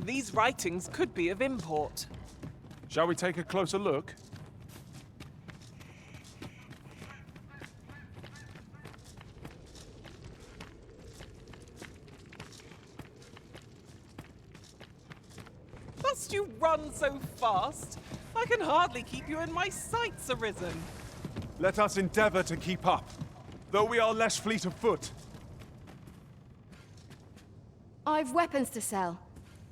These writings could be of import. Shall we take a closer look? Must you run so fast? I can hardly keep you in my sights, Arisen. Let us endeavor to keep up, though we are less fleet of foot. I've weapons to sell.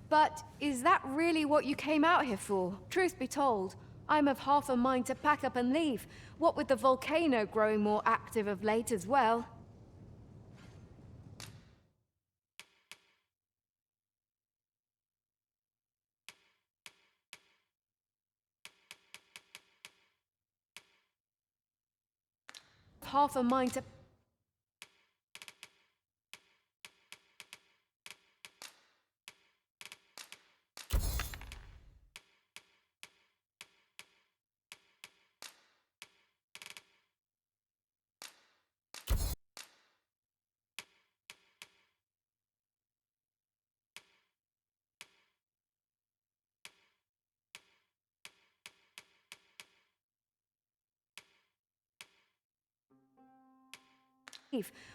But is that really what you came out here for? Truth be told, I'm of half a mind to pack up and leave. What with the volcano growing more active of late as well. Half a mind to...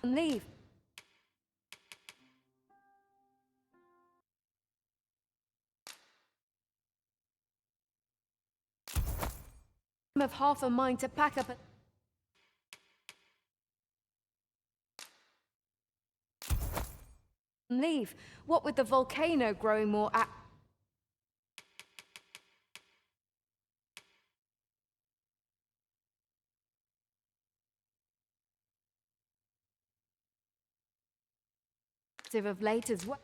leave. I'm of half a mind to pack up and leave. What with the volcano growing more active of late as well.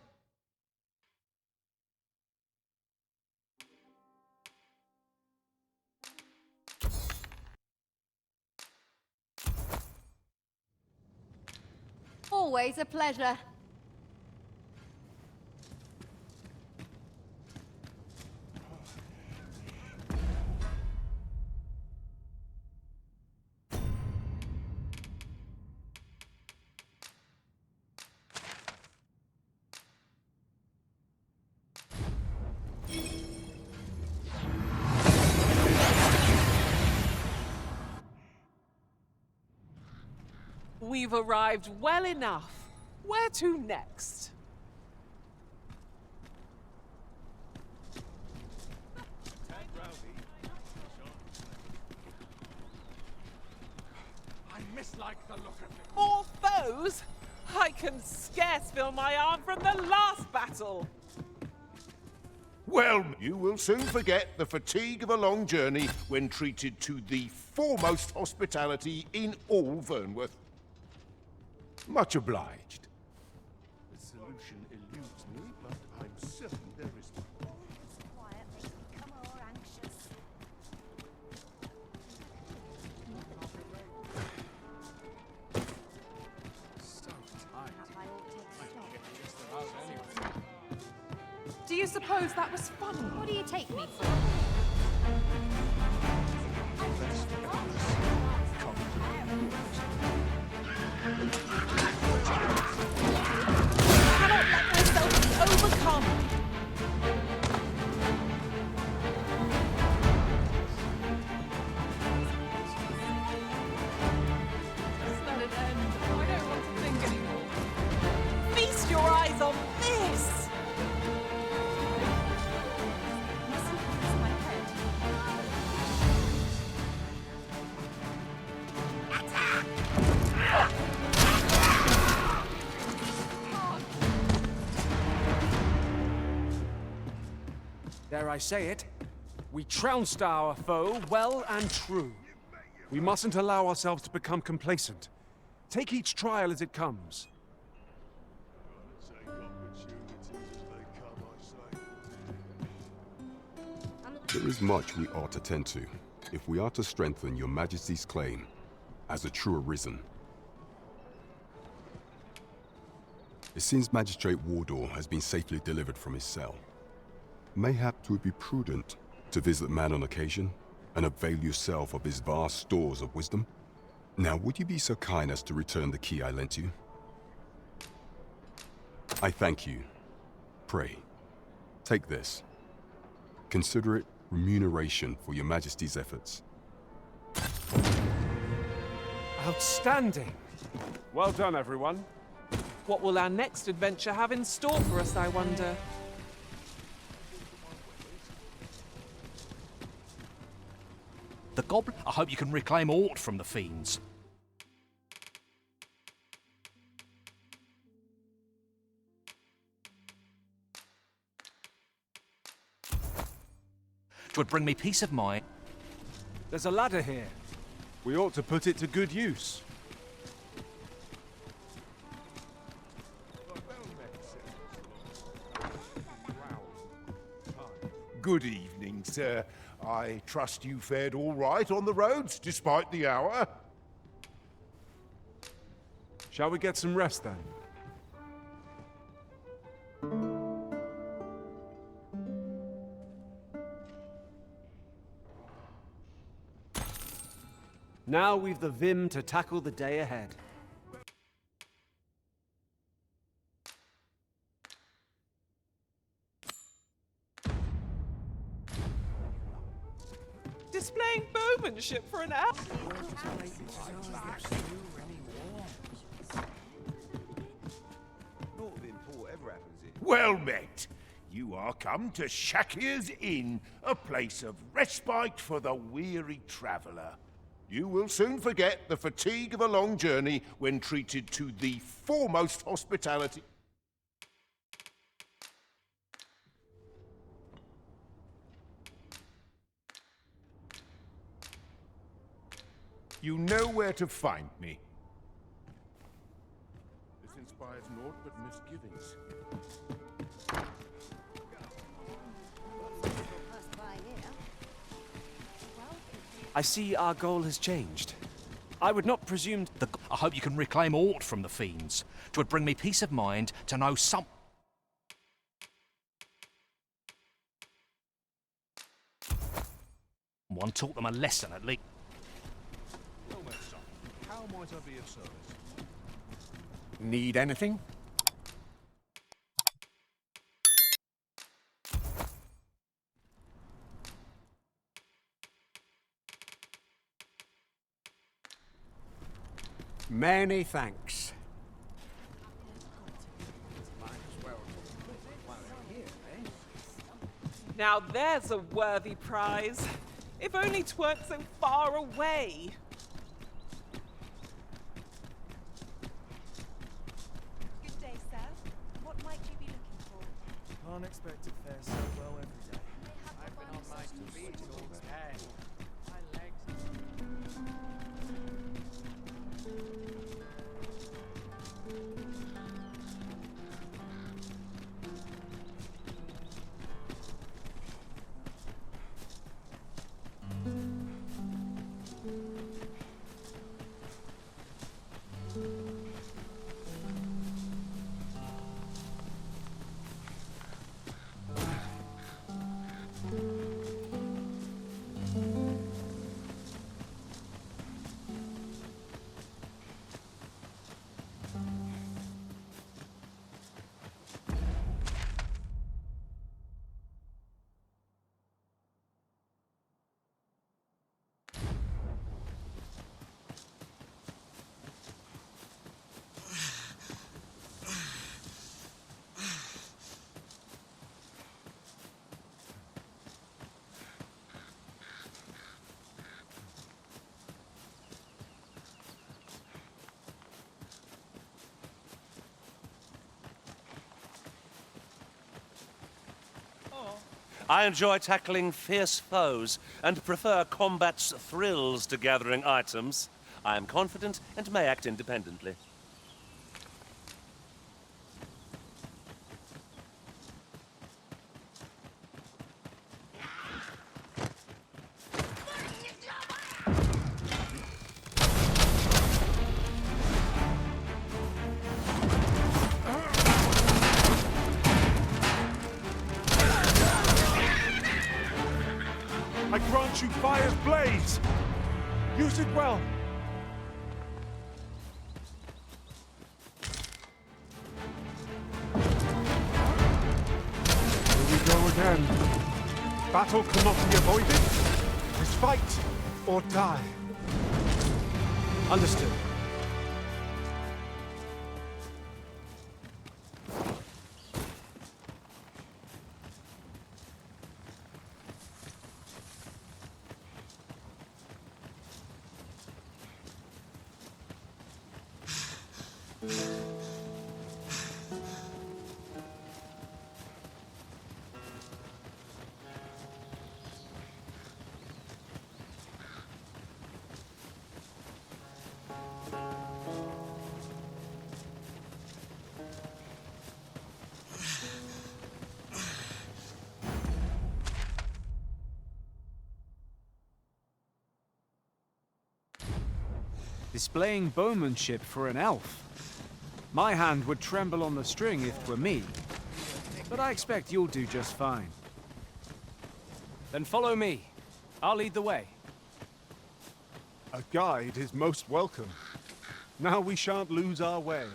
Always a pleasure. We've arrived well enough. Where to next? I mislike the look of it. More foes? I can scarce feel my arm from the last battle. Well, you will soon forget the fatigue of a long journey when treated to the foremost hospitality in all Vernworth. Much obliged. The solution eludes me, but I'm certain there is one. Quiet makes me become more anxious. So tight. I ought to stop. Do you suppose that was funny? What do you take me for? I cannot let myself be overcome. Just let it end. I don't want to think anymore. Feast your eyes on this! Mustn't lose my head. Dare I say it? We trounced our foe well and true. We mustn't allow ourselves to become complacent. Take each trial as it comes. There is much we ought to tend to, if we are to strengthen your Majesty's claim as a true Arisen. It seems Magistrate Wardor has been safely delivered from his cell. Mayhap 'twould be prudent to visit the man on occasion and avail yourself of his vast stores of wisdom. Now, would you be so kind as to return the key I lent you? I thank you. Pray, Take this. Consider it remuneration for your Majesty's efforts. Outstanding! Well done, everyone. What will our next adventure have in store for us, I wonder? The goblin? I hope you can reclaim aught from the fiends. 'Twould bring me peace of mind. There's a ladder here. We ought to put it to good use. Good evening, sir. I trust you fared all right on the roads, despite the hour. Shall we get some rest then? Now we've the vim to tackle the day ahead. Displaying bowmanship for an hour? Well met. You are come to Shakir's Inn, a place of respite for the weary traveller. You will soon forget the fatigue of a long journey when treated to the foremost hospitality. You know where to find me. This inspires naught but misgivings. I see our goal has changed. I would not presume... I hope you can reclaim aught from the fiends. 'Twould bring me peace of mind to know some... One taught them a lesson at least. How might I be of service? Need anything? Many thanks. Now there's a worthy prize. If only 'tweren't so far away. Good day, sir. What might you be looking for? Unexpected fare so well every day. I've been on my feet all day. My legs. I enjoy tackling fierce foes and prefer combat's thrills to gathering items. I am confident and may act independently. I grant you fire's blaze! Use it well! Here we go again. Battle cannot be avoided. It's fight or die. Understood. Displaying bowmanship for an elf. My hand would tremble on the string if 'twere me. But I expect you'll do just fine. Then follow me. I'll lead the way. A guide is most welcome. Now we shan't lose our way.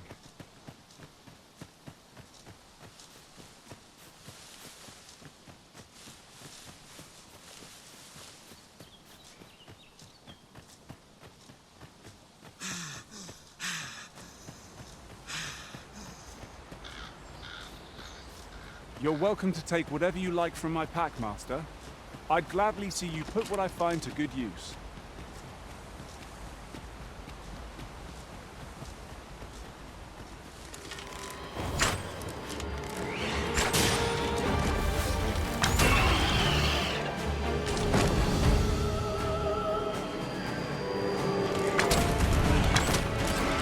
You're welcome to take whatever you like from my pack, Master. I'd gladly see you put what I find to good use.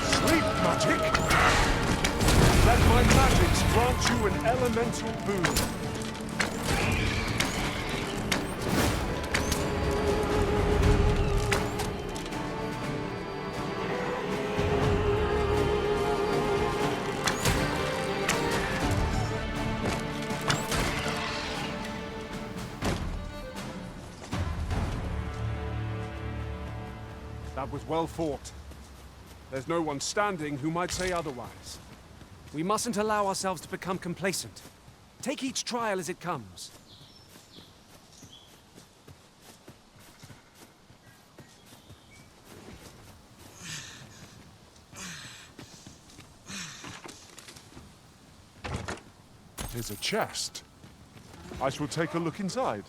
Sleep magic! Let my magics grant you an elemental boon. That was well fought. There's no one standing who might say otherwise. We mustn't allow ourselves to become complacent. Take each trial as it comes. There's a chest. I shall take a look inside.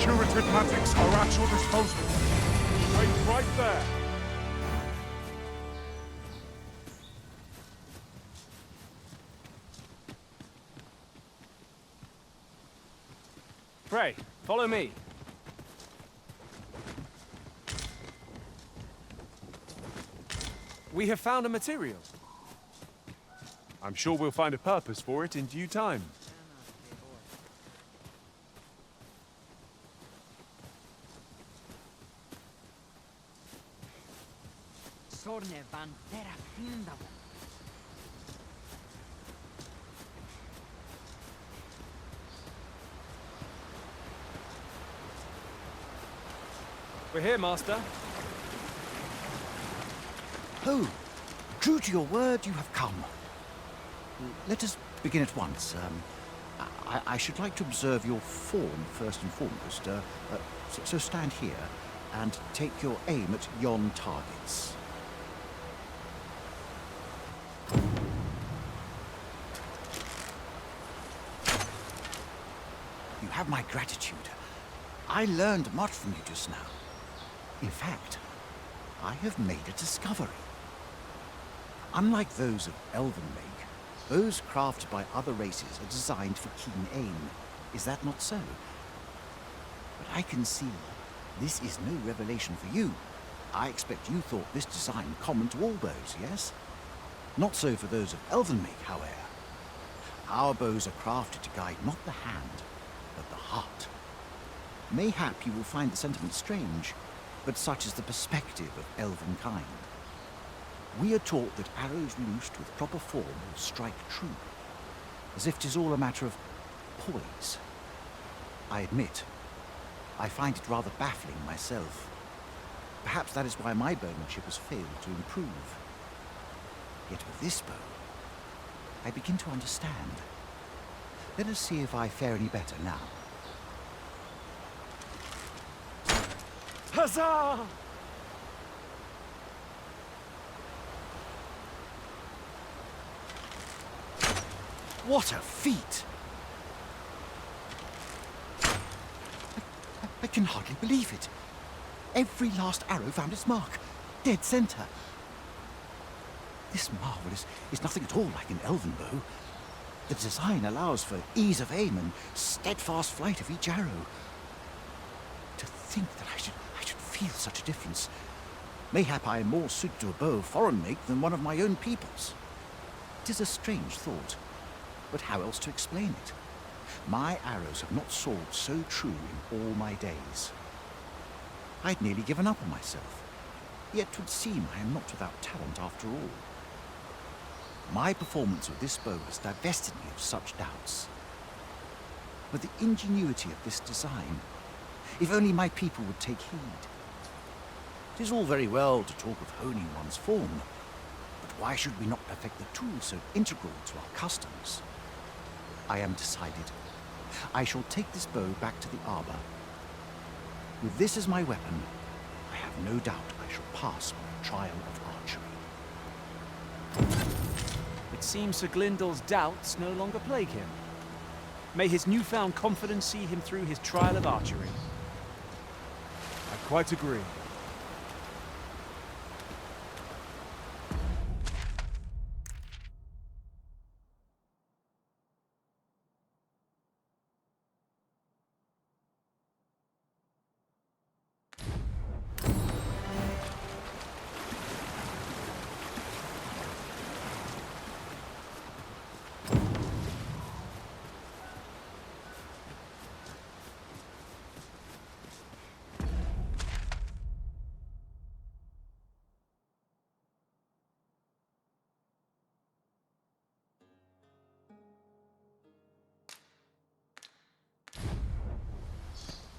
Curative magics are at your disposal. Wait right there. Pray, follow me. We have found a material. I'm sure we'll find a purpose for it in due time. We're here, Master. Oh, true to your word, you have come. Let us begin at once. I should like to observe your form first and foremost. So stand here and take your aim at yon targets. You have my gratitude. I learned much from you just now. In fact, I have made a discovery. Unlike those of Elven make, those crafted by other races are designed for keen aim. Is that not so? But I can see this is no revelation for you. I expect you thought this design common to all bows, yes? Not so for those of elven make, however. Our bows are crafted to guide not the hand, but the heart. Mayhap you will find the sentiment strange, but such is the perspective of elven kind. We are taught that arrows loosed with proper form will strike true, as if 'tis all a matter of poise. I admit, I find it rather baffling myself. Perhaps that is why my bowmanship has failed to improve. Yet with this bow, I begin to understand. Let us see if I fare any better now. Huzzah! What a feat! I can hardly believe it. Every last arrow found its mark, dead center. This marvel is nothing at all like an elven bow. The design allows for ease of aim and steadfast flight of each arrow. To think that I should feel such a difference. Mayhap I am more suited to a bow of foreign make than one of my own people's. It is a strange thought, but how else to explain it? My arrows have not soared so true in all my days. I'd nearly given up on myself, yet 'twould seem I am not without talent after all. My performance with this bow has divested me of such doubts. But the ingenuity of this design, if only my people would take heed. It is all very well to talk of honing one's form, but why should we not perfect the tool so integral to our customs? I am decided. I shall take this bow back to the arbor. With this as my weapon, I have no doubt I shall pass my trial of archery. It seems Sir Glyndal's doubts no longer plague him. May his newfound confidence see him through his trial of archery. I quite agree.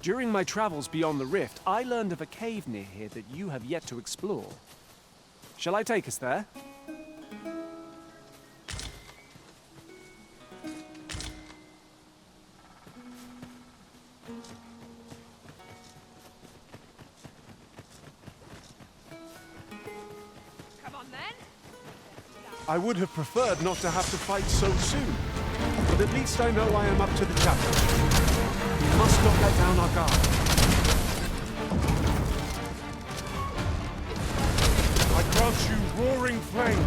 During my travels beyond the rift, I learned of a cave near here that you have yet to explore. Shall I take us there? Come on then. I would have preferred not to have to fight so soon, but at least I know I am up to the challenge. We must not let down our guard. I grant you roaring flame.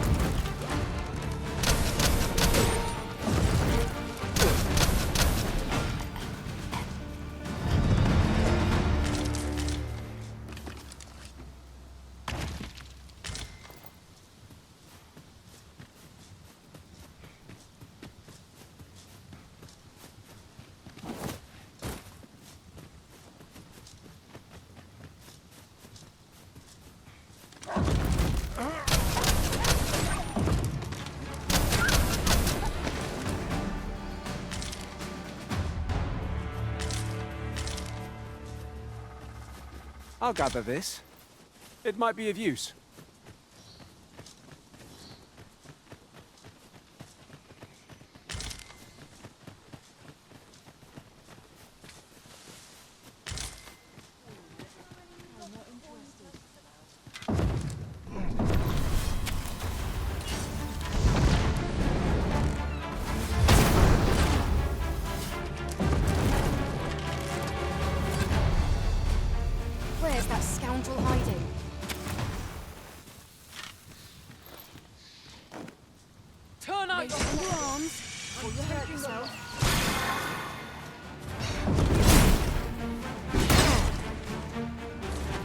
I'll gather this. It might be of use. Where's that scoundrel hiding? Turn out Your arms, or you hurt yourself.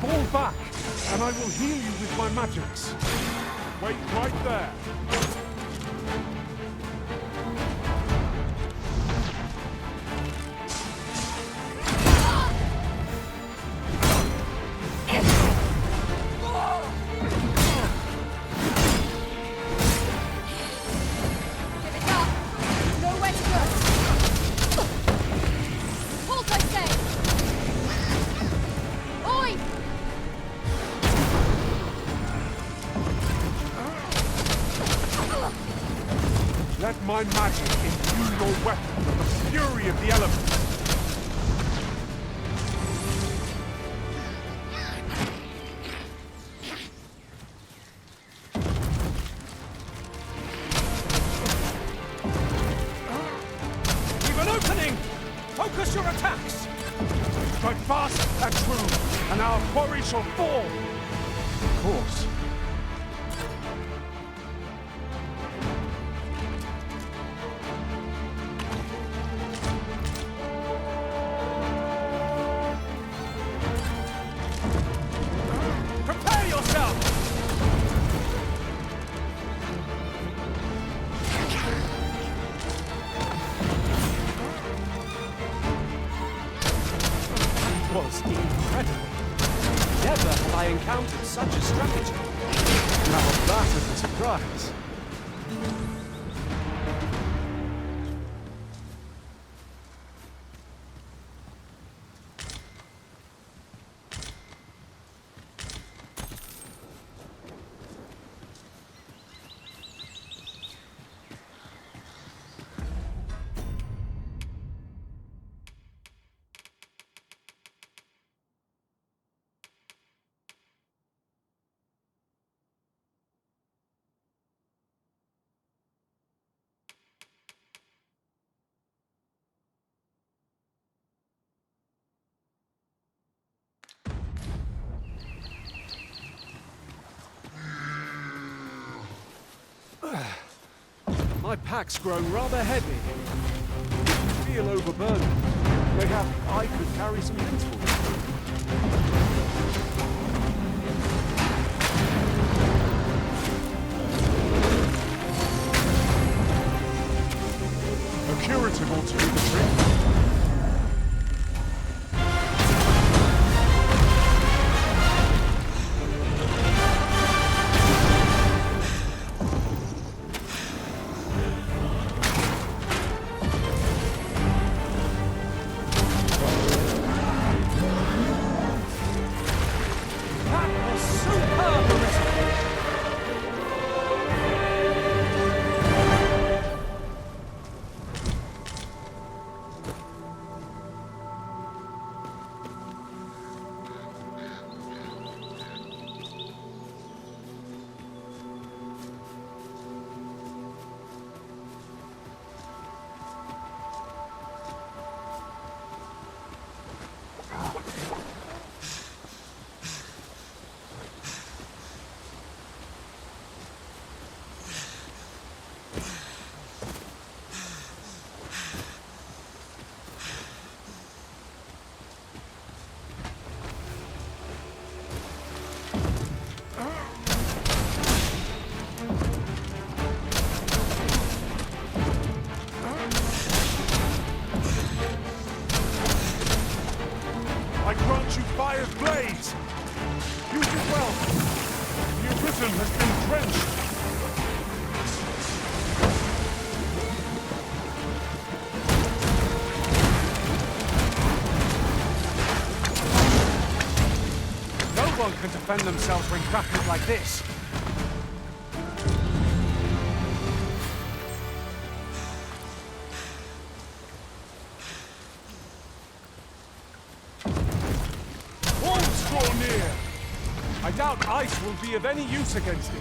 Fall back! and I will heal you with my magics. Wait right there. Let my magic imbue your weapon with the fury of the elements. We've an opening! Focus your attacks! Strike fast and true, and our quarry shall fall. Of course. Prepare yourself! That was incredible. Never have I encountered such a strategy. Now that is a surprise. My pack's grown rather heavy. I feel overburdened. Mayhap I could carry some things for you. A curative ought to do the trick. Fire's blaze! Use it well! Your prison has been drenched! No one can defend themselves when grappled like this! I doubt ice will be of any use against it.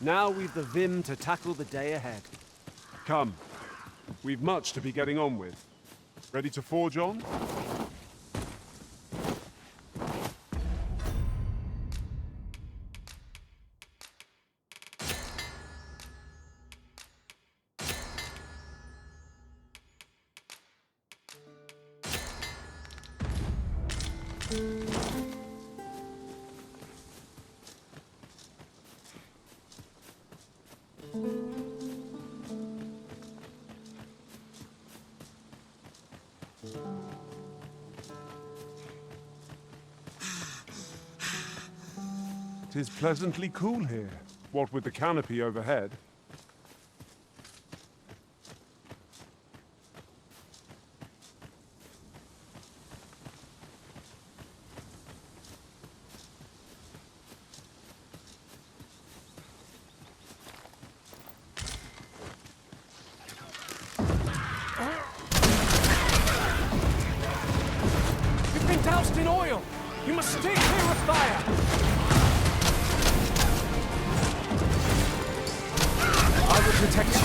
Now we've the vim to tackle the day ahead. Come. We've much to be getting on with. Ready to forge on? 'Tis pleasantly cool here, what with the canopy overhead. You've been doused in oil! You must stay clear of fire! I will protect you.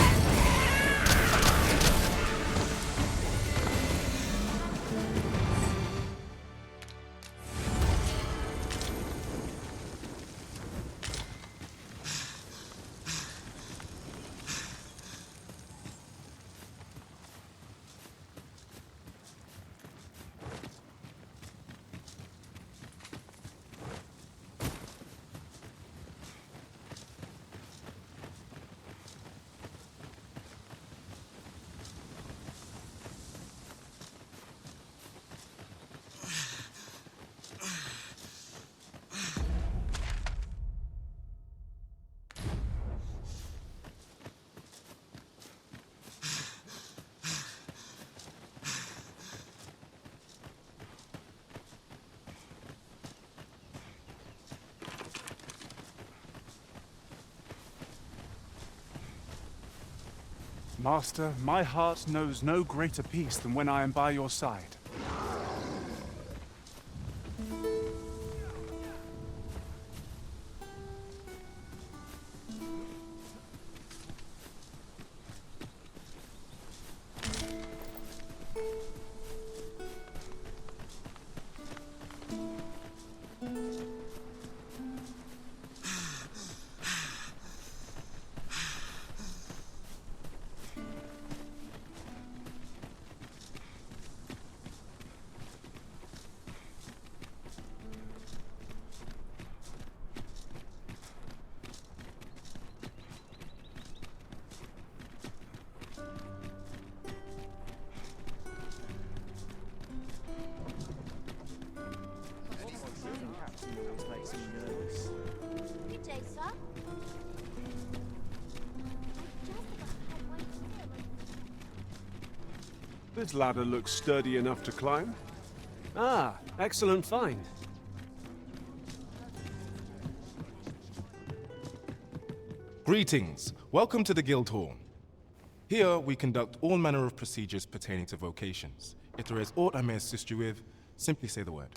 Master, my heart knows no greater peace than when I am by your side. Good day, sir. This ladder looks sturdy enough to climb. Ah, excellent find. Greetings. Welcome to the Guild Hall. Here we conduct all manner of procedures pertaining to vocations. If there is aught I may assist you with, simply say the word.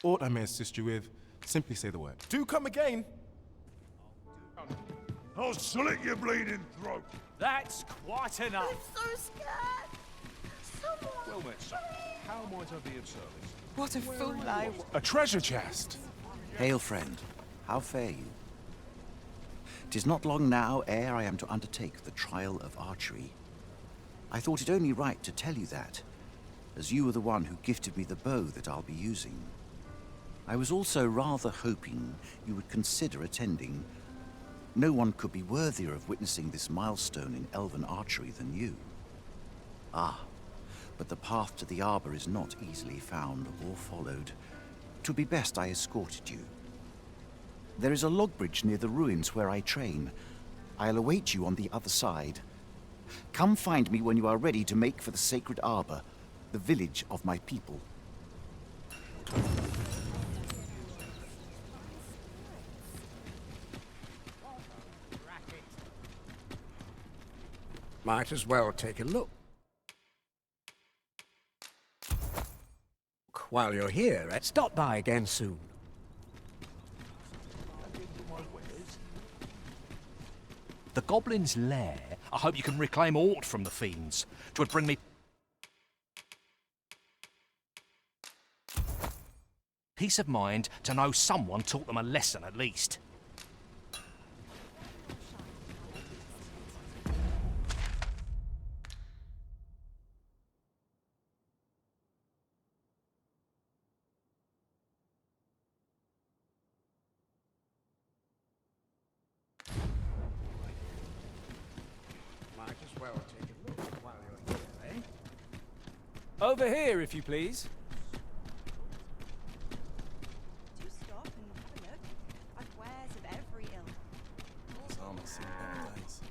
aught I may assist you with, simply say the word. Do come again! I'll slit your bleeding throat. That's quite enough. So scared. Someone. Well met, sir. How might I be of service? What a fool I was. A treasure chest. Hail, friend. How fare you? 'Tis not long now ere I am to undertake the trial of archery. I thought it only right to tell you that, as you were the one who gifted me the bow that I'll be using. I was also rather hoping you would consider attending. No one could be worthier of witnessing this milestone in elven archery than you. Ah, but the path to the arbor is not easily found or followed. 'Twould be best I escorted you. There is a log bridge near the ruins where I train. I'll await you on the other side. Come find me when you are ready to make for the sacred arbor, the village of my people. Might as well take a look. While you're here, stop by again soon. The goblin's lair. I hope you can reclaim aught from the fiends. 'Twould bring me peace of mind to know someone taught them a lesson at least. Might as well take a look while you're here, Over here, if you please. Do stop and have a look. I've wares of every ilk. Those armors seen better days.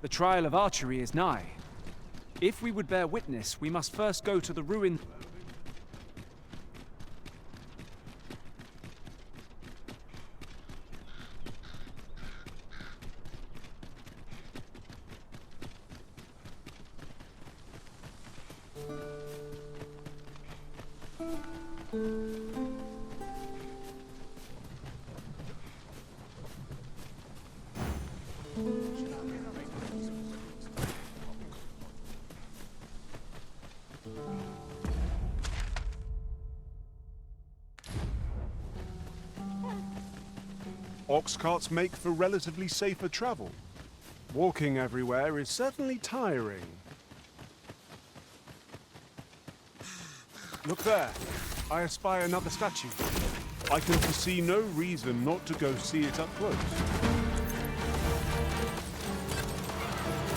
The trial of archery is nigh. If we would bear witness, we must first go to the ruin. Ox carts make for relatively safer travel. Walking everywhere is certainly tiring. Look there. I espy another statue. I can foresee no reason not to go see it up close.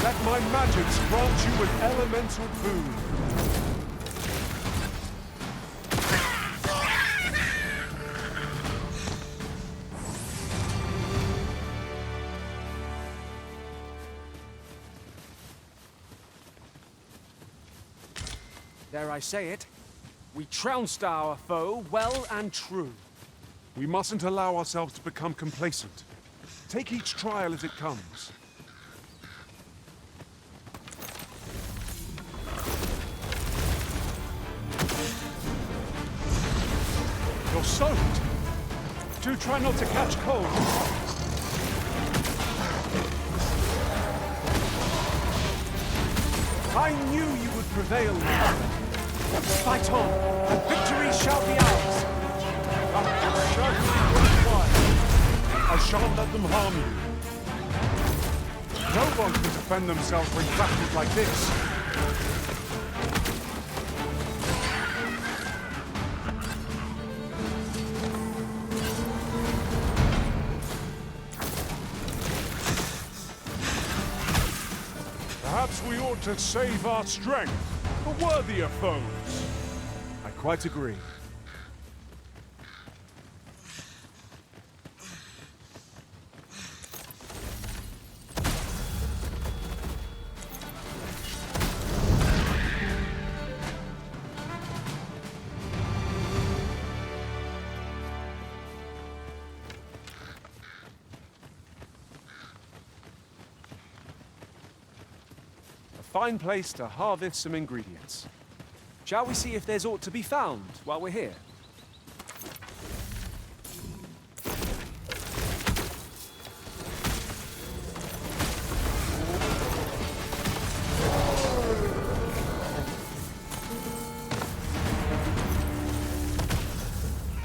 Let my magics grant you an elemental boon. Dare I say it? We trounced our foe well and true. We mustn't allow ourselves to become complacent. Take each trial as it comes. You're soaked. Do try not to catch cold. I knew you would prevail, Father. Fight on, and victory shall be ours. It's certainly worthwhile. I shan't let them harm you. No one can defend themselves when crafted like this. Perhaps we ought to save our strength for worthier foes. I quite agree. fine place to harvest some ingredients. Shall we see if there's aught to be found while we're here?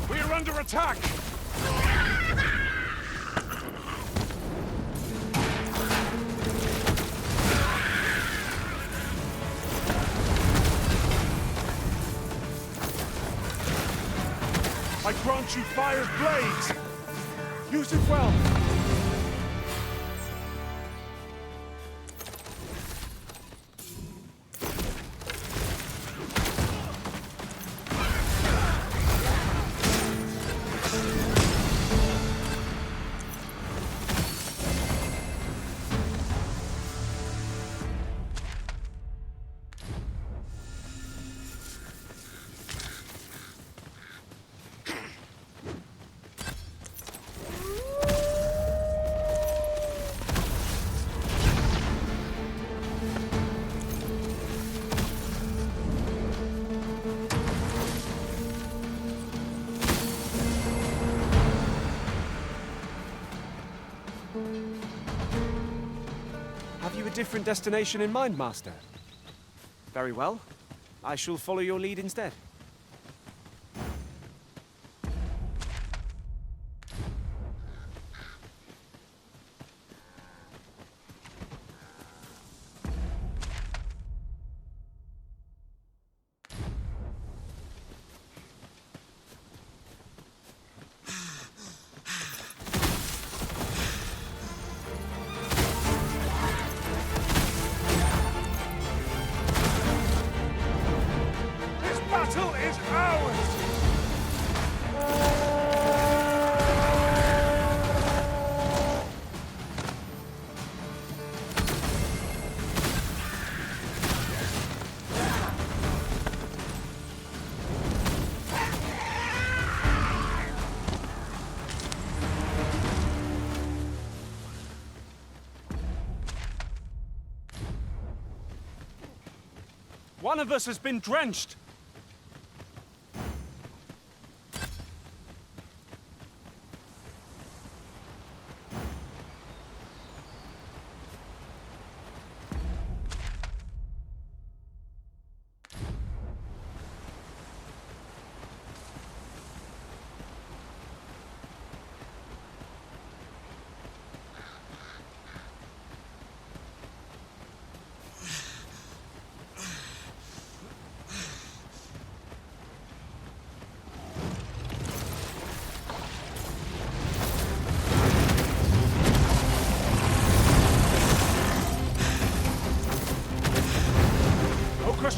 We're under attack! I grant you fire's blades! Use it well! Have you a different destination in mind, Master? Very well. I shall follow your lead instead. Battle is ours! One of us has been drenched!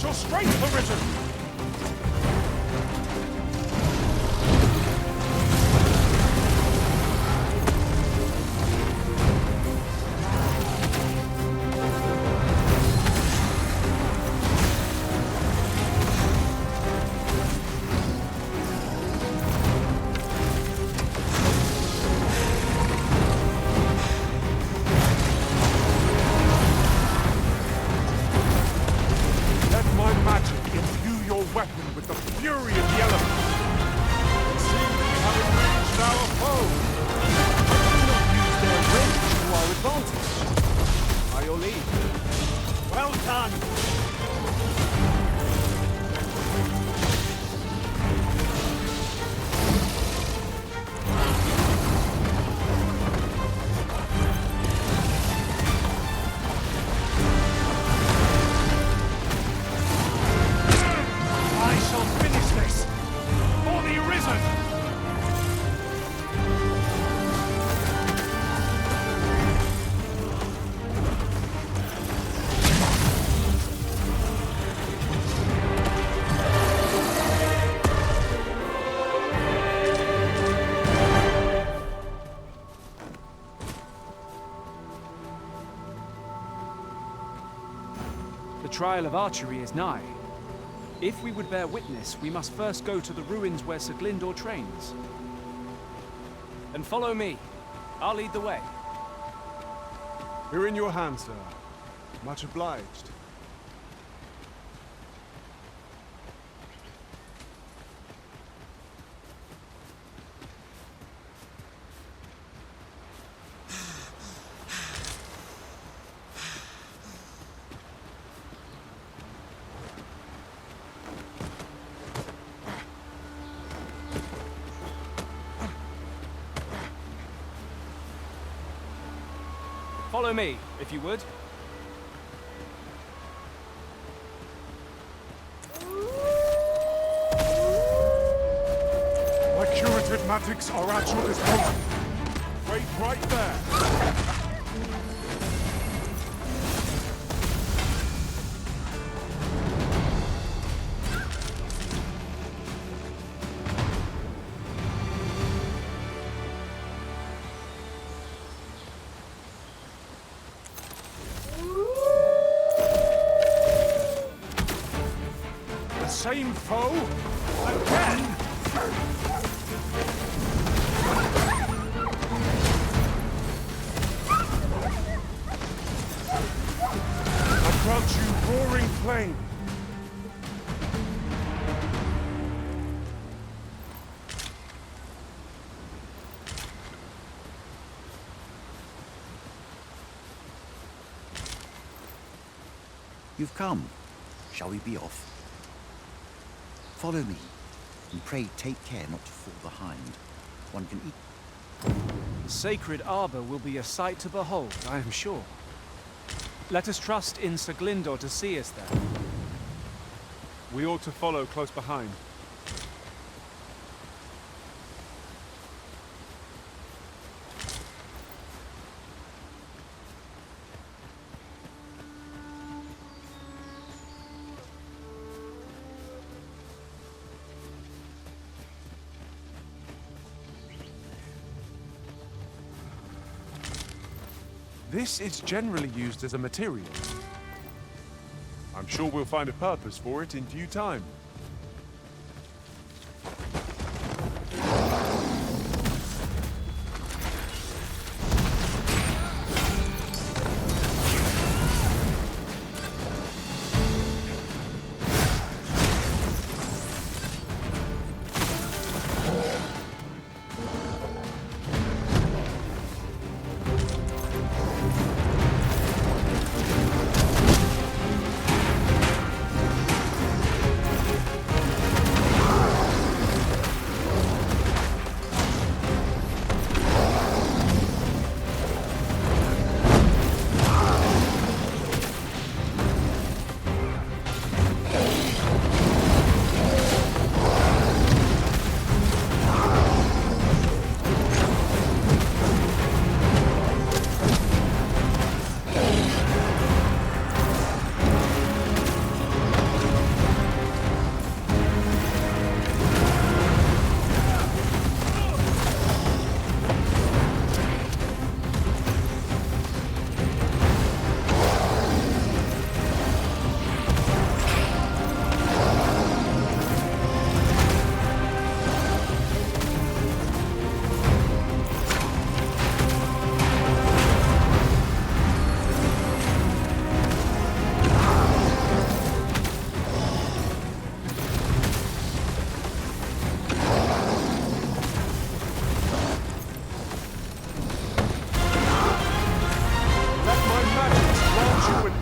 Your strength arisen! Weapon with the fury of the elements. It seems we haven't reached our foe. Use their range to our advantage. By your lead. Well done. The trial of archery is nigh. If we would bear witness, we must first go to the ruins where Sir Glyndor trains. Then follow me. I'll lead the way. We're in your hands, sir. Much obliged. Follow me, if you would. My curative magics are at your disposal. Wait right there. Same foe? Again? Approach you, roaring flame! You've come. Shall we be off? Follow me, and pray take care not to fall behind. One can eat. The sacred arbor will be a sight to behold, I am sure. Let us trust in Sir Glyndor to see us there. We ought to follow close behind. This is generally used as a material. I'm sure we'll find a purpose for it in due time.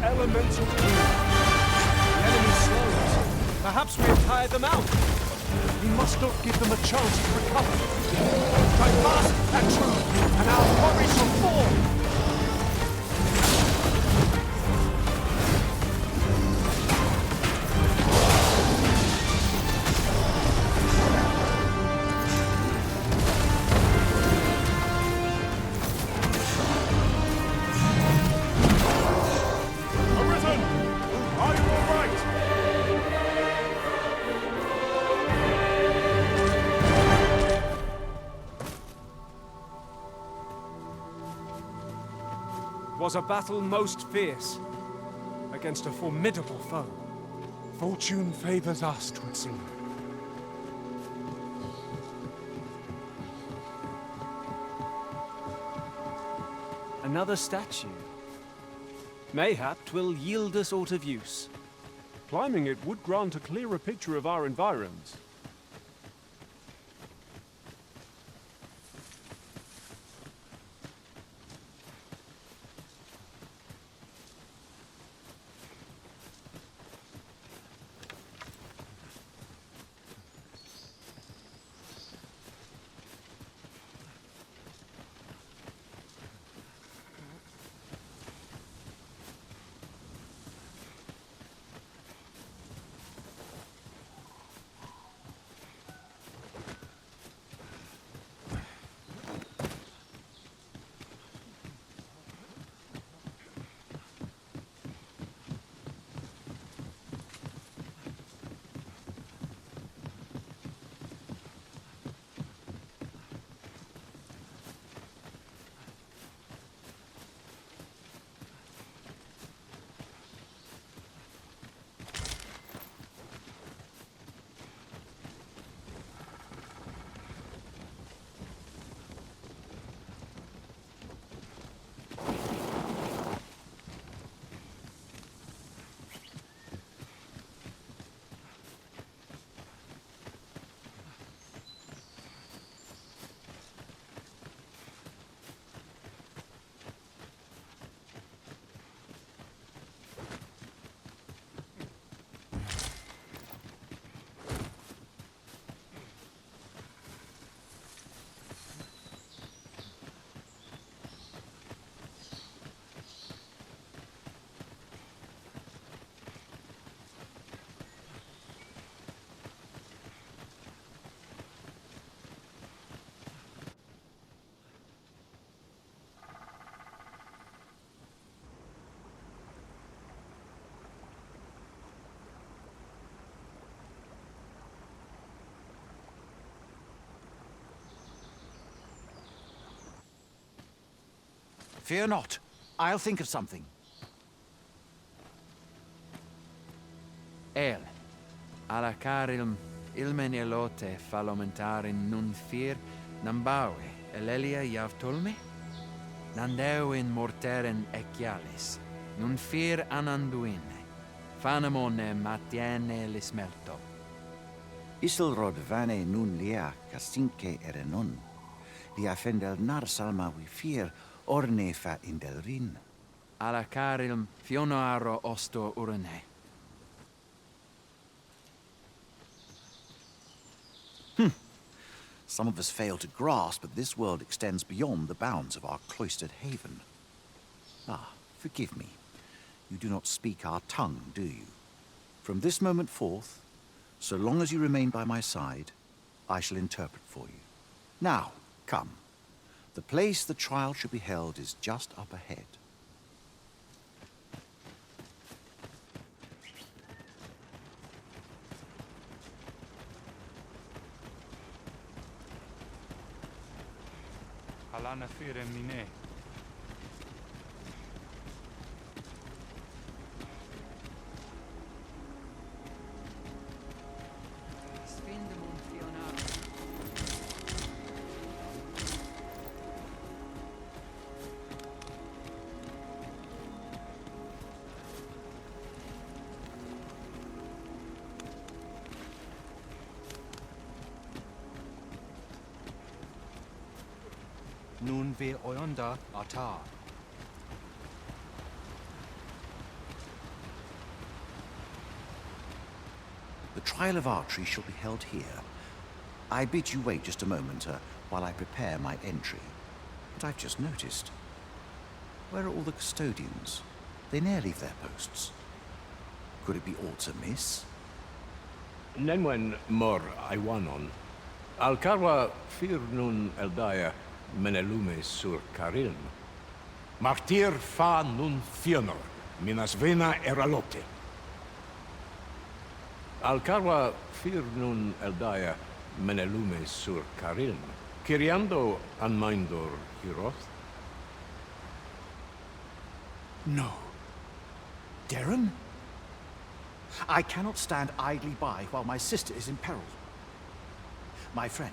elemental being. The enemy slows. Perhaps we have tired them out. We must not give them a chance to recover. Try fast and true, and our quarry shall fall. Was a battle most fierce against a formidable foe. Fortune favors us, 'twould seem. Another statue. Mayhap 'twill yield us aught of use. Climbing it would grant a clearer picture of our environs. Fear not. I'll think of something. Alacar ilmen elote falomentarin nun fir nambawe elelia javtolme? Nandeu in morteren ecialis, nun fir ananduine, fanamone matiene lismelto. Isilrod vane nun lia casinque erenon, lia fendel nar salma wifir orne fa indelrin. Alacar ilm fionoaro osto urine. Some of us fail to grasp that this world extends beyond the bounds of our cloistered haven. Ah, forgive me. You do not speak our tongue, do you? From this moment forth, so long as you remain by my side, I shall interpret for you. Now, come. The place the trial should be held is just up ahead. Alana fire mine. Nun ve oyonda atar. The trial of archery shall be held here. I bid you wait just a moment while I prepare my entry. But I've just noticed. Where are all the custodians? They ne'er leave their posts. Could it be aught amiss? Nenwen mor aiwanon. Alcarwa fir nun eldaya menelume sur carilm. Martir fa nun fionor, minas vena eralote. Alcarwa fir nun eldaya menelume sur carilm. Kiriando anmindor hiroth? No. Darren? I cannot stand idly by while my sister is in peril. My friend,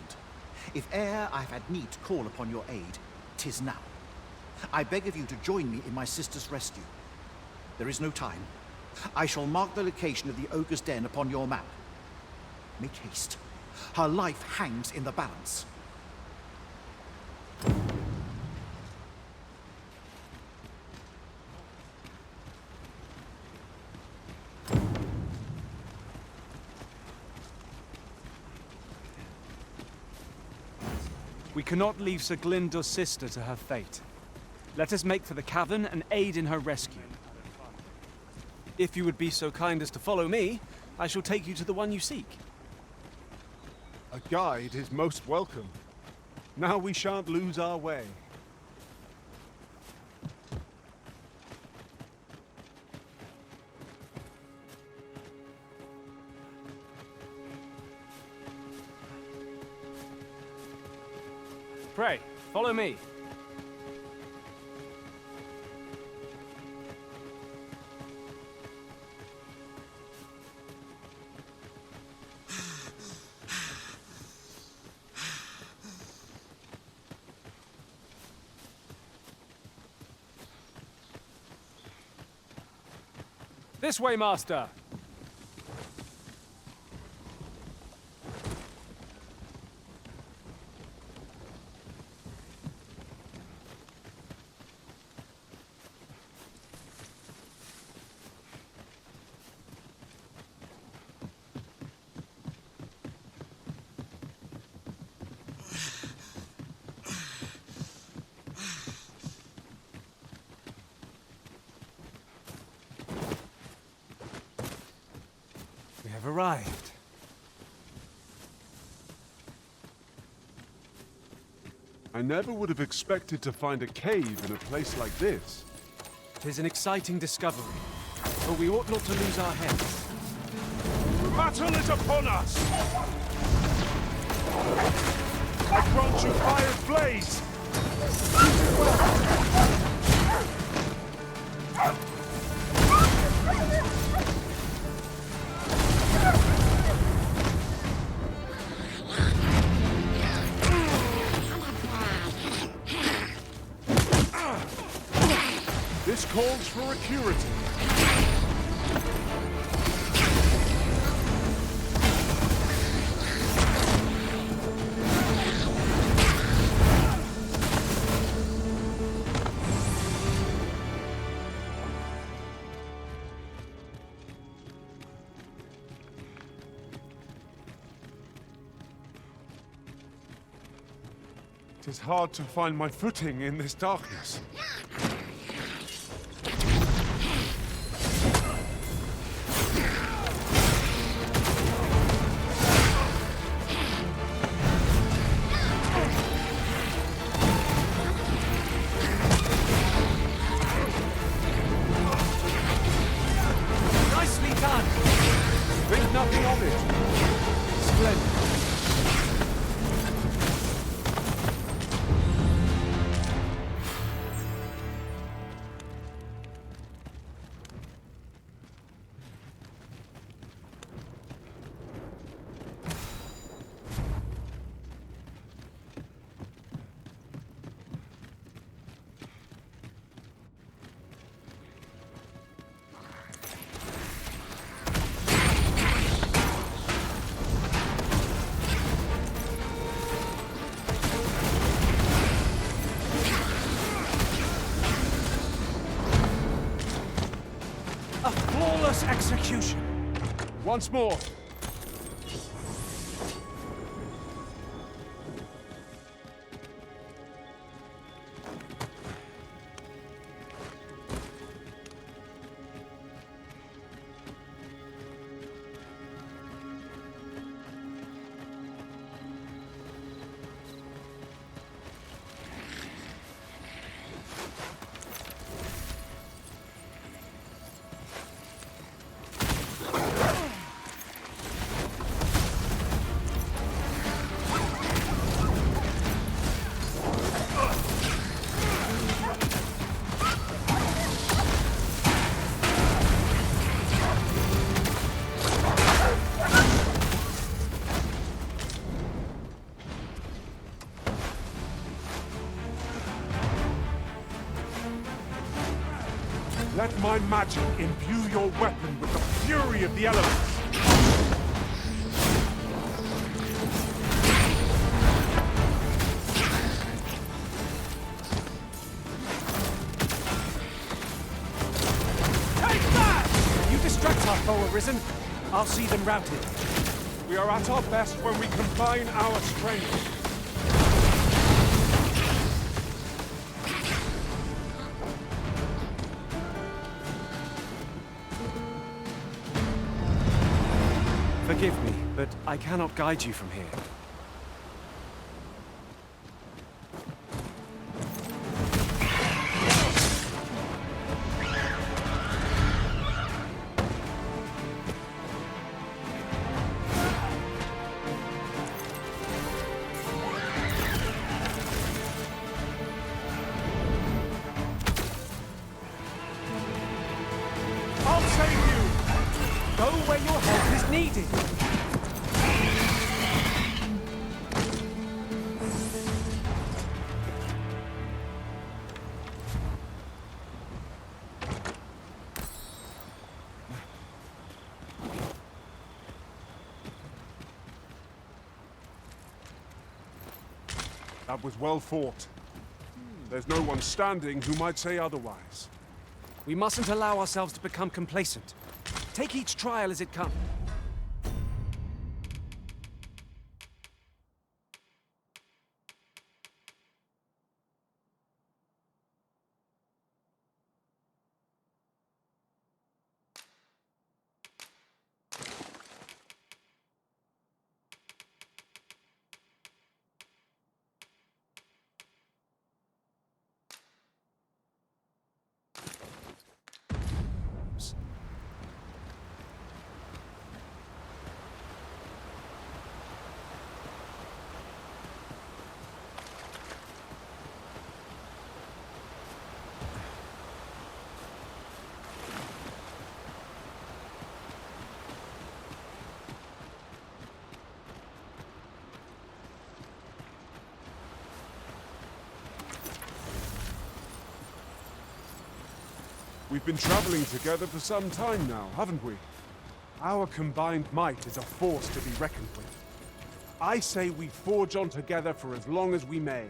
if e'er I've had need to call upon your aid, 'tis now. I beg of you to join me in my sister's rescue. There is no time. I shall mark the location of the ogre's den upon your map. Make haste. Her life hangs in the balance. We cannot leave Sir Glinda's sister to her fate. Let us make for the cavern and aid in her rescue. If you would be so kind as to follow me, I shall take you to the one you seek. A guide is most welcome. Now we shan't lose our way. Pray, follow me. This way, Master. Arrived. I never would have expected to find a cave in a place like this. 'Tis an exciting discovery, but we ought not to lose our heads. Battle is upon us! I grant you fire's blaze! This calls for a curative. It is hard to find my footing in this darkness. Nicely done! Think nothing of it. Splendid. A flawless execution. Once more. Let my magic imbue your weapon with the fury of the elements. Take that! You distract our foe, Arisen. I'll see them routed. We are at our best when we combine our strength. Forgive me, but I cannot guide you from here. I'll save you! Go where your help is needed. That was well fought. There's no one standing who might say otherwise. We mustn't allow ourselves to become complacent. Take each trial as it comes. We've been traveling together for some time now, haven't we? Our combined might is a force to be reckoned with. I say we forge on together for as long as we may.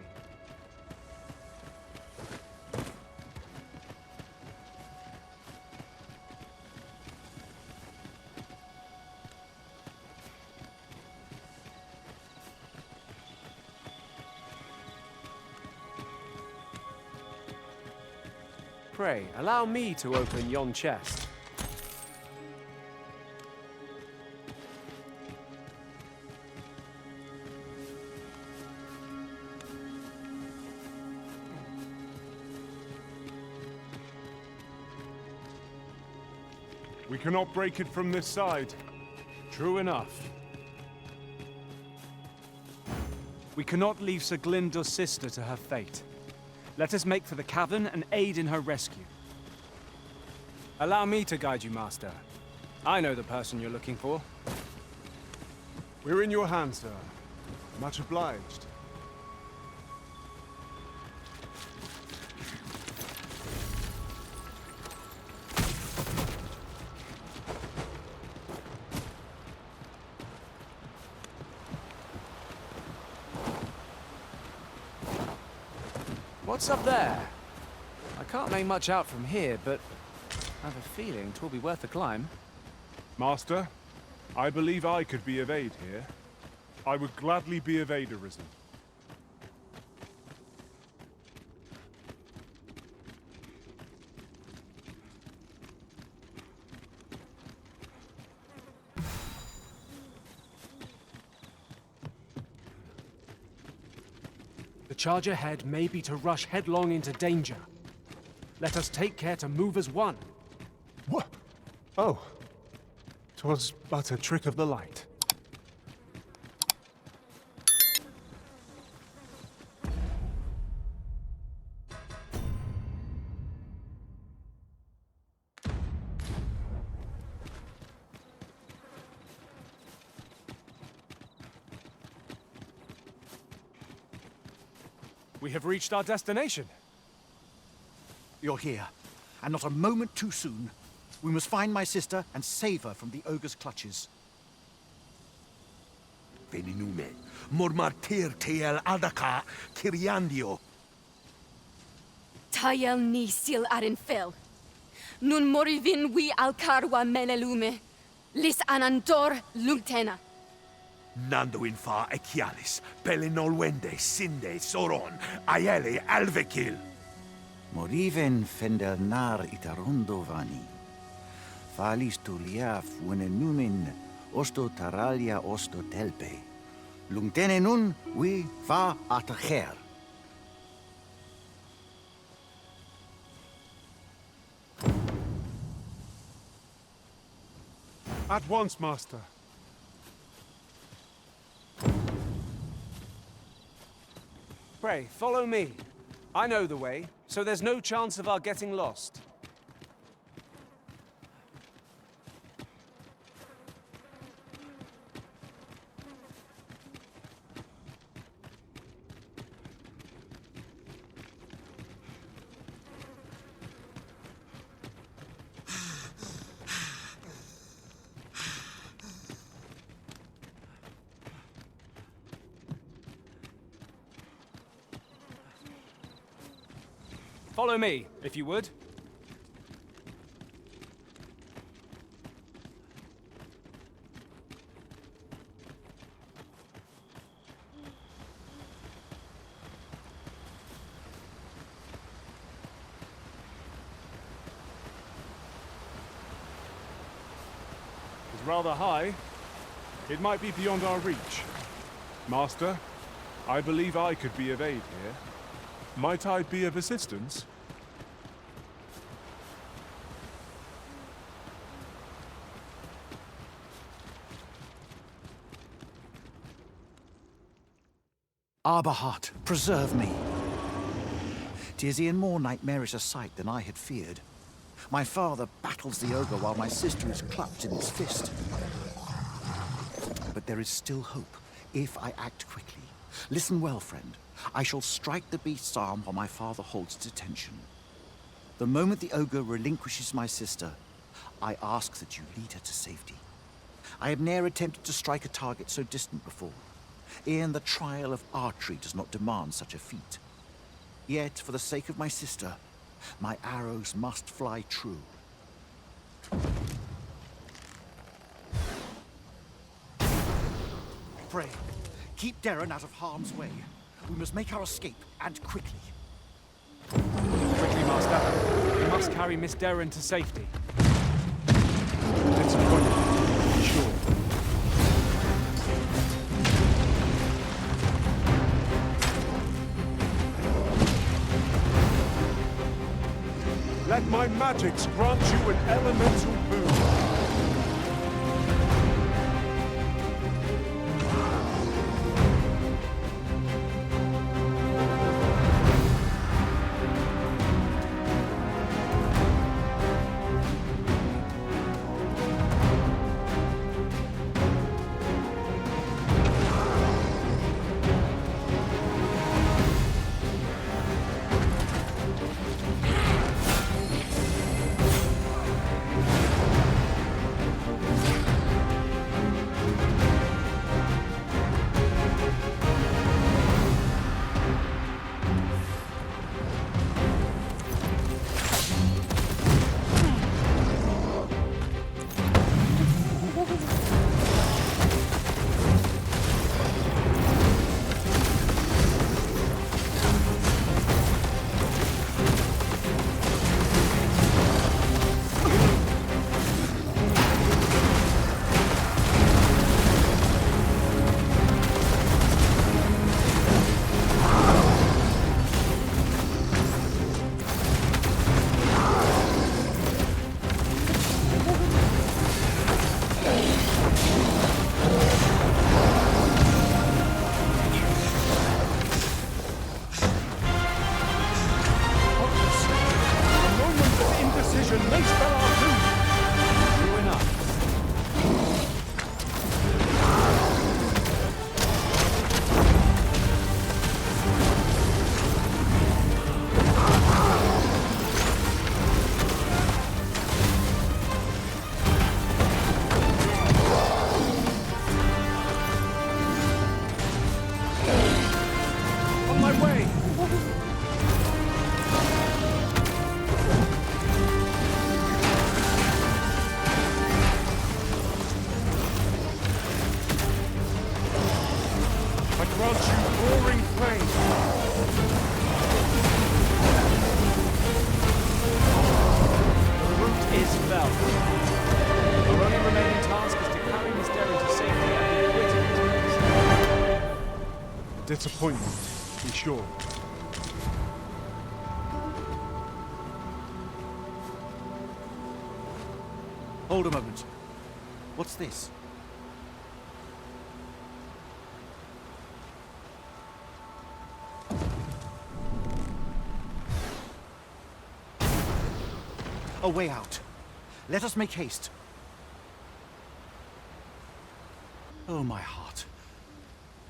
Pray, allow me to open yon chest. We cannot break it from this side. True enough. We cannot leave Seglindo's sister to her fate. Let us make for the cavern and aid in her rescue. Allow me to guide you, Master. I know the person you're looking for. We're in your hands, sir. Much obliged. What's up there? I can't make much out from here, but I have a feeling 'twill be worth the climb. Master, I believe I could be of aid here. I would gladly be of aid, Arisen. The charge ahead may be to rush headlong into danger. Let us take care to move as one. What? Oh. 'Twas but a trick of the light. We have reached our destination. You're here, and not a moment too soon. We must find my sister and save her from the ogre's clutches. Veninume, mormartir teel adaka kiriandio. Tayel ni sil arin fel. Nun morivin we alcarwa menelume. Lis anandor lungtena. Nando infa echialis, pelinolwende, sinde, soron, aiele alvekil. Moriven fendelnar itarondo vani. Falis tulia fuenenumin osto taralia osto telpe. Lungtene nun we va atacher. At once, Master. Pray, follow me. I know the way, so there's no chance of our getting lost. Follow me, if you would. It's rather high. It might be beyond our reach. Master, I believe I could be of aid here. Might I be of assistance? Arbahat, preserve me. 'Tis e'en more nightmarish a sight than I had feared. My father battles the ogre while my sister is clutched in his fist. But there is still hope, if I act quickly. Listen well, friend. I shall strike the beast's arm while my father holds its attention. The moment the ogre relinquishes my sister, I ask that you lead her to safety. I have ne'er attempted to strike a target so distant before. E'en the trial of archery does not demand such a feat. Yet, for the sake of my sister, my arrows must fly true. Pray, keep Darren out of harm's way. We must make our escape, and quickly. Quickly, Master. We must carry Miss Darren to safety. Disappointed, sure. Let my magics grant you an elemental boon. Disappointment, be sure. Hold a moment. What's this? A way out. Let us make haste. Oh, my heart.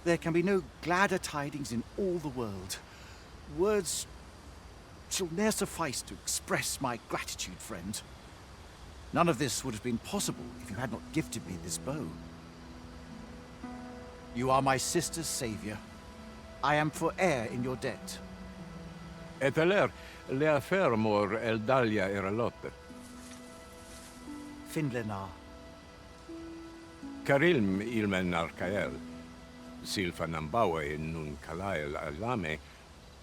There can be no gladder tidings in all the world. Words shall ne'er suffice to express my gratitude, friend. None of this would have been possible if you had not gifted me this bow. You are my sister's savior. I am forever in your debt. Eteler, le hacer mor eldalia eralotte. Finlenar. Karilm ilmen arkael. Silfa nambawe nun kalael alame,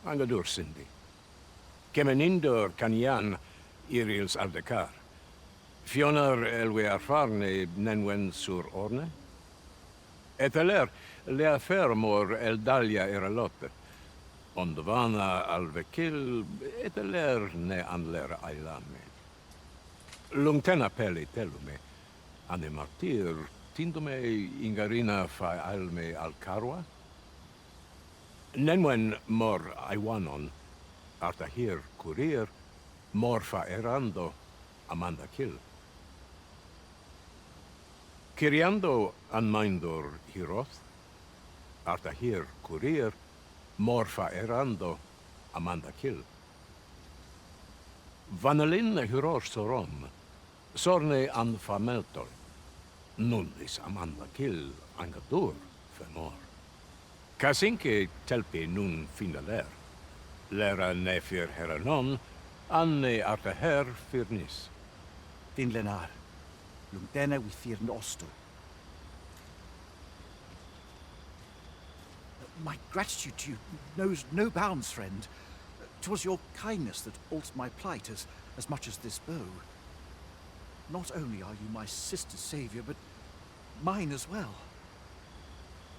angadur sindi. Kemenindor kanyan irils aldekar. Fionar elwe arfarne nenwen sur orne. Eteler le afer mor eldalia eralotte. Ondovana alvekil eteler ne anler ailame. Lungtena peli telume, ane martir Tindume ingarina fa alme alcarwa? Nenwen mor aiwanon, artahir curir, mor fa erando, amanda kill. Kiriando anmindor hiroth, artahir curir, mor fa erando, amanda kill. Vanelin hyror soron, sorne an fameltol, nundis amanda kill angadur femor. Kasinke telpi nun finaler, lera nefir heranon, anne arta her firnis. Din lenar, lungdena we firn osto. My gratitude to you knows no bounds, friend. 'Twas your kindness that altered my plight as much as this bow. Not only are you my sister's savior, but mine as well.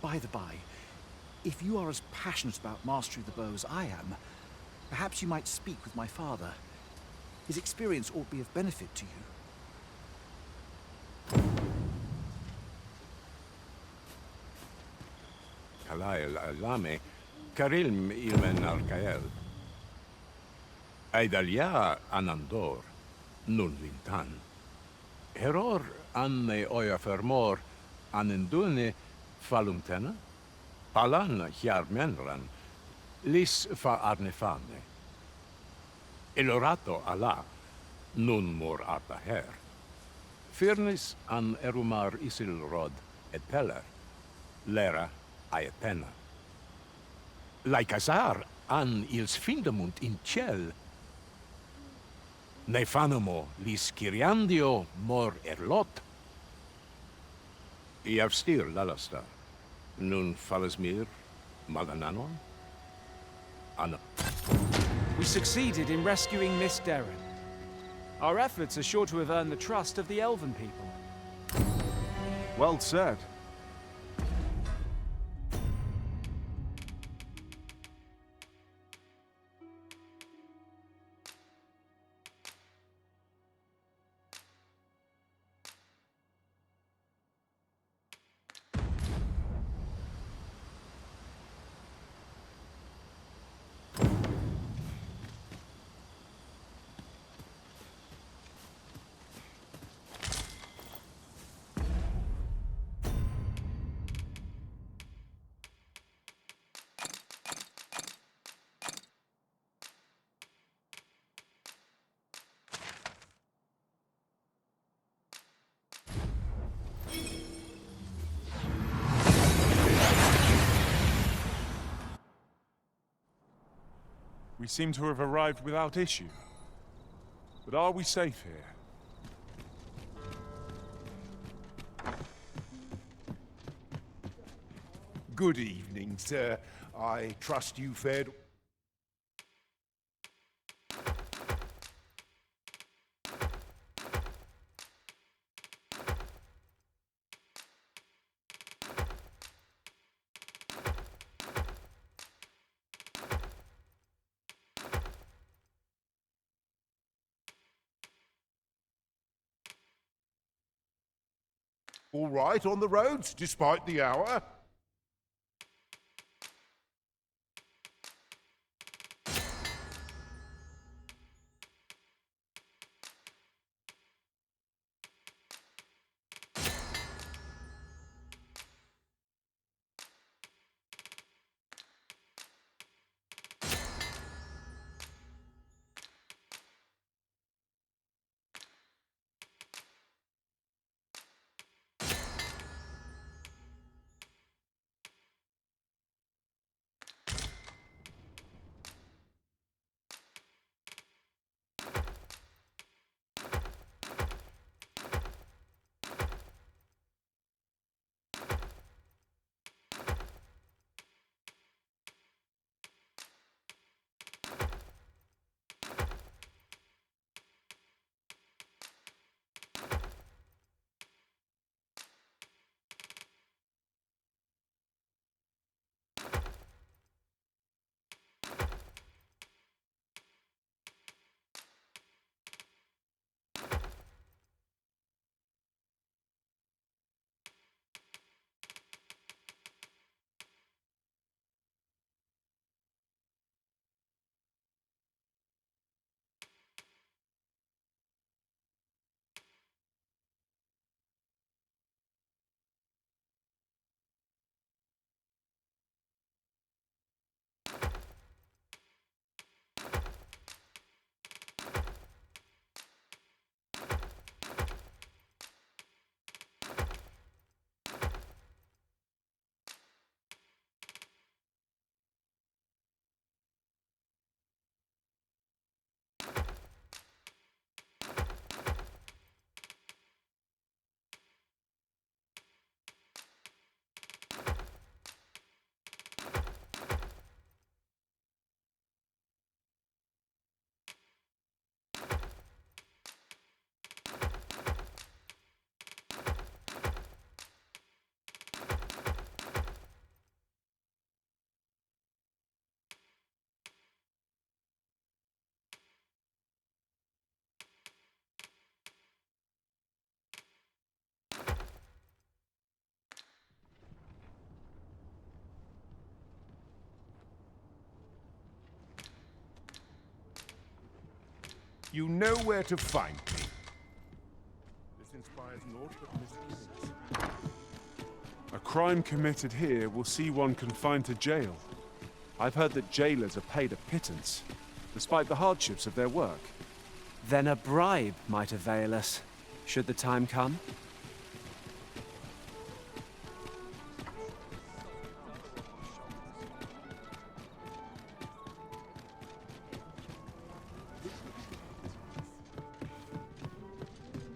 By the by, if you are as passionate about mastery of the bow as I am, perhaps you might speak with my father. His experience ought to be of benefit to you. Kalael alame, karilm ilmen arkael. Aidalia anandor, nun lintan. Heror anne oia fermor, anendune falumtena, palan hiarmenran, lis fa arnefane. Elorato ala, nun mor arta her. Firnis an erumar isilrod et peller, lera aetena. Laicasar an ils findamunt in ciel, Nefanamo lis Kyriandio mor erlot. Iavstir lalasta, nun falasmir malananon? Anna. We succeeded in rescuing Miss Darren. Our efforts are sure to have earned the trust of the Elven people. Well said. We seem to have arrived without issue. But are we safe here? Good evening, sir. I trust you fared... All right on the roads, despite the hour? You know where to find me. This inspires naught but misgivings. A crime committed here will see one confined to jail. I've heard that jailers are paid a pittance, despite the hardships of their work. Then a bribe might avail us, should the time come.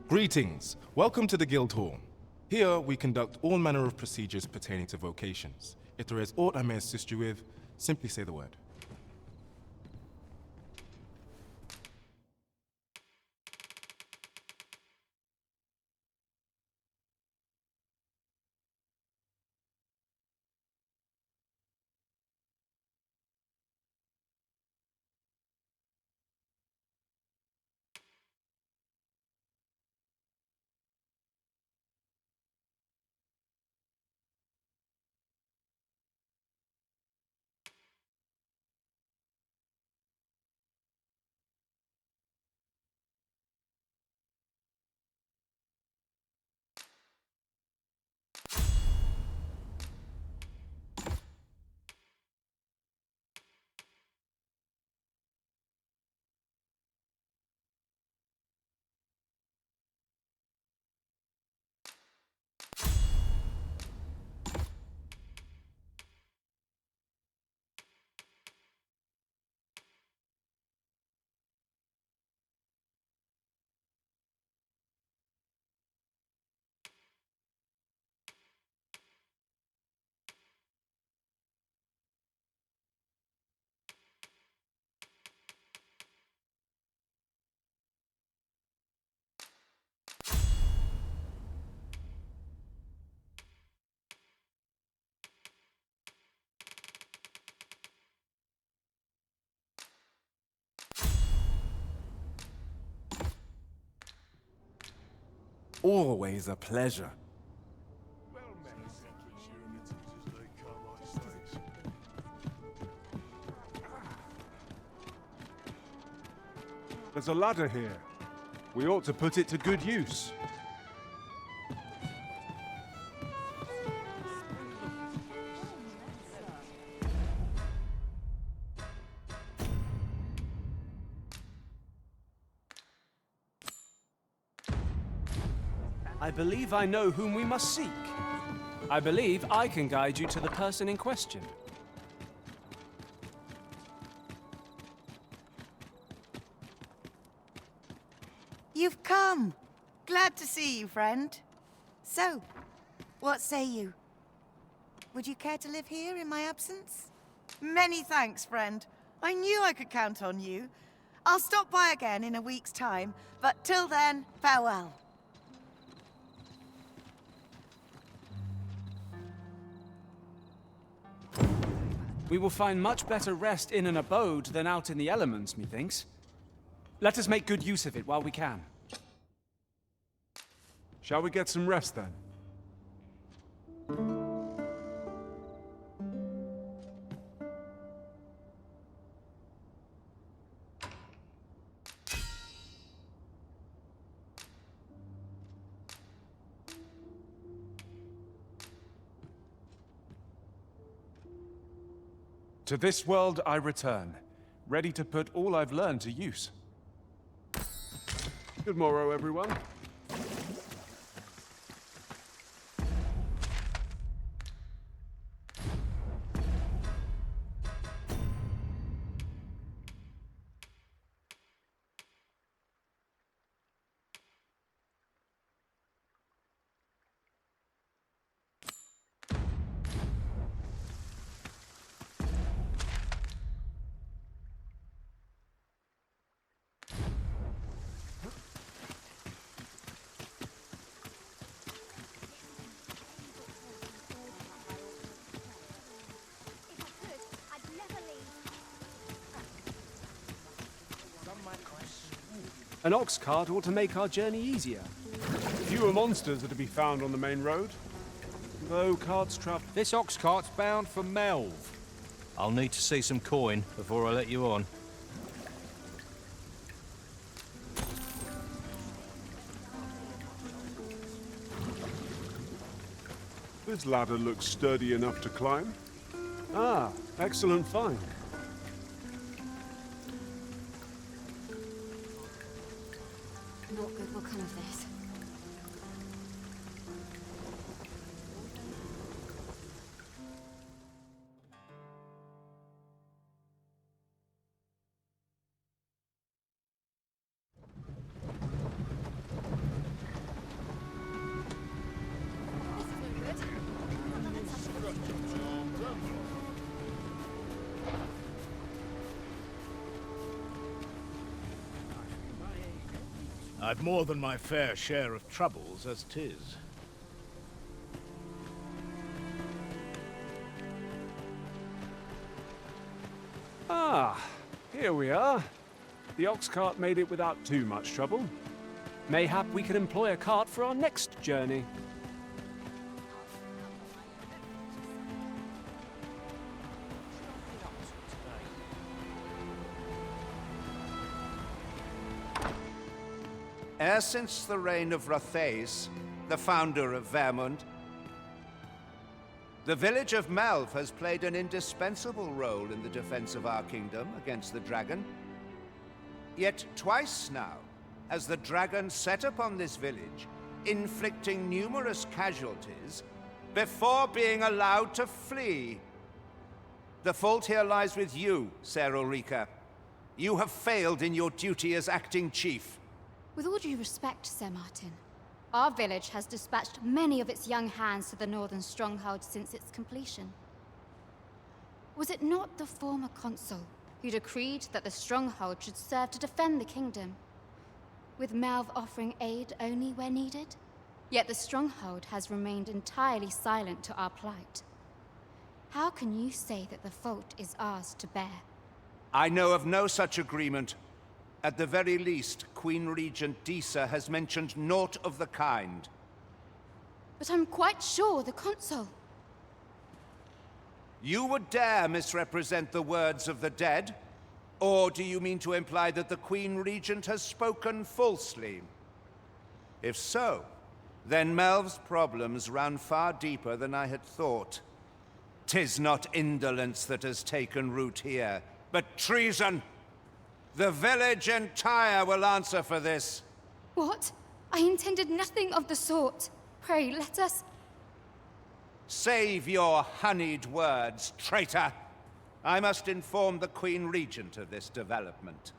Greetings. Welcome to the Guild Hall. Here we conduct all manner of procedures pertaining to vocations. If there is aught I may assist you with, simply say the word. Always a pleasure. There's a ladder here. We ought to put it to good use. I believe I know whom we must seek. I believe I can guide you to the person in question. You've come. Glad to see you, friend. So, what say you? Would you care to live here in my absence? Many thanks, friend. I knew I could count on you. I'll stop by again in a week's time, but till then, farewell. We will find much better rest in an abode than out in the elements, methinks. Let us make good use of it while we can. Shall we get some rest then? To this world I return, ready to put all I've learned to use. Good morrow, everyone. An ox cart ought to make our journey easier. Fewer monsters are to be found on the main road, though carts travel. This ox cart's bound for Melv. I'll need to see some coin before I let you on. This ladder looks sturdy enough to climb. Ah, excellent find. Not good will come of this. I've more than my fair share of troubles as 'tis. Ah, here we are. The ox cart made it without too much trouble. Mayhap we can employ a cart for our next journey. Ever since the reign of Rothaeus, the founder of Vermund, the village of Malv has played an indispensable role in the defense of our kingdom against the dragon. Yet twice now has the dragon set upon this village, inflicting numerous casualties before being allowed to flee. The fault here lies with you, Ser Ulrika. You have failed in your duty as acting chief. With all due respect, Sir Martin, our village has dispatched many of its young hands to the northern stronghold since its completion. Was it not the former consul who decreed that the stronghold should serve to defend the kingdom, with Malv offering aid only where needed? Yet the stronghold has remained entirely silent to our plight. How can you say that the fault is ours to bear? I know of no such agreement. At the very least, Queen Regent Disa has mentioned naught of the kind. But I'm quite sure the consul... You would dare misrepresent the words of the dead? Or do you mean to imply that the Queen Regent has spoken falsely? If so, then Melv's problems run far deeper than I had thought. 'Tis not indolence that has taken root here, but treason! The village entire will answer for this. What? I intended nothing of the sort. Pray, let us... Save your honeyed words, traitor! I must inform the Queen Regent of this development.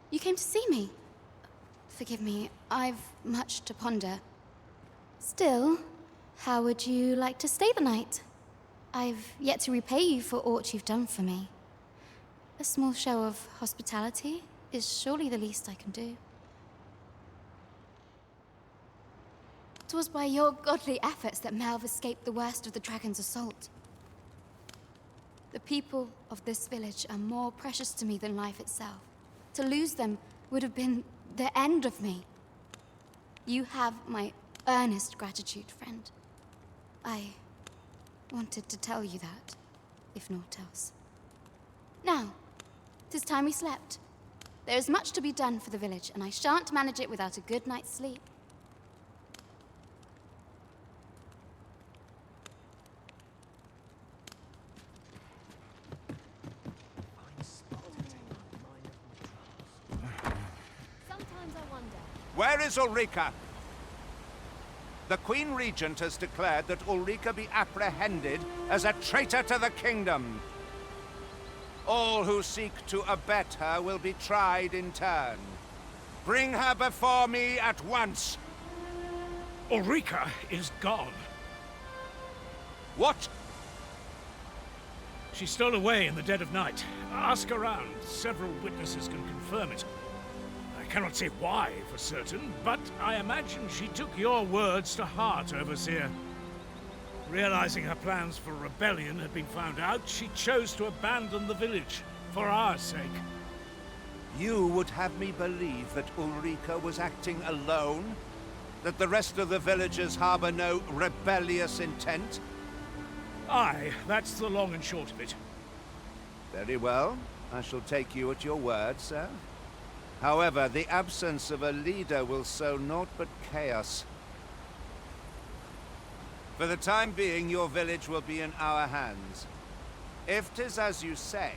You came to see me? Forgive me, I've much to ponder. Still, how would you like to stay the night? I've yet to repay you for aught you've done for me. A small show of hospitality is surely the least I can do. 'Twas by your godly efforts that Malv escaped the worst of the dragon's assault. The people of this village are more precious to me than life itself. To lose them would have been the end of me. You have my earnest gratitude, friend. I wanted to tell you that, if naught else. Now, 'tis time we slept. There is much to be done for the village, and I shan't manage it without a good night's sleep. Where is Ulrika? The Queen Regent has declared that Ulrika be apprehended as a traitor to the kingdom. All who seek to abet her will be tried in turn. Bring her before me at once. Ulrika is gone. What? She stole away in the dead of night. Ask around. Several witnesses can confirm it. I cannot say why for certain, but I imagine she took your words to heart, Overseer. Realizing her plans for rebellion had been found out, she chose to abandon the village, for our sake. You would have me believe that Ulrika was acting alone? That the rest of the villagers harbor no rebellious intent? Aye, that's the long and short of it. Very well. I shall take you at your word, sir. However, the absence of a leader will sow naught but chaos. For the time being, your village will be in our hands. If 'tis as you say,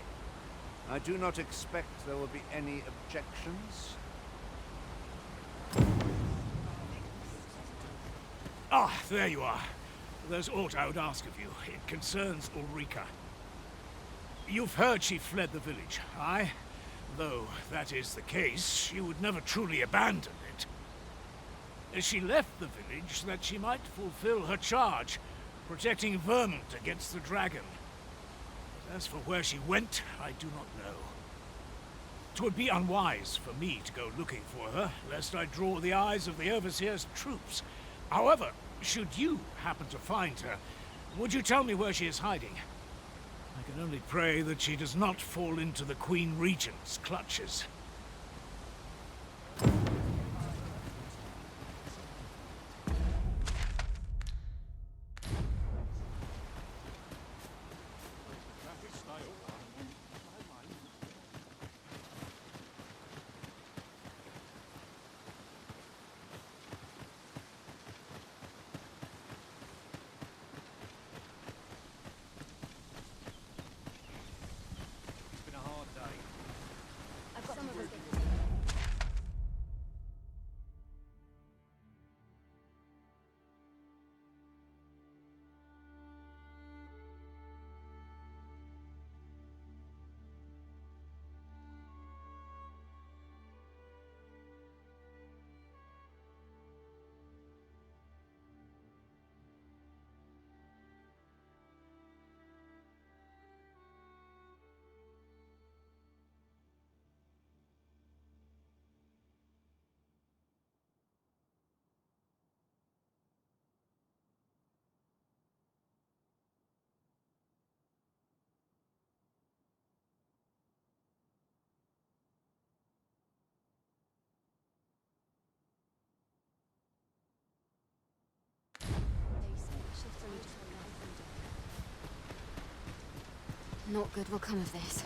I do not expect there will be any objections. Ah, there you are. There's aught I would ask of you. It concerns Ulrika. You've heard she fled the village, aye? Though that is the case, she would never truly abandon it. She left the village that she might fulfill her charge, protecting Vermont against the dragon. But as for where she went, I do not know. 'Twould be unwise for me to go looking for her, lest I draw the eyes of the Overseer's troops. However, should you happen to find her, would you tell me where she is hiding? I can only pray that she does not fall into the Queen Regent's clutches. Naught good will come of this.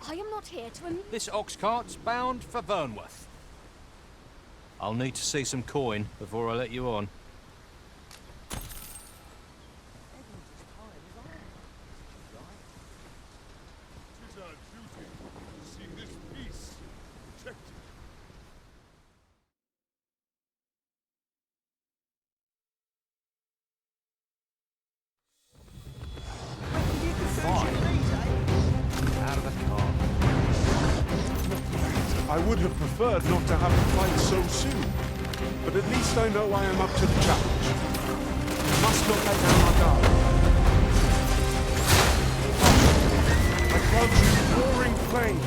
I am not here to This ox cart's bound for Vernworth. I'll need to see some coin before I let you on. I would have preferred not to have to fight so soon, but at least I know I am up to the challenge. We must not let down our guard. I grant you roaring flame.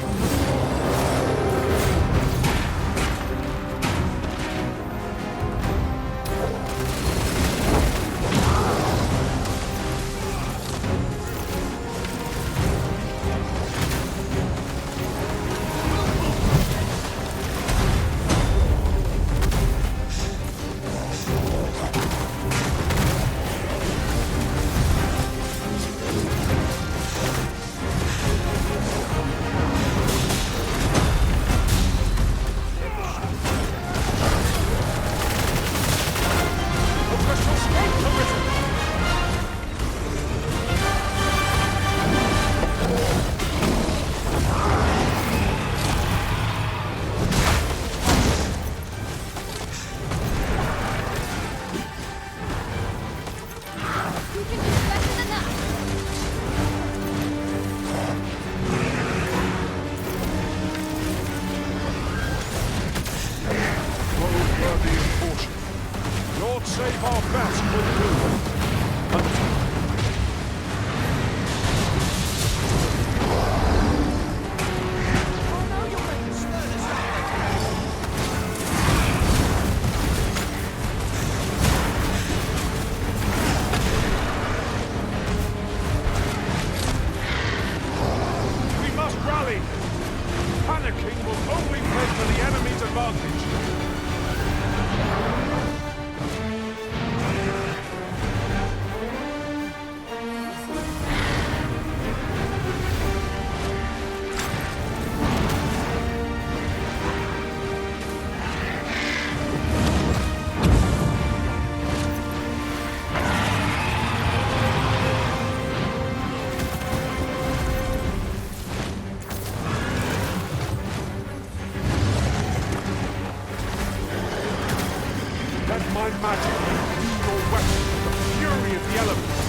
my magic and imbue your weapon with the fury of the elements.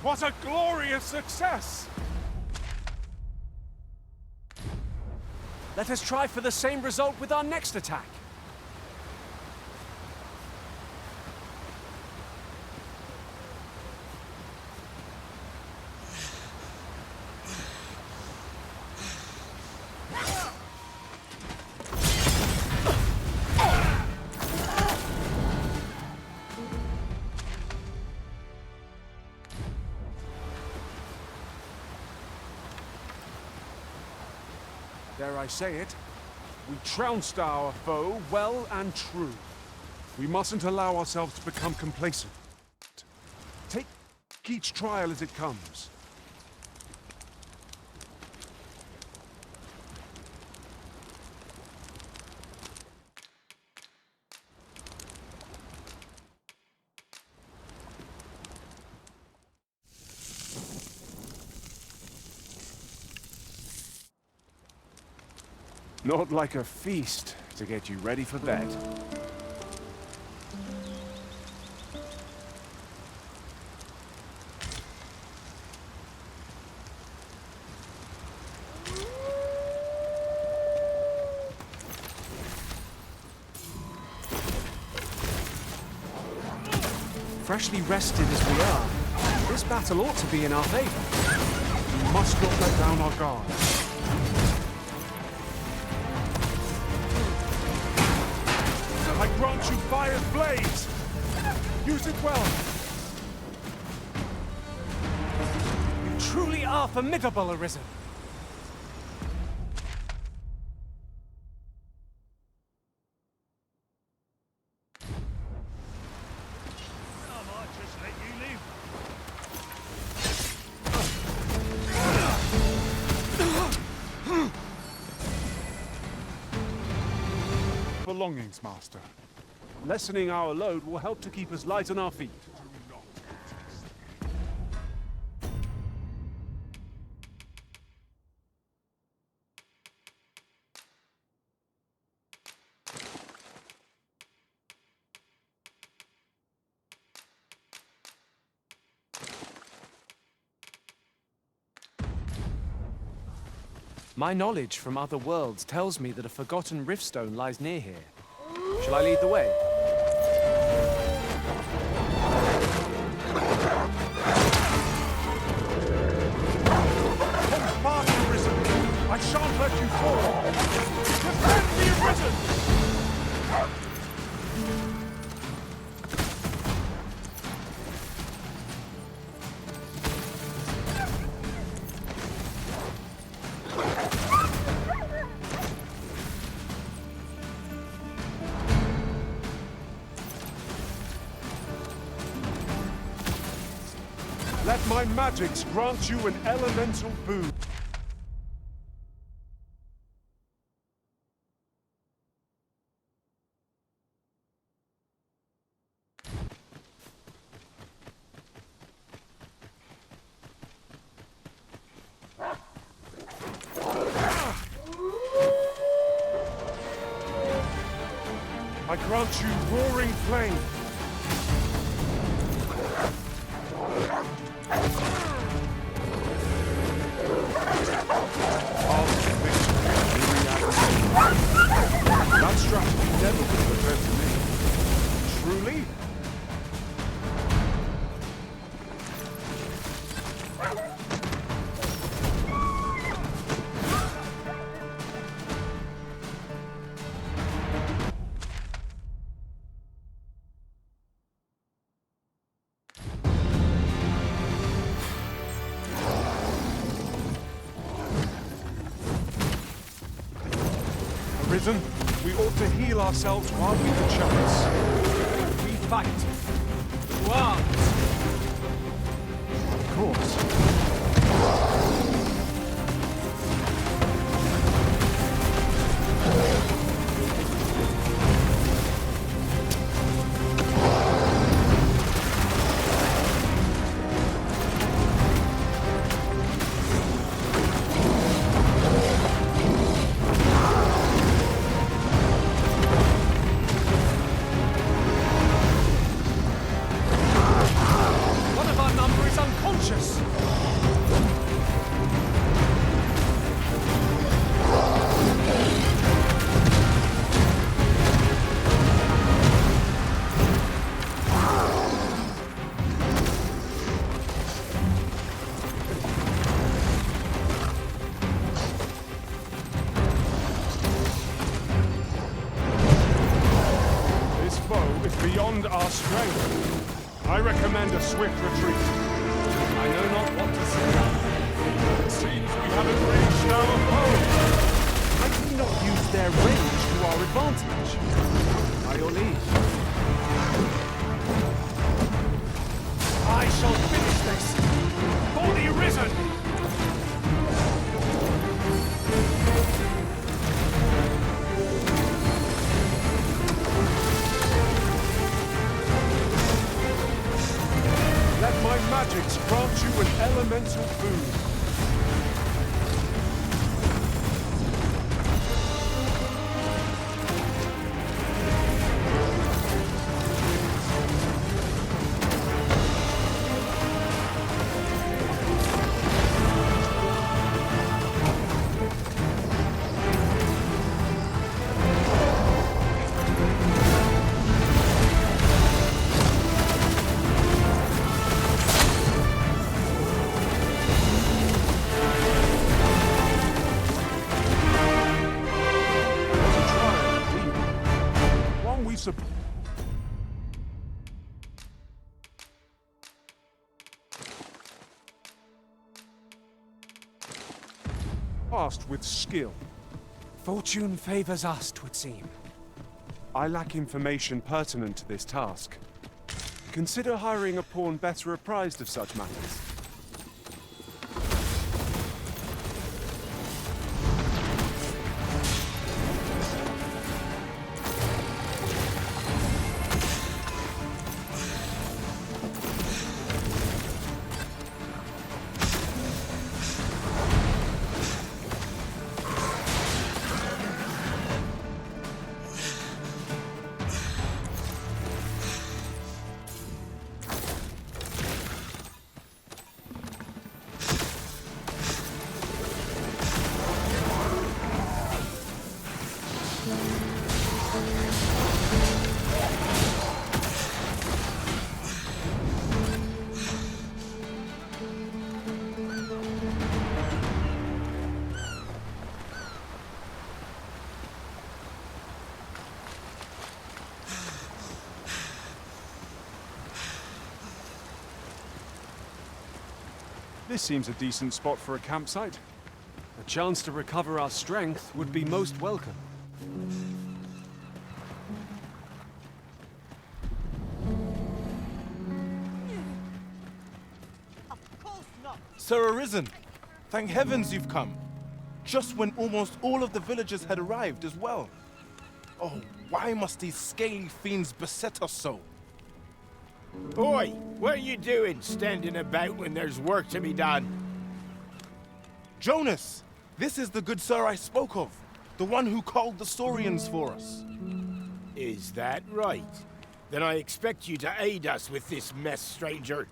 What a glorious success! Let us try for the same result with our next attack. Dare I say it, we trounced our foe well and true. We mustn't allow ourselves to become complacent. Take each trial as it comes. Not like a feast to get you ready for bed. Freshly rested as we are, this battle ought to be in our favor. We must not let down our guard. I grant you fire's blaze! Use it well! You truly are formidable, Arisen. I might just let you live. Belongings, Master. Lessening our load will help to keep us light on our feet. My knowledge from other worlds tells me that a forgotten riftstone lies near here. Shall I lead the way? Hold fast, Arisen! I shan't let you fall! Defend the Arisen! Let my magics grant you an elemental boon. I grant you roaring flame. That strategy never would have occurred to me. Truly? Arisen, we ought to heal ourselves while we have a chance. We fight. To arms! Of course. One of our number is unconscious! This foe is beyond our strength. I recommend a swift retreat. I know not what to say. It seems we haven't reached our foe. I do not use their range to our advantage. By your leave. I shall finish this! For the Arisen! Let my magics grant you an elemental boon. Passed with skill. Fortune favors us, 'twould seem. I lack information pertinent to this task. Consider hiring a pawn better apprised of such matters. This seems a decent spot for a campsite. A chance to recover our strength would be most welcome. Sir Arisen, thank heavens you've come. Just when almost all of the villagers had arrived as well. Oh, why must these scaly fiends beset us so? Oi, what are you doing standing about when there's work to be done? Jonas, this is the good sir I spoke of. The one who called the Saurians for us. Is that right? Then I expect you to aid us with this mess, stranger.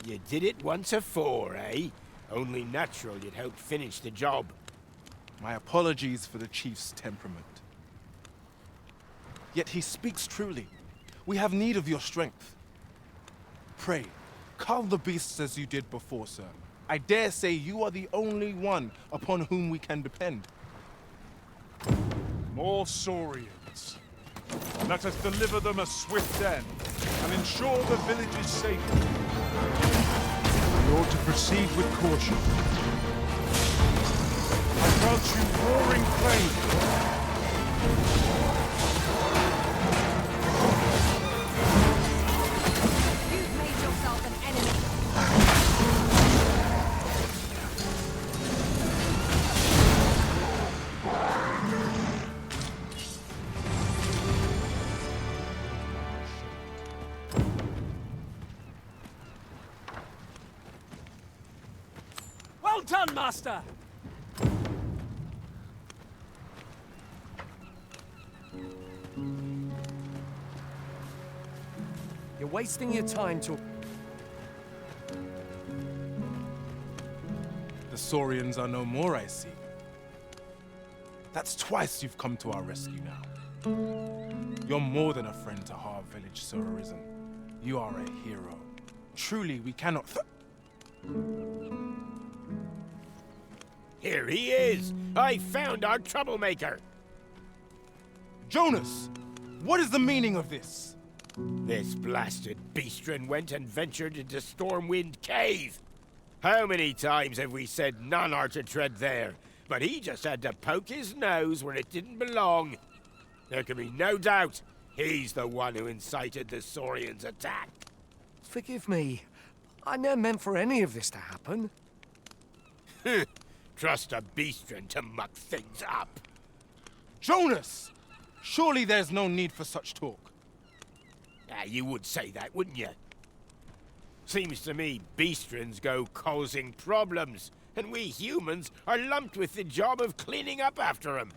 You did it once afore, eh? Only natural you'd help finish the job. My apologies for the chief's temperament. Yet he speaks truly. We have need of your strength. Pray, cull the beasts as you did before, sir. I dare say you are the only one upon whom we can depend. More Saurians. Let us deliver them a swift end, and ensure the village's safety. We ought to proceed with caution. I grant you roaring flame. You've made yourself an enemy. Well done, Master! You're wasting your time to... The Saurians are no more, I see. That's twice you've come to our rescue now. You're more than a friend to Har Village, Sir Arisen. You are a hero. Truly, we cannot... Here he is! I found our troublemaker! Jonas! What is the meaning of this? This blasted beastren went and ventured into Stormwind Cave. How many times have we said none are to tread there? But he just had to poke his nose where it didn't belong. There can be no doubt he's the one who incited the Saurians' attack. Forgive me. I never meant for any of this to happen. Trust a beastren to muck things up. Jonas! Surely there's no need for such talk. You would say that, wouldn't you? Seems to me beastrens go causing problems, and we humans are lumped with the job of cleaning up after them.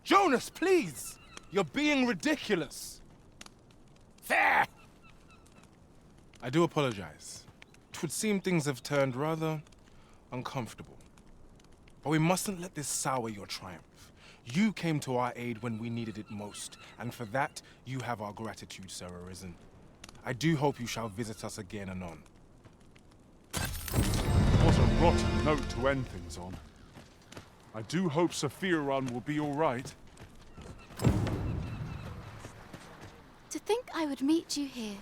Jonas, please! You're being ridiculous. There! I do apologize. It would seem things have turned rather uncomfortable. But we mustn't let this sour your triumph. You came to our aid when we needed it most, and for that, you have our gratitude, Sir Arisen. I do hope you shall visit us again anon. What a rotten note to end things on. I do hope Sephiron will be all right. To think I would meet you here.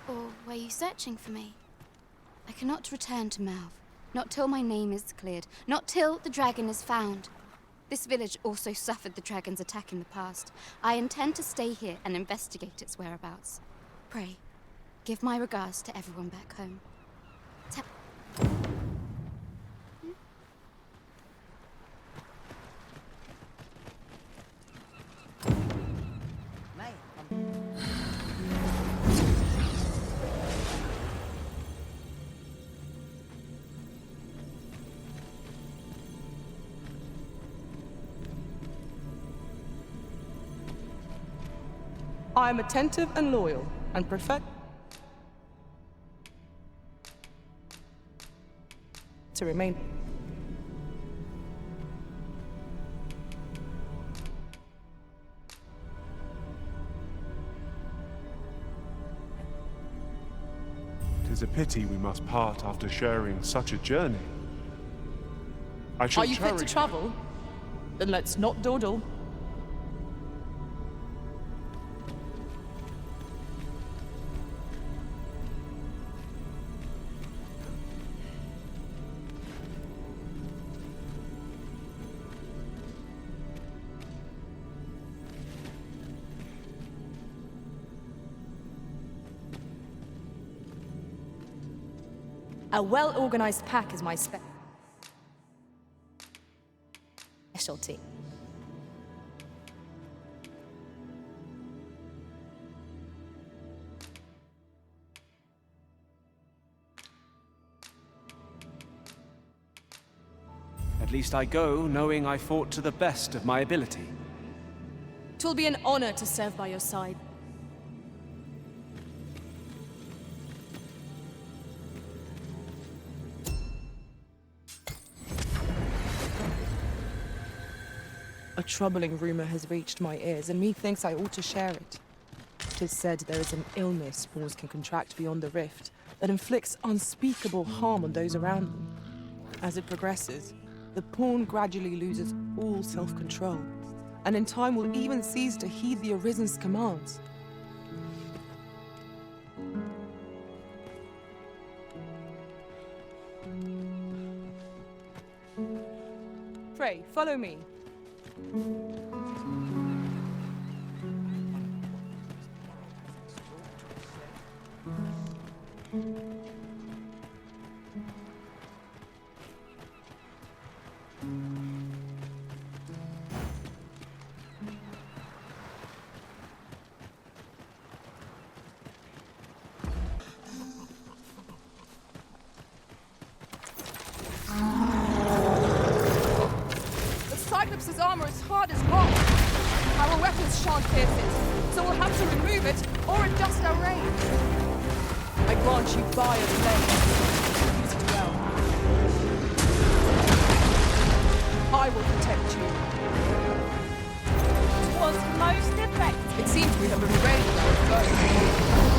Or were you searching for me? I cannot return to Malv. Not till my name is cleared. Not till the dragon is found. This village also suffered the dragon's attack in the past. I intend to stay here and investigate its whereabouts. Pray, give my regards to everyone back home. I am attentive and loyal, and prefer to remain. It is a pity we must part after sharing such a journey. I shall Are you fit to travel? Then let's not dawdle. A well-organized pack is my specialty. At least I go knowing I fought to the best of my ability. 'Twill be an honor to serve by your side. A troubling rumor has reached my ears, and methinks I ought to share it. 'Tis said there is an illness pawns can contract beyond the rift that inflicts unspeakable harm on those around them. As it progresses, the pawn gradually loses all self-control, and in time will even cease to heed the Arisen's commands. Pray, follow me. Cyclops' armor is hard as rock. Our weapons shan't pierce it, so we'll have to remove it or adjust our range. I grant you fire blade. Use it well. I will protect you. Was most effective. It seems we have arranged our foe.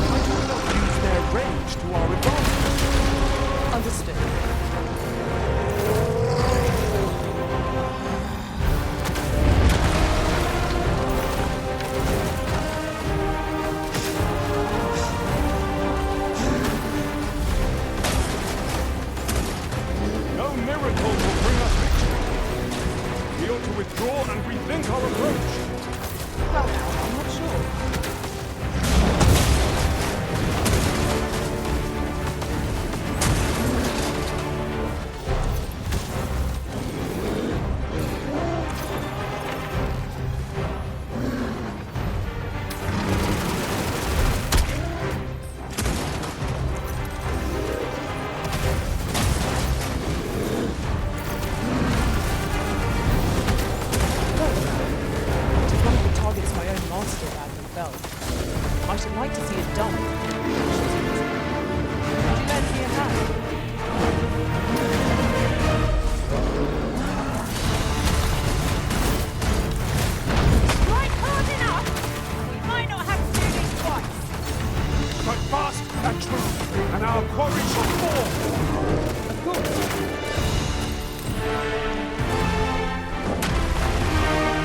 I do not use their range to our advantage. Understood. Withdraw and rethink our approach. Well, I'm not sure. I should like to see it done. Would you lend me a hand? Strike hard enough, we might not have to do this twice. Strike fast and true, and our quarry shall fall. Of course.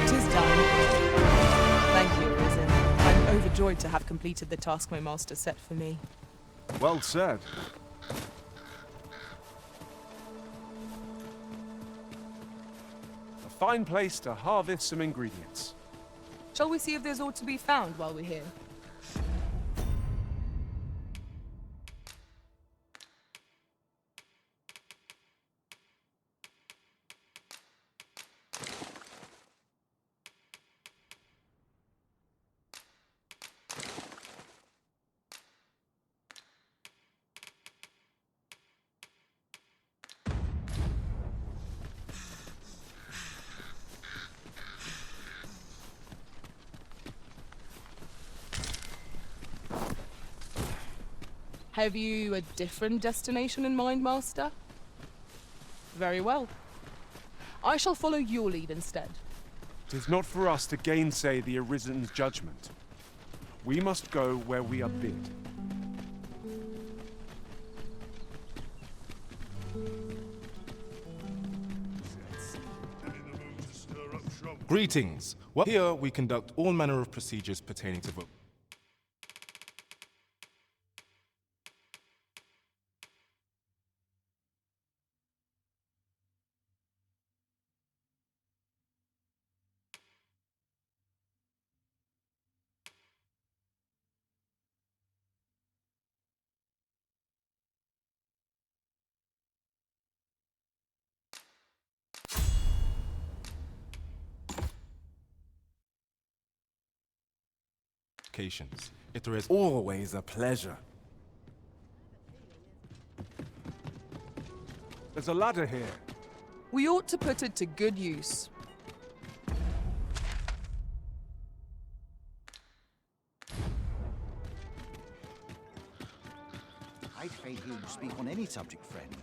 'Tis done. Thank you, Arisen. I'm overjoyed to have completed the task my master set for me. Well said. A fine place to harvest some ingredients. Shall we see if there's aught to be found while we're here? Have you a different destination in mind, Master? Very well. I shall follow your lead instead. It is not for us to gainsay the Arisen's judgment. We must go where we are bid. Greetings. Well, here we conduct all manner of procedures pertaining to vote. qualifications. It is Always a pleasure. There's a ladder here. We ought to put it to good use. I'd fain hear you speak on any subject, friend.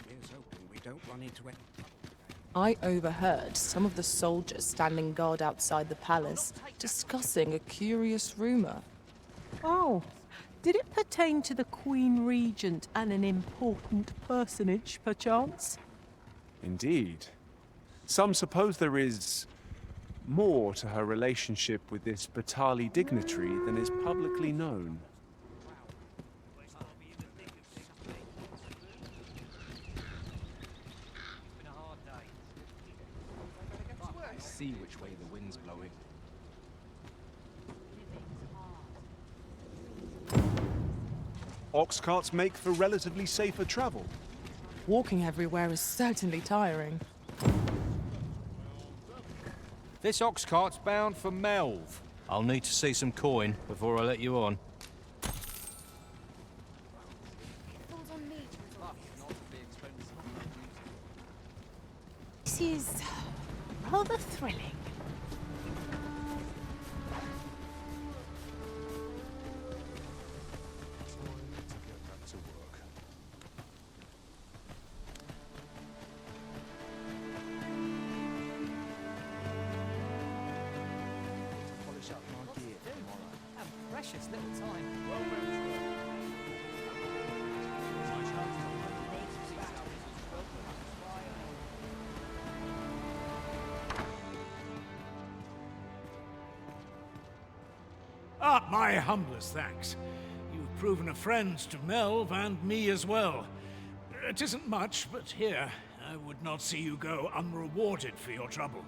Here's hoping we don't run into it. I overheard some of the soldiers standing guard outside the palace discussing a curious rumor. Oh, did it pertain to the Queen Regent and an important personage, perchance? Indeed. Some suppose there is more to her relationship with this Batali dignitary than is publicly known. See which way the wind's blowing. Ox carts make for relatively safer travel. Walking everywhere is certainly tiring. This ox cart's bound for Melv. I'll need to see some coin before I let you on. This is rather thrilling. Precious little time. My humblest thanks. You've proven a friend to Melv and me as well. It isn't much, but here, I would not see you go unrewarded for your trouble.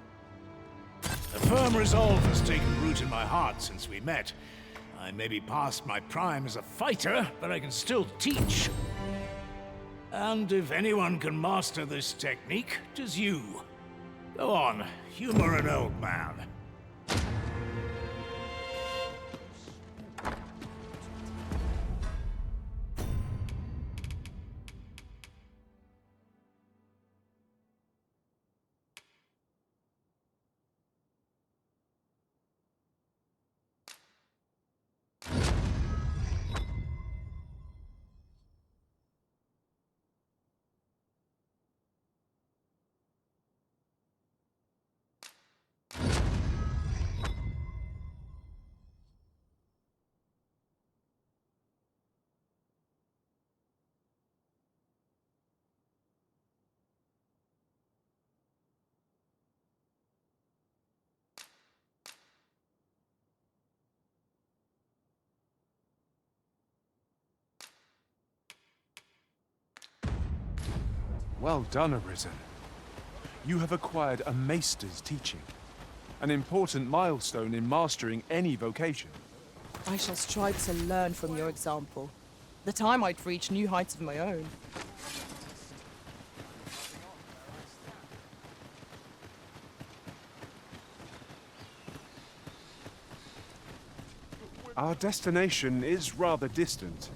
A firm resolve has taken root in my heart since we met. I may be past my prime as a fighter, but I can still teach. And if anyone can master this technique, 'tis you. Go on, humor an old man. Well done, Arisen. You have acquired a maester's teaching, an important milestone in mastering any vocation. I shall strive to learn from your example, that I might reach new heights of my own. Our destination is rather distant.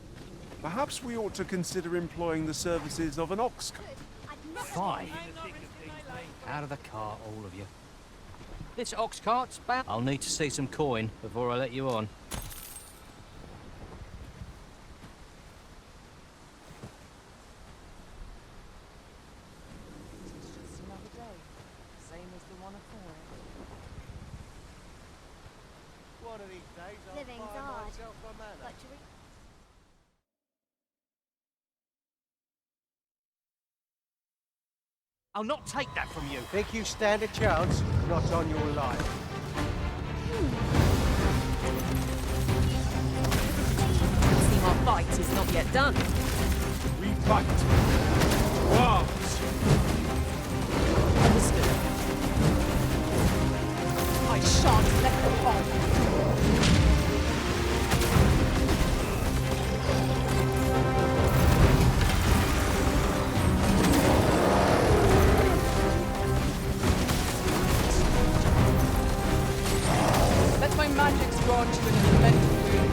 Perhaps we ought to consider employing the services of an ox cart. Fine. Out of the cart, all of you. This ox cart's bound. I'll need to see some coin before I let you on. One of these days I'll Living's find hard. myself a manor. Like to I'll not take that from you. Think you stand a chance? Not on your life. See, my fight is not yet done. We fight. Arms. Understood. I shan't let them on. Let my magic strike. launch you in an elemental wound.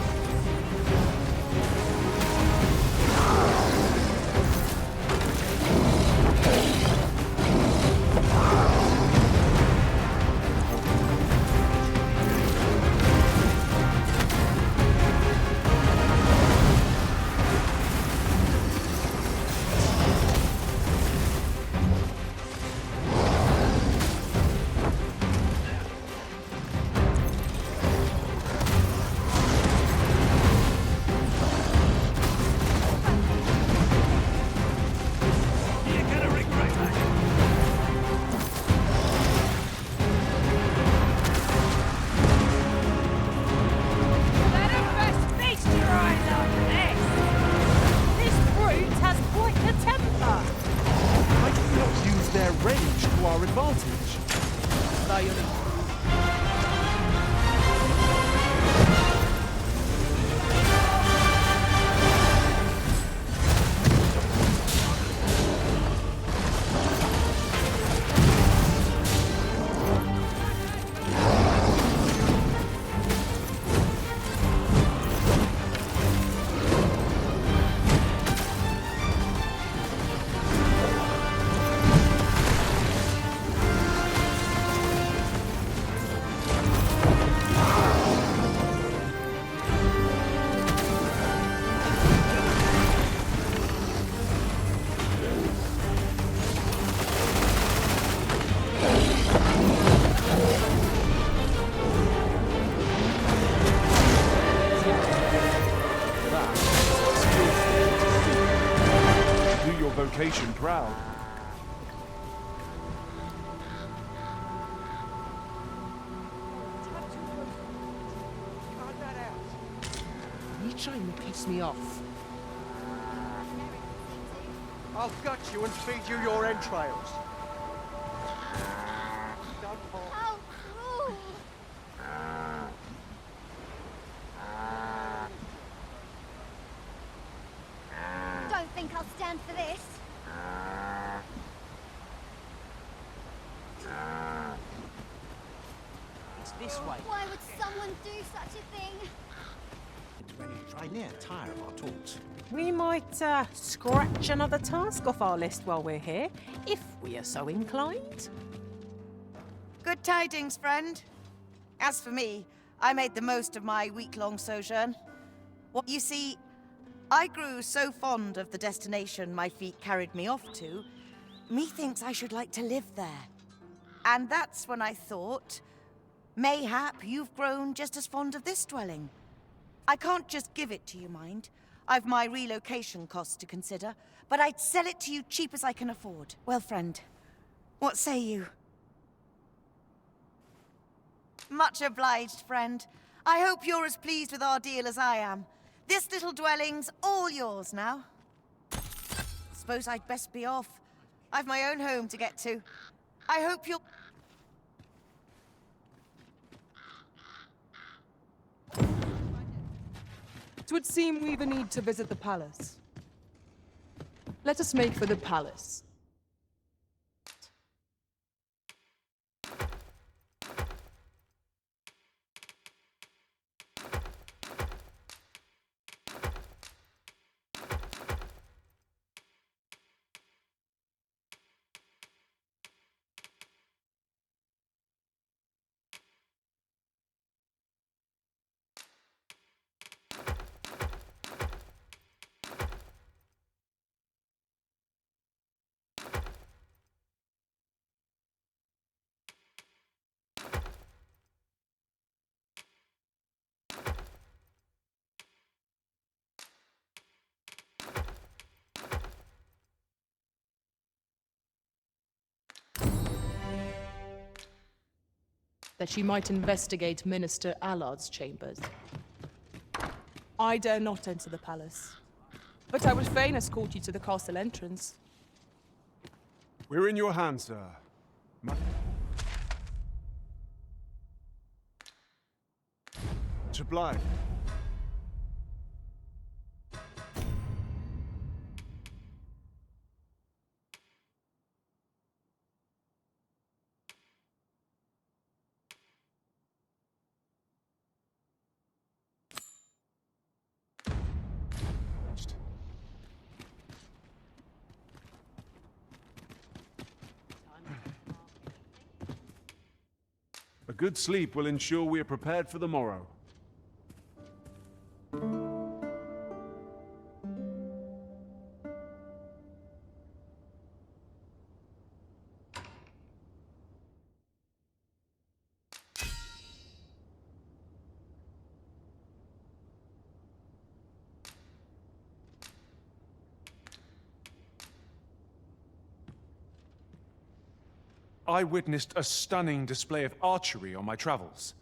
Vocation proud. You trying to piss me off? I'll gut you and feed you your entrails. How cruel! Don't think I'll stand for this. It's this way. Why would someone do such a thing? I near tire of our talks. We might scratch another task off our list while we're here, if we are so inclined. Good tidings, friend. As for me, I made the most of my week-long sojourn. What you see, I grew so fond of the destination my feet carried me off to, methinks I should like to live there. And that's when I thought, mayhap you've grown just as fond of this dwelling. I can't just give it to you, mind. I've my relocation costs to consider, but I'd sell it to you cheap as I can afford. Well, friend, what say you? Much obliged, friend. I hope you're as pleased with our deal as I am. This little dwelling's all yours now. Suppose I'd best be off. I've my own home to get to. I hope you'll... It would seem we've a need to visit the palace. Let us make for the palace. That she might investigate Minister Allard's chambers. I dare not enter the palace, but I would fain escort you to the castle entrance. We're in your hands, sir. Sublime. A good sleep will ensure we are prepared for the morrow. I witnessed a stunning display of archery on my travels.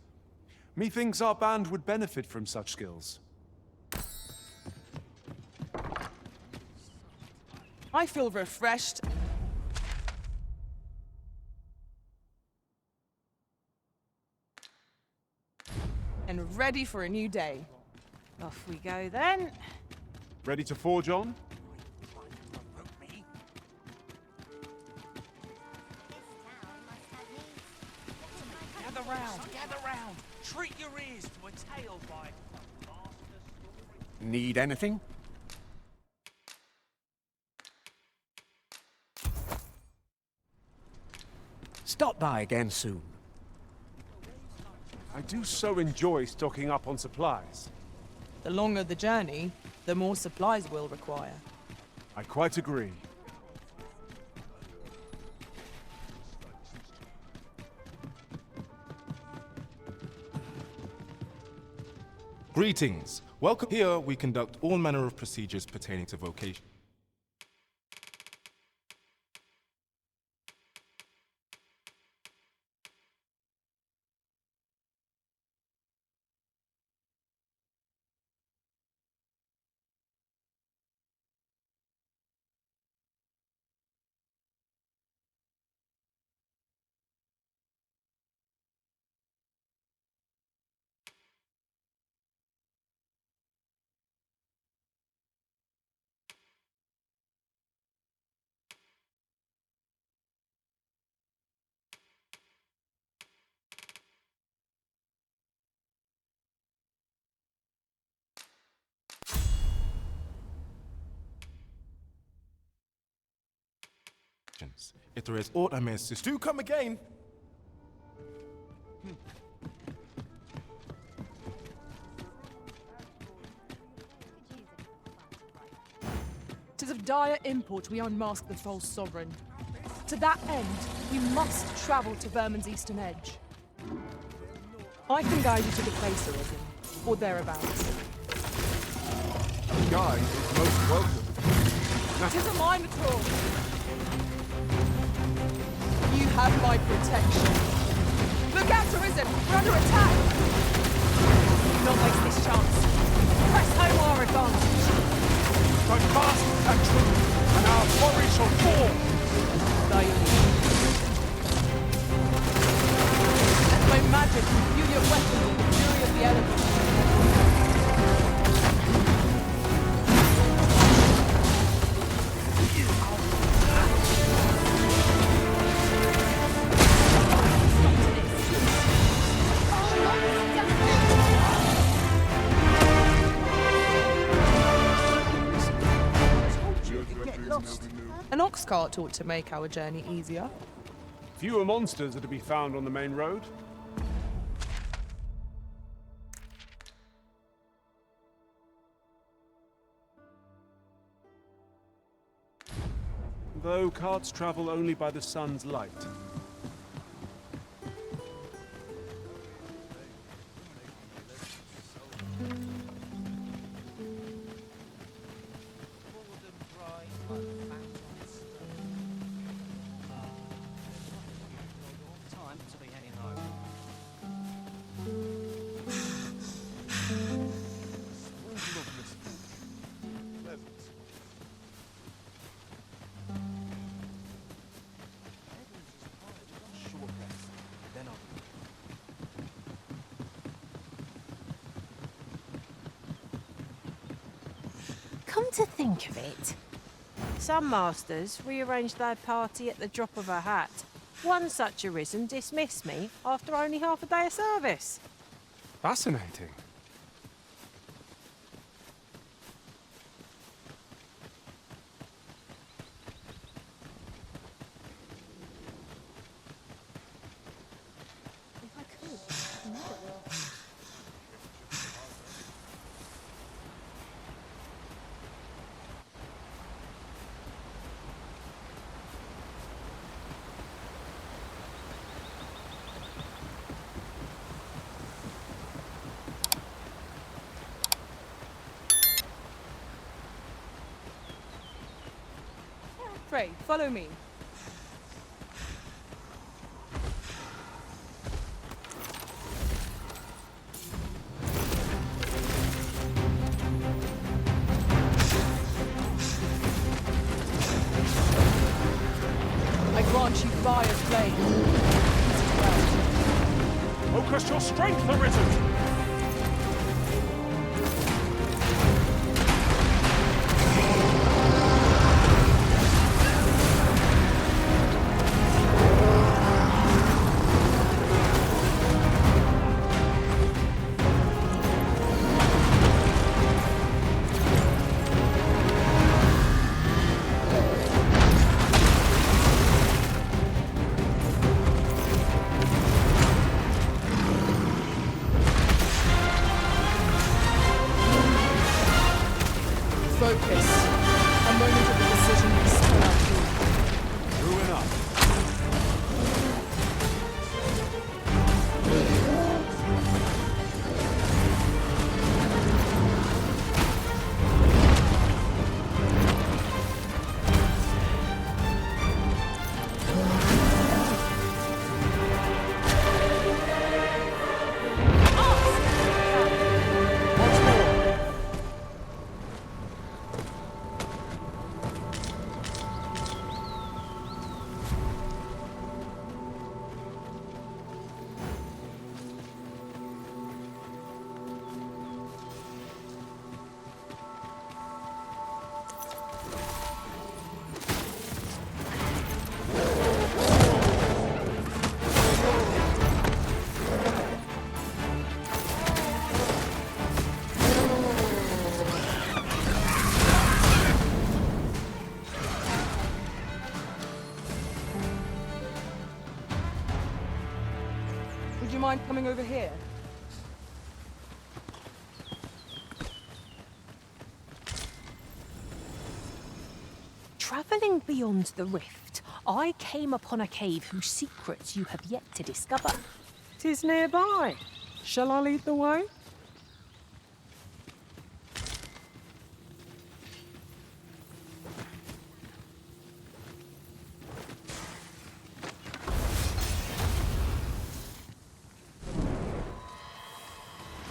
Methinks our band would benefit from such skills. I feel refreshed. And ready for a new day. Off we go then. Ready to forge on? Gather round. Treat your ears to a tale by Need anything? Stop by again soon. I do so enjoy stocking up on supplies. The longer the journey, the more supplies we'll require. I quite agree. Greetings. Welcome. Here we conduct all manner of procedures pertaining to vocation. If there is aught I may assist, do come again. Tis of dire import we unmask the false sovereign. To that end, we must travel to Vermin's eastern edge. I can guide you to the place arisen, or thereabouts. Guide is most welcome. Tis a mine at all. You have my protection. Look out, Arisen! We're under attack! Do not waste this chance. Press home our advantage. But fast and true, and our quarry shall fall! Thy Let my magic imbue your weapons with the fury of the elements. An ox cart ought to make our journey easier. Fewer monsters are to be found on the main road. Though carts travel only by the sun's light. Come to think of it, some masters rearrange their party at the drop of a hat. One such arisen dismissed me after only half a day of service. Fascinating. way. Follow me. I grant you fire's flame. Focus your strength, Arisen! Focus. A moment of the decision will spell out you. True enough. Would you mind coming over here? Travelling beyond the rift, I came upon a cave whose secrets you have yet to discover. 'Tis nearby. Shall I lead the way?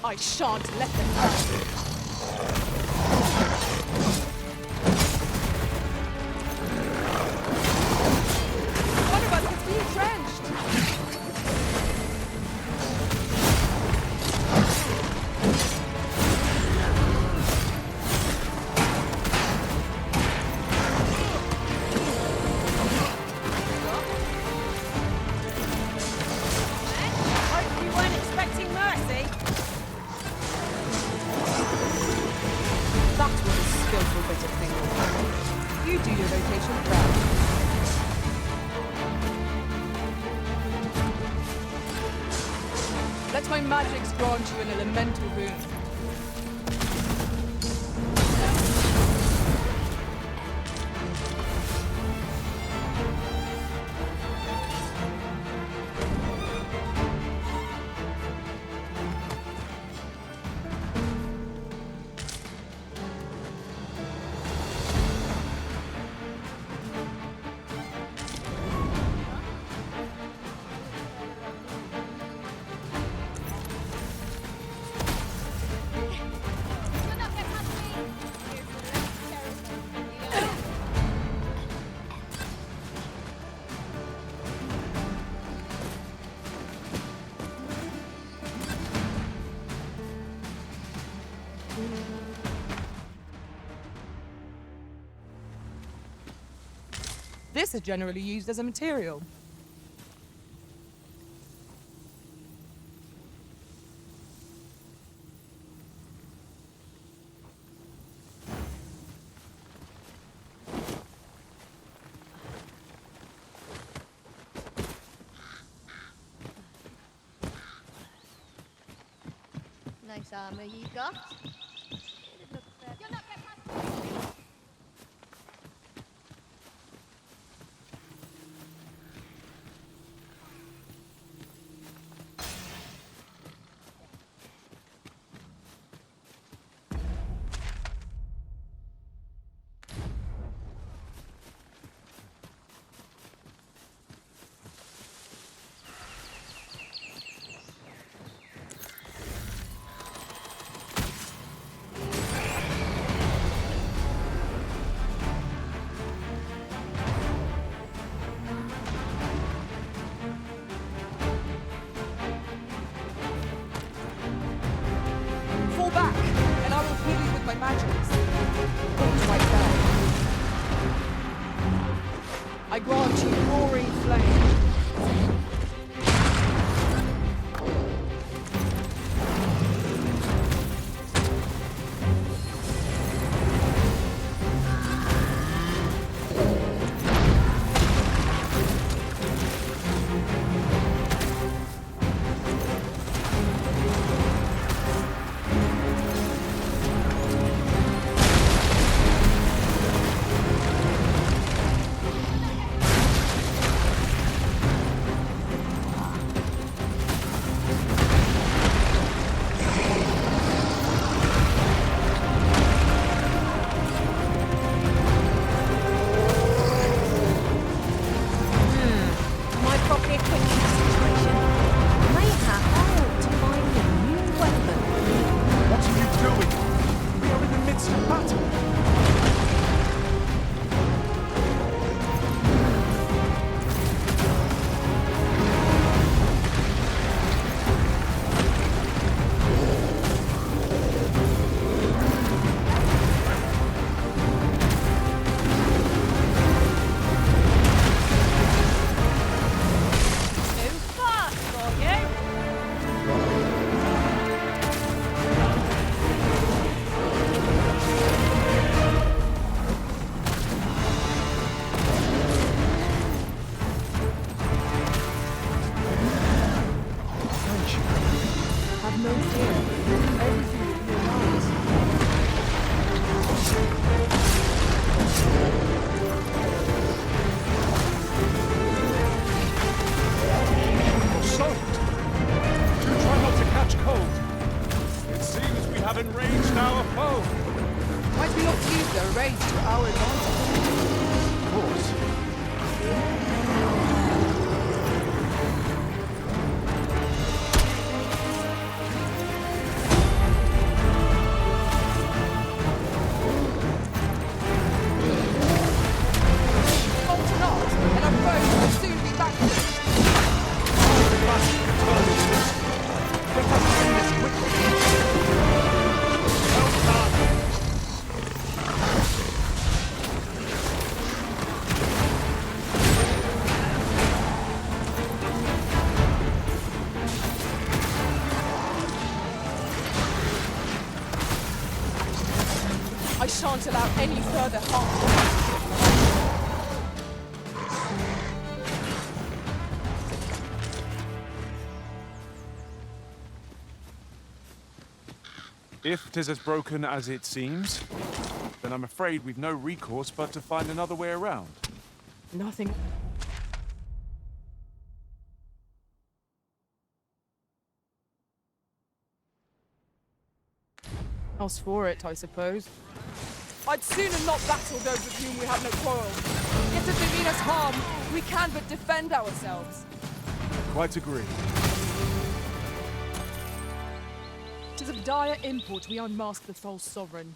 I shan't let them down. One of us has been drenched. Hope you weren't expecting mercy. That was a skillful bit of thinking. You do your rotation well. Let my magics grant you an elemental boon. This is generally used as a material. Nice armor you got. You're not get past me. be a quick situation. Mayhap I ought to find a new weapon. What are you doing? We are in the midst of battle. I shan't allow any further harm. If 'tis as broken as it seems, then I'm afraid we've no recourse but to find another way around. Nothing. Else for it, I suppose. I'd sooner not battle those with whom we have no quarrel. Yet if they mean us harm, we can but defend ourselves. Quite agree. Tis of dire import we unmask the false sovereign.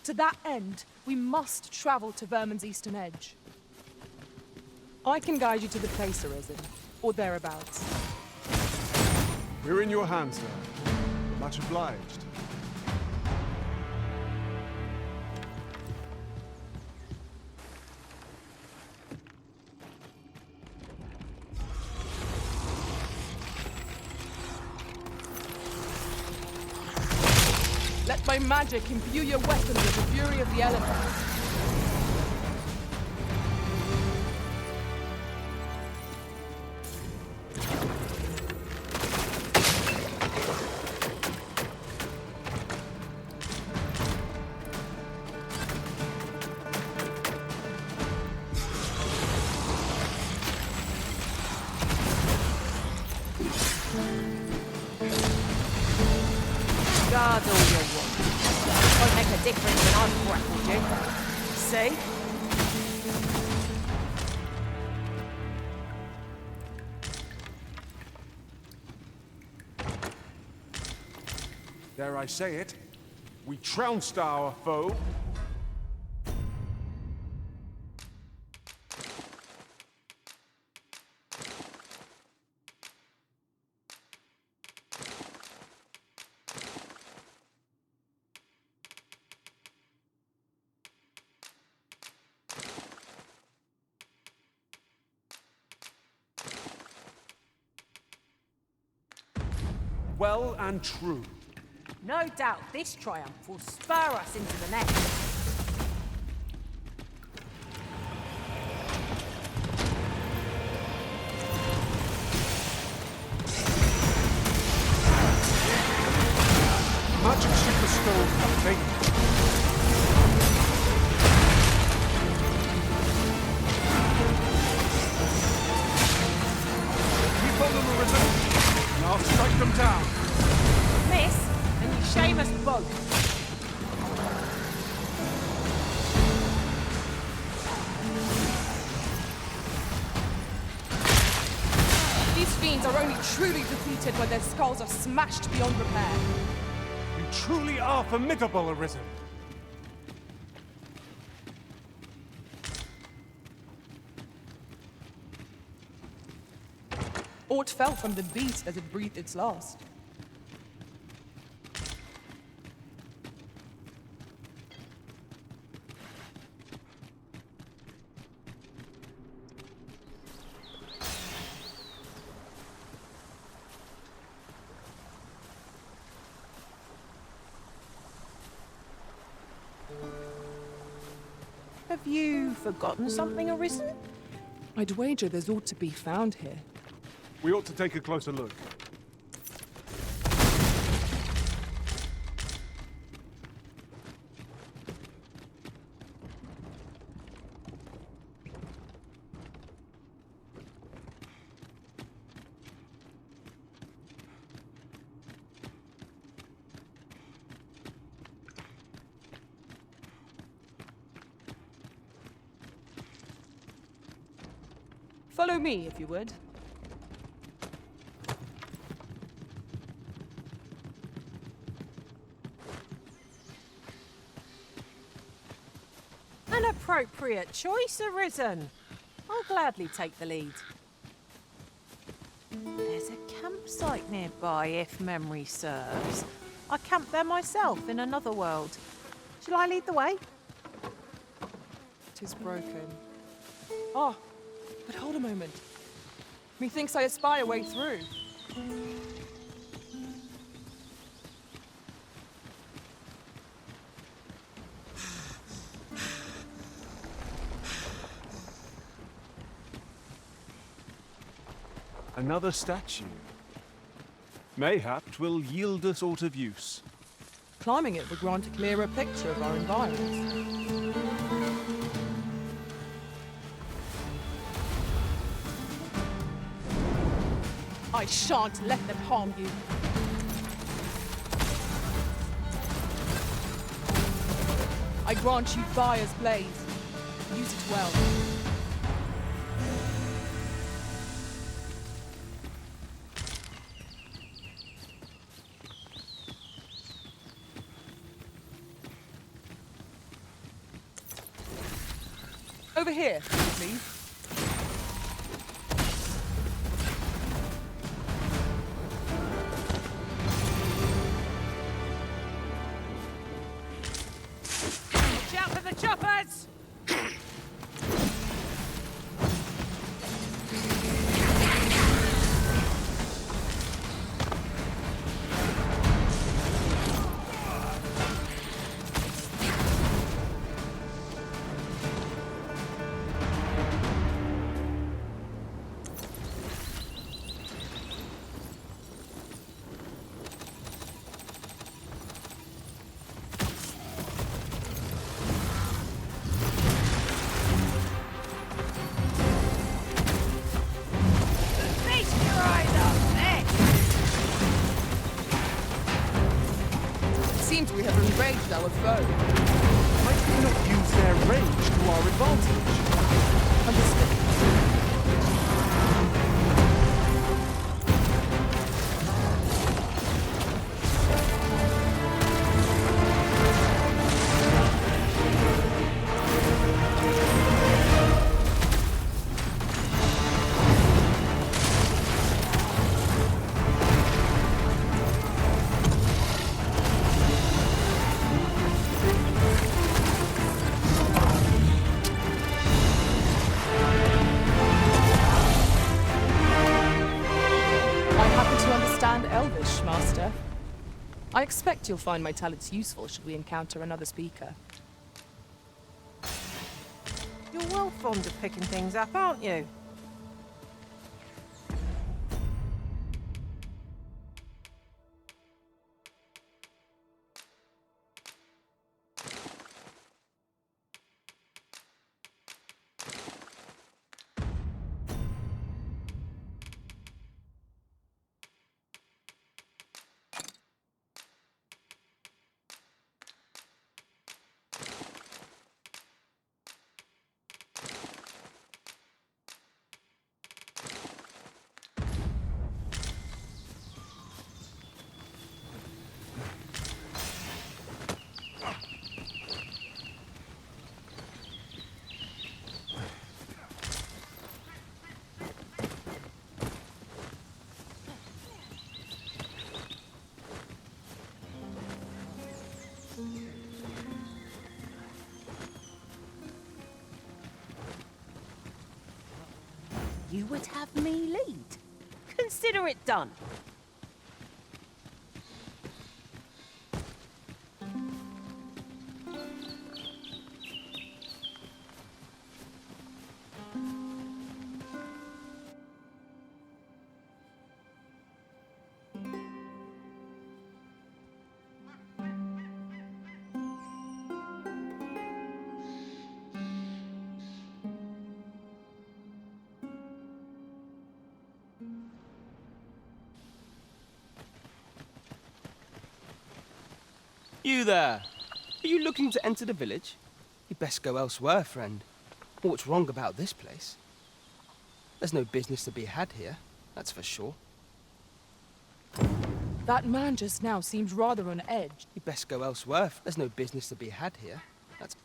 To that end, we must travel to Vermin's eastern edge. I can guide you to the place, Arisen, or thereabouts. We're in your hands, sir. Much obliged. Let my magic imbue your weapon with the fury of the elements. Guard all your want. Won't make a difference when I've grappled you. See? Dare I say it? We trounced our foe. Well and true. No doubt this triumph will spur us into the next. Magic superstone update. Keep on them, Arisen, and I'll strike them down. Miss, and you shame us both. These fiends are only truly defeated when their skulls are smashed beyond repair. You truly are formidable, Arisen. Aught fell from the beast as it breathed its last. Have you forgotten something, Arisen? I'd wager there's aught to be found here. We ought to take a closer look. Follow me, if you would. An appropriate choice, Arisen. I'll gladly take the lead. There's a campsite nearby, if memory serves. I camped there myself in another world. Shall I lead the way? 'Tis broken. Ah, but hold a moment. Methinks I espy a way through. Another statue. Mayhap 'twill yield us aught of use. Climbing it would grant a clearer picture of our environs. I shan't let them harm you. I grant you fire's blaze. Use it well. Over here, please. Watch out for the choppers! Seems we have enraged our foe. Might we not use their rage to our advantage? Understood. Elvish, Master. I expect you'll find my talents useful should we encounter another speaker. You're well fond of picking things up, aren't you? you would have me lead. Consider it done. You there! Are you looking to enter the village? You'd best go elsewhere, friend. What's wrong about this place? There's no business to be had here, that's for sure. That man just now seemed rather on edge. You'd best go elsewhere. There's no business to be had here. That's...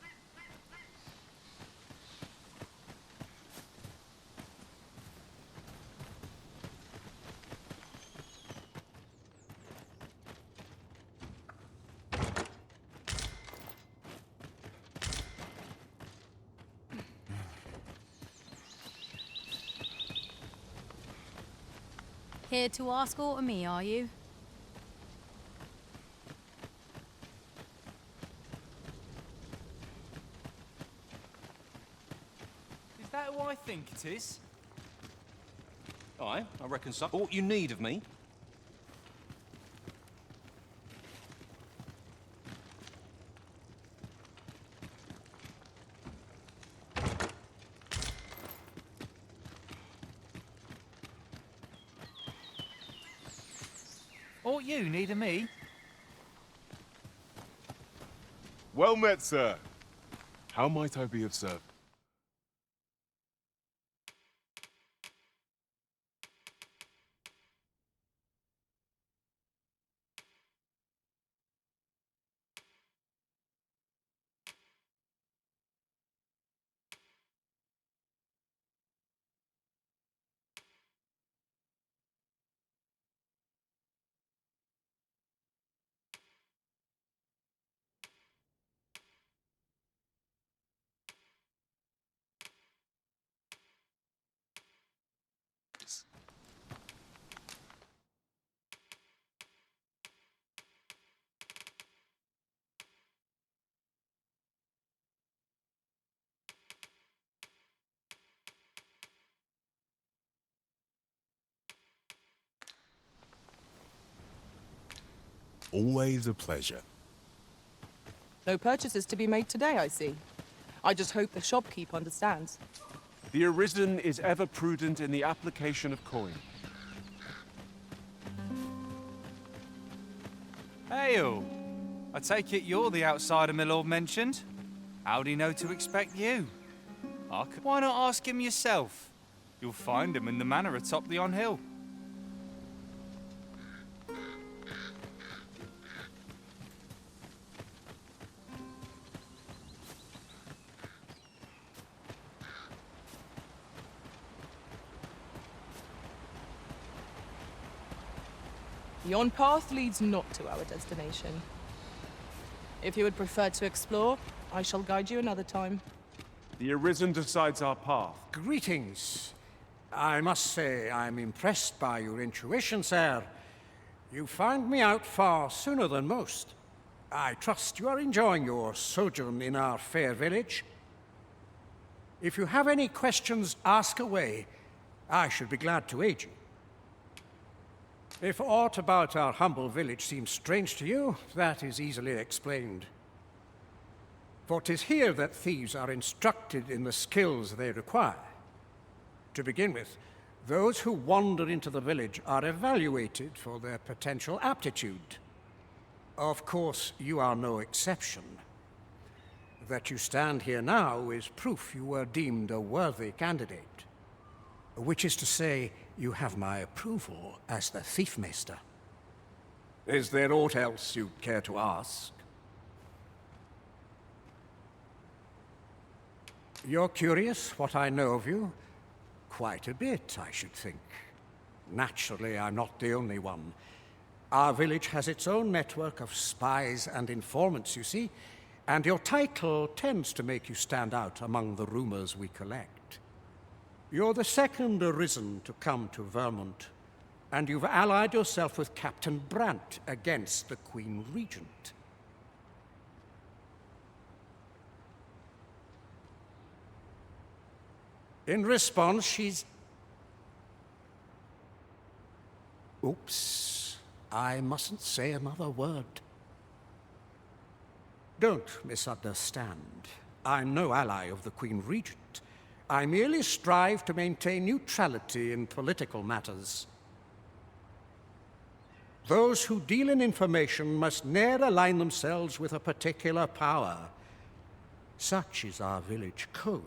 Here to ask aught me, are you? Is that who I think it is? Aye, I reckon so. What you need of me? Aught you need of me? Well met, sir. How might I be of service? Always a pleasure. No purchases to be made today, I see. I just hope the shopkeep understands. The Arisen is ever prudent in the application of coin. Hail! I take it you're the outsider my lord mentioned. How'd he know to expect you? Why not ask him yourself? You'll find him in the manor atop the on-hill. Yon path leads not to our destination. If you would prefer to explore, I shall guide you another time. The Arisen decides our path. Greetings. I must say I'm impressed by your intuition, sir. You found me out far sooner than most. I trust you are enjoying your sojourn in our fair village. If you have any questions, ask away. I should be glad to aid you. If aught about our humble village seems strange to you, that is easily explained. For 'tis here that thieves are instructed in the skills they require. To begin with, those who wander into the village are evaluated for their potential aptitude. Of course, you are no exception. That you stand here now is proof you were deemed a worthy candidate. Which is to say, you have my approval as the Thiefmeister. Is there aught else you'd care to ask? You're curious what I know of you? Quite a bit, I should think. Naturally, I'm not the only one. Our village has its own network of spies and informants, you see, and your title tends to make you stand out among the rumors we collect. You're the second Arisen to come to Vermont, and you've allied yourself with Captain Brant against the Queen Regent. In response, she's... Oops. I mustn't say another word. Don't misunderstand. I'm no ally of the Queen Regent. I merely strive to maintain neutrality in political matters. Those who deal in information must ne'er align themselves with a particular power. Such is our village code.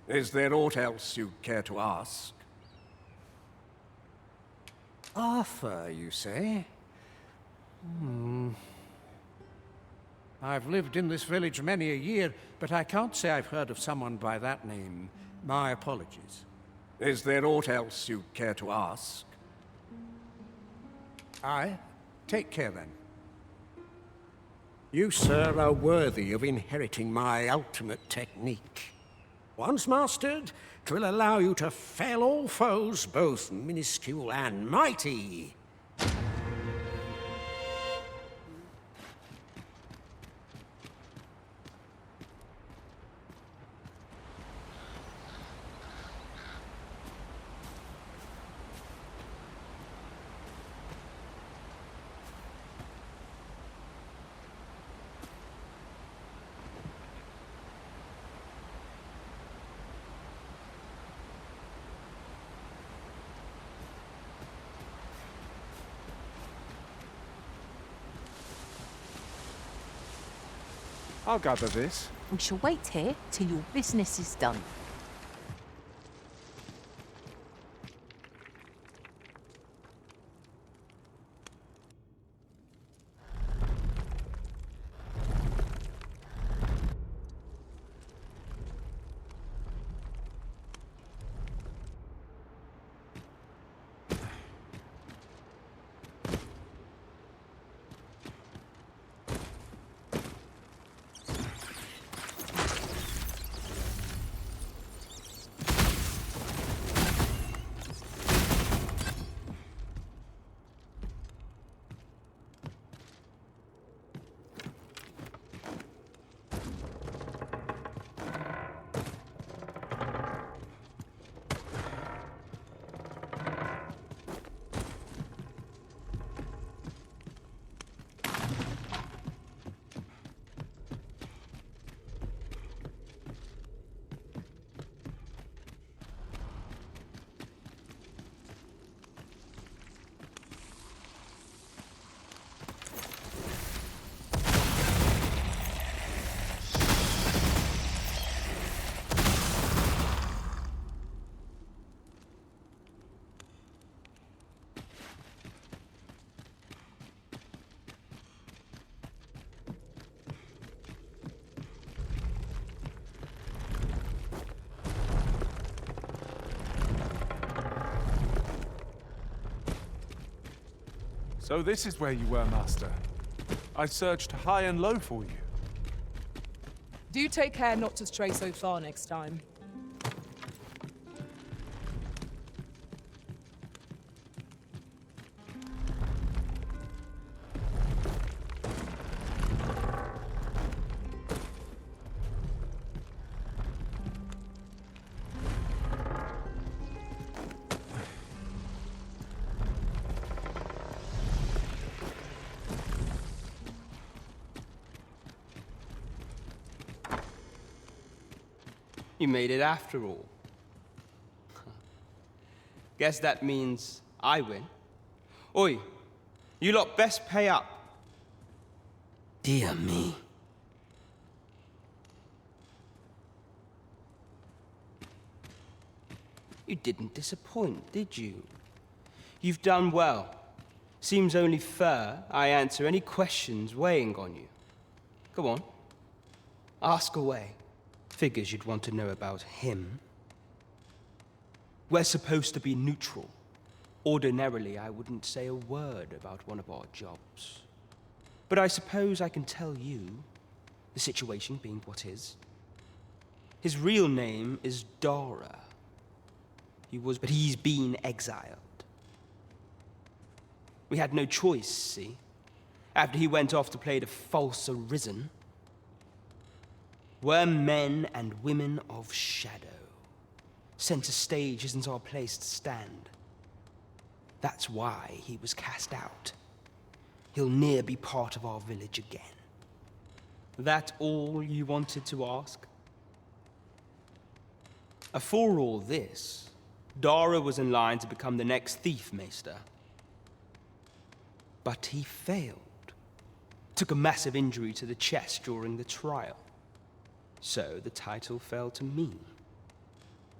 Is there aught else you care to ask? Arthur, you say? I've lived in this village many a year, but I can't say I've heard of someone by that name. My apologies. Is there aught else you care to ask? Aye. Take care, then. You, sir, are worthy of inheriting my ultimate technique. Once mastered, 'twill allow you to fell all foes, both minuscule and mighty. I'll gather this. We shall wait here till your business is done. So this is where you were, Master. I searched high and low for you. Do take care not to stray so far next time. You made it after all. Guess that means I win. Oi, you lot best pay up. Dear me. You didn't disappoint, did you? You've done well. Seems only fair I answer any questions weighing on you. Go on. Ask away. Figures you'd want to know about him. We're supposed to be neutral. Ordinarily, I wouldn't say a word about one of our jobs. But I suppose I can tell you, the situation being what is. His real name is Dara. But he's been exiled. We had no choice, see? After he went off to play the false arisen. We're men and women of shadow. Center stage isn't our place to stand. That's why he was cast out. He'll ne'er be part of our village again. That all you wanted to ask? For all this, Dara was in line to become the next thief maester. But he failed. Took a massive injury to the chest during the trial. So the title fell to me.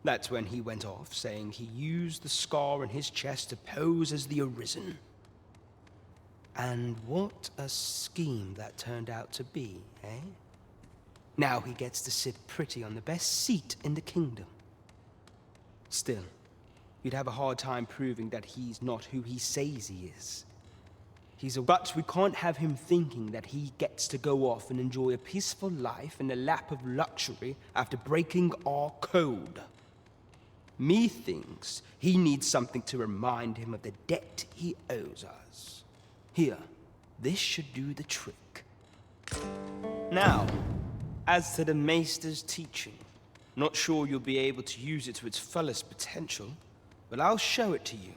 That's when he went off, saying he used the scar on his chest to pose as the Arisen. And what a scheme that turned out to be, eh? Now he gets to sit pretty on the best seat in the kingdom. Still, you'd have a hard time proving that he's not who he says he is. But we can't have him thinking that he gets to go off and enjoy a peaceful life in a lap of luxury after breaking our code. Methinks he needs something to remind him of the debt he owes us. Here, this should do the trick. Now, as to the Maester's teaching, not sure you'll be able to use it to its fullest potential, but I'll show it to you.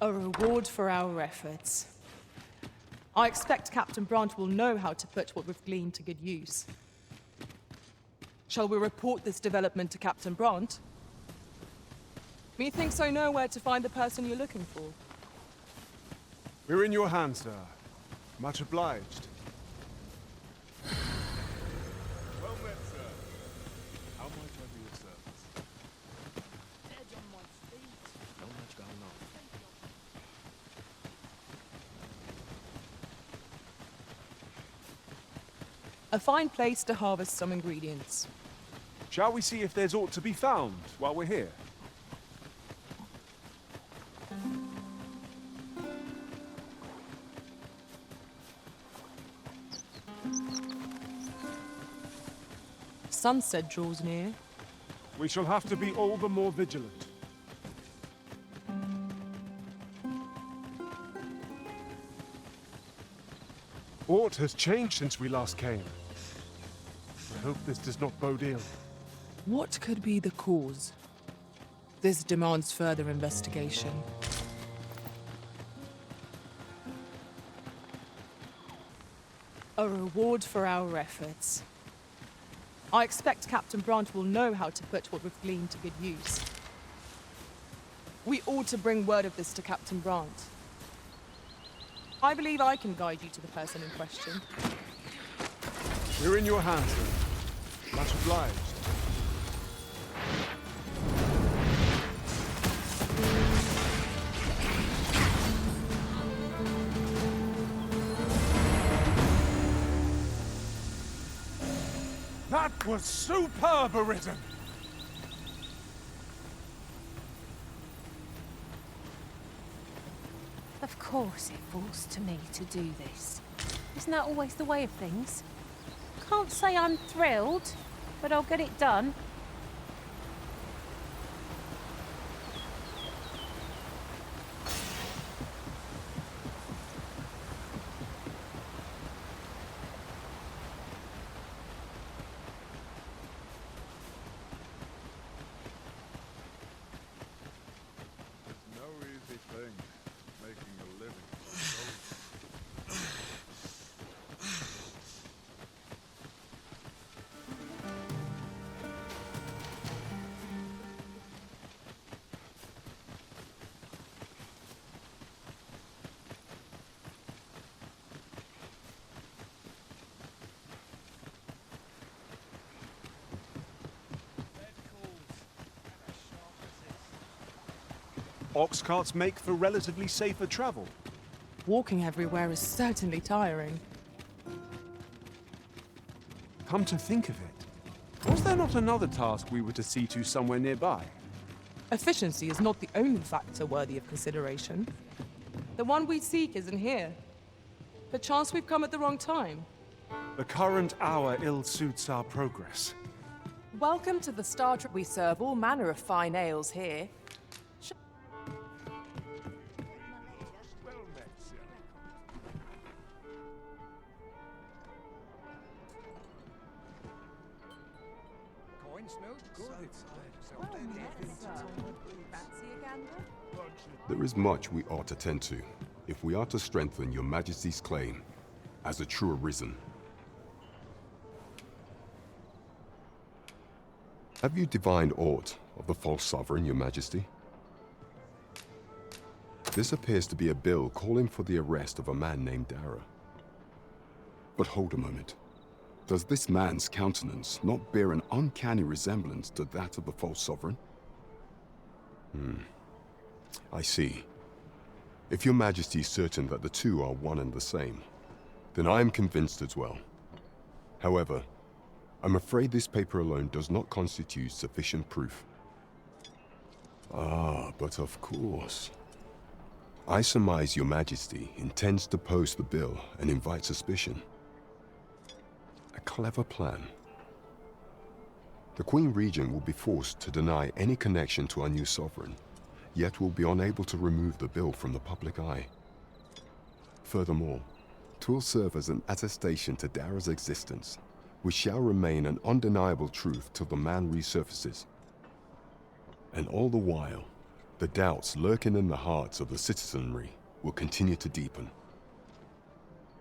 A reward for our efforts. I expect Captain Brant will know how to put what we've gleaned to good use. Shall we report this development to Captain Brant? Methinks I know where to find the person you're looking for. We're in your hands, sir. Much obliged. Well met, sir. How might I be of service? Not much going on. A fine place to harvest some ingredients. Shall we see if there's aught to be found while we're here? Sunset draws near. We shall have to be all the more vigilant. Aught has changed since we last came. I hope this does not bode ill. What could be the cause? This demands further investigation. A reward for our efforts. I expect Captain Brant will know how to put what we've gleaned to good use. We ought to bring word of this to Captain Brant. I believe I can guide you to the person in question. We're in your hands, then. Much obliged. That was superb, Arisen! Of course it falls to me to do this. Isn't that always the way of things? Can't say I'm thrilled, but I'll get it done. Ox carts make for relatively safer travel. Walking everywhere is certainly tiring. Come to think of it, was there not another task we were to see to somewhere nearby? Efficiency is not the only factor worthy of consideration. The one we seek isn't here. Perchance we've come at the wrong time. The current hour ill suits our progress. Welcome to the Star Trek. We serve all manner of fine ales here. There is much we ought to tend to, if we are to strengthen your Majesty's claim as a true Arisen. Have you divined aught of the false sovereign, your Majesty? This appears to be a bill calling for the arrest of a man named Dara. But hold a moment. Does this man's countenance not bear an uncanny resemblance to that of the false sovereign? I see. If your Majesty is certain that the two are one and the same, then I am convinced as well. However, I'm afraid this paper alone does not constitute sufficient proof. Ah, but of course. I surmise your Majesty intends to post the bill and invite suspicion. A clever plan. The Queen Regent will be forced to deny any connection to our new sovereign, yet will be unable to remove the bill from the public eye. Furthermore, 'twill serve as an attestation to Dara's existence, which shall remain an undeniable truth till the man resurfaces. And all the while, the doubts lurking in the hearts of the citizenry will continue to deepen.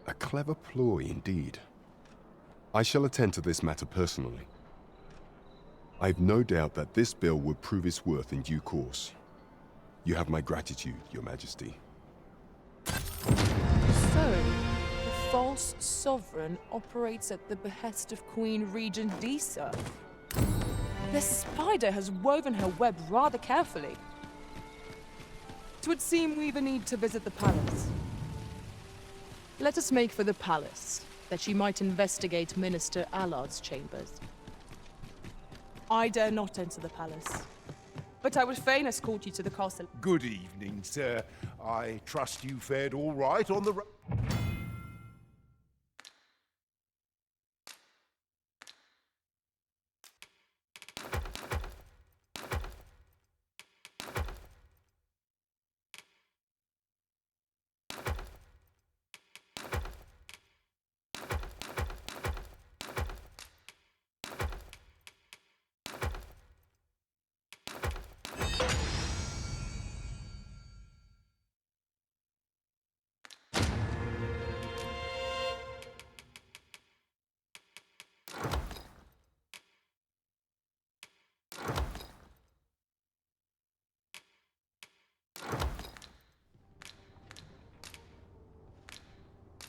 A clever ploy indeed. I shall attend to this matter personally. I've no doubt that this bill will prove its worth in due course. You have my gratitude, Your Majesty. So, the false sovereign operates at the behest of Queen Regent Disa. The spider has woven her web rather carefully. It would seem we even need to visit the palace. Let us make for the palace, that she might investigate Minister Allard's chambers. I dare not enter the palace, but I would fain escort you to the castle. Good evening, sir. I trust you fared all right on the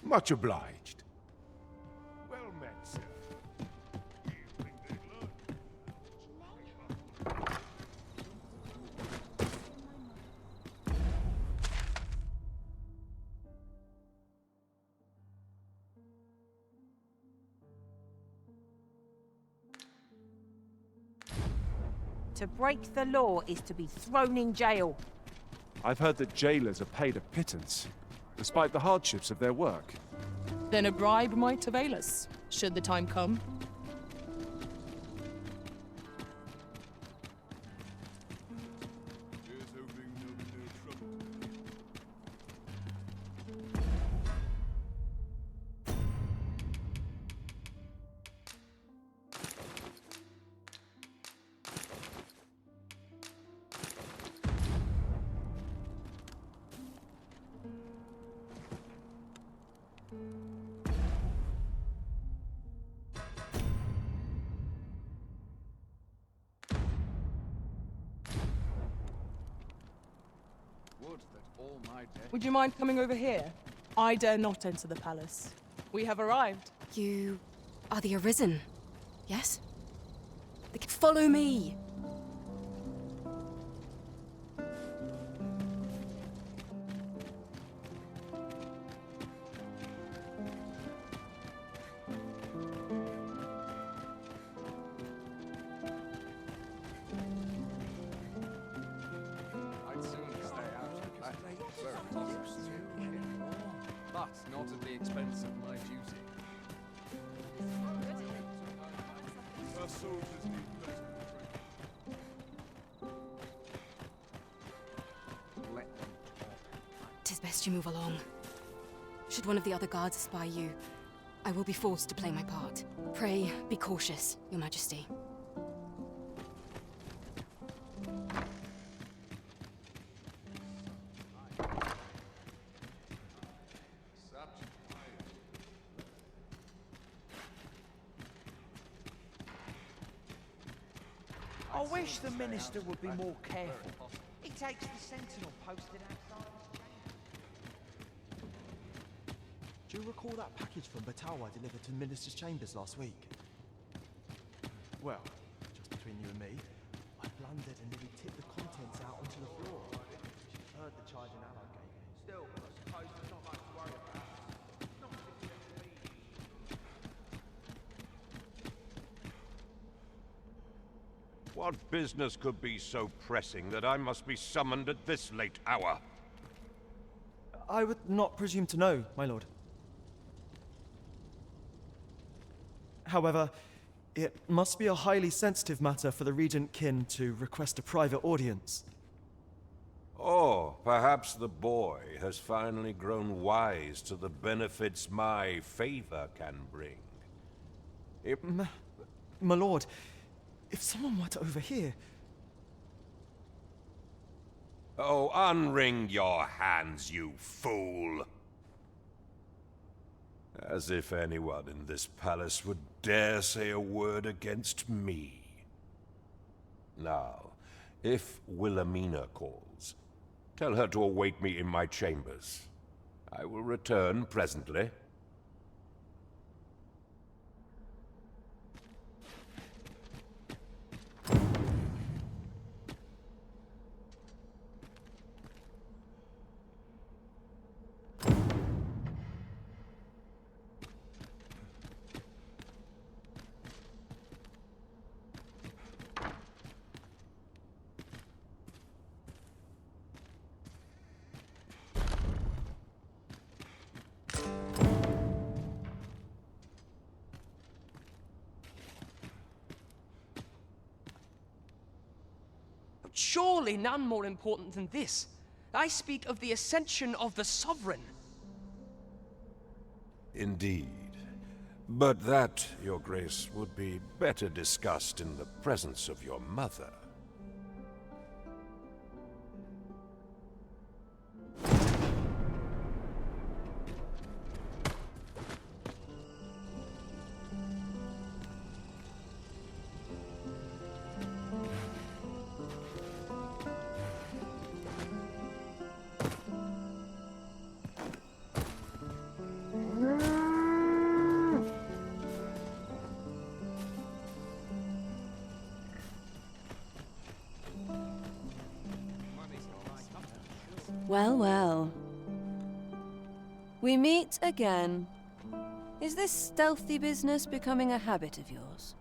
Much obliged. Well met, sir. To break the law is to be thrown in jail. I've heard that jailers are paid a pittance, despite the hardships of their work. Then a bribe might avail us, should the time come. Would you mind coming over here? I dare not enter the palace. We have arrived. You are the Arisen, yes? Follow me! But not at the expense of my duty. Our soldiers need better training. Tis best you move along. Should one of the other guards spy you, I will be forced to play my part. Pray, be cautious, Your Majesty. I wish the minister would be more careful. He takes the sentinel posted outside his chamber. Do you recall that package from Batawa delivered to the minister's chambers last week? Well, just between you and me, I blundered and nearly tipped the contents out onto the floor. Heard the charge an ally gave me. Still, I suppose there's not much to worry about. Not particularly. What business could be so pressing that I must be summoned at this late hour? I would not presume to know, my lord. However, it must be a highly sensitive matter for the Regent Kin to request a private audience. Oh, perhaps the boy has finally grown wise to the benefits my favor can bring. My lord, if someone were to overhear... Oh, unwring your hands, you fool! As if anyone in this palace would dare say a word against me. Now, if Wilhelmina calls, tell her to await me in my chambers. I will return presently. Surely none more important than this. I speak of the ascension of the Sovereign. Indeed. But that, Your Grace, would be better discussed in the presence of your mother. Well, well. We meet again. Is this stealthy business becoming a habit of yours?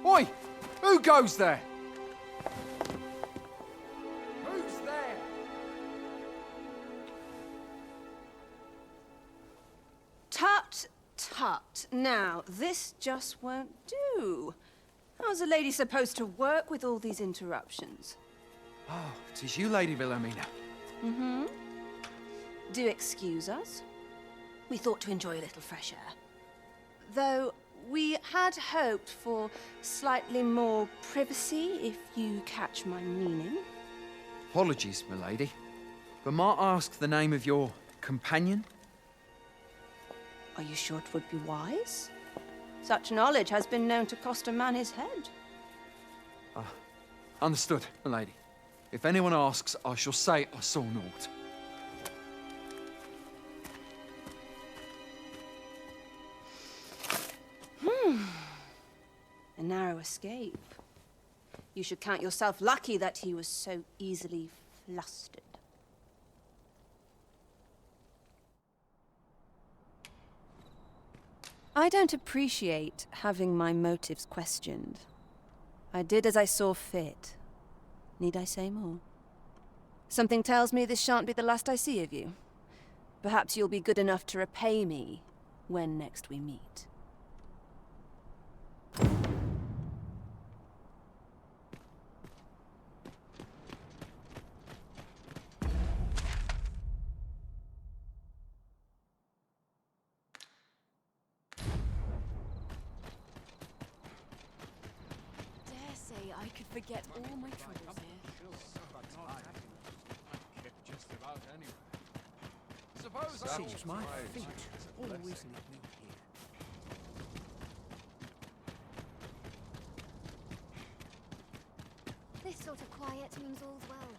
Oi! Who goes there? Who's there? Tut, tut. Now, this just won't do. How's a lady supposed to work with all these interruptions? Oh, 'tis you, Lady Wilhelmina. Mm-hmm. Do excuse us. We thought to enjoy a little fresh air. Though we had hoped for slightly more privacy, if you catch my meaning. Apologies, milady. But might I ask the name of your companion? Are you sure it would be wise? Such knowledge has been known to cost a man his head. Understood, milady. If anyone asks, I shall say I saw naught. A narrow escape. You should count yourself lucky that he was so easily flustered. I don't appreciate having my motives questioned. I did as I saw fit. Need I say more? Something tells me this shan't be the last I see of you. Perhaps you'll be good enough to repay me when next we meet. I could forget all my troubles here. Just about anywhere. Suppose Seems my feet always lead me here. This sort of quiet means all's well.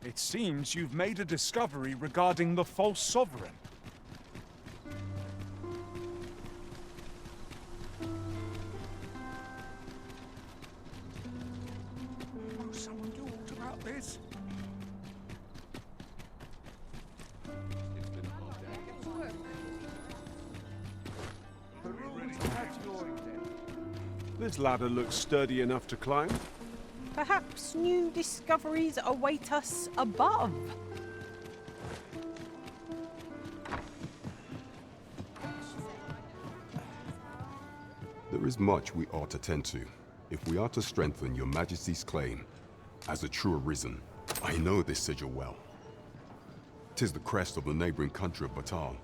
It seems you've made a discovery regarding the false sovereign. Will someone do aught about this? This ladder looks sturdy enough to climb. Perhaps new discoveries await us above. There is much we ought to tend to, if we are to strengthen your Majesty's claim as a true arisen. I know this sigil well. 'Tis the crest of the neighboring country of Batal,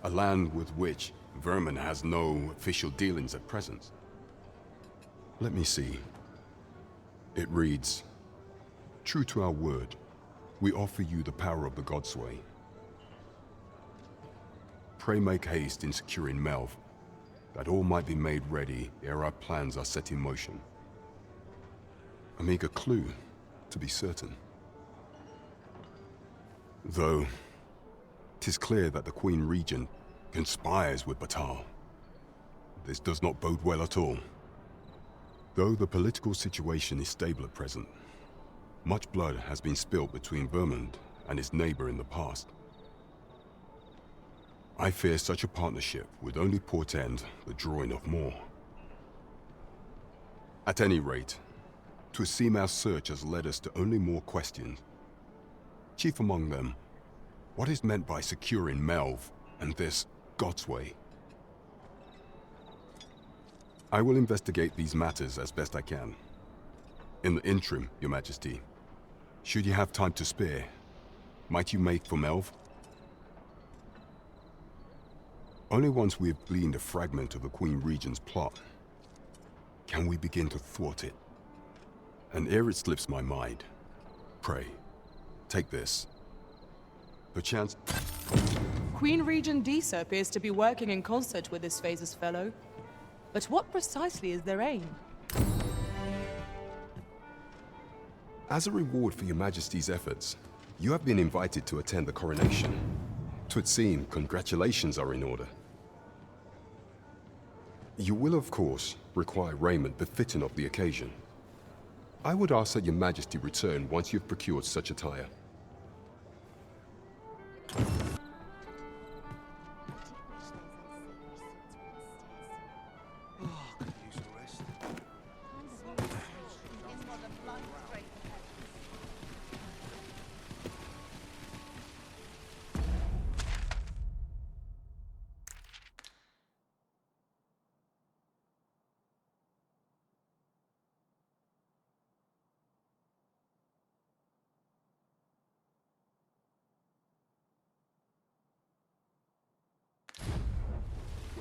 a land with which Vermin has no official dealings at present. Let me see. It reads, "True to our word, we offer you the power of the Godsway. Pray make haste in securing Melv, that all might be made ready ere our plans are set in motion." A meager clue, to be certain. Though, 'tis clear that the Queen Regent conspires with Batal. This does not bode well at all. Though the political situation is stable at present, much blood has been spilled between Vermund and its neighbor in the past. I fear such a partnership would only portend the drawing of more. At any rate, 'twould seem our search has led us to only more questions. Chief among them, what is meant by securing Melv and this Godsway? I will investigate these matters as best I can. In the interim, Your Majesty, should you have time to spare, might you make for Melv? Only once we have gleaned a fragment of the Queen Regent's plot can we begin to thwart it. And ere it slips my mind, pray, take this. Perchance... Queen Regent Disa appears to be working in concert with this phase's fellow. But what precisely is their aim? As a reward for Your Majesty's efforts, you have been invited to attend the coronation. 'Twould seem congratulations are in order. You will, of course, require raiment befitting of the occasion. I would ask that your majesty return once you've procured such attire.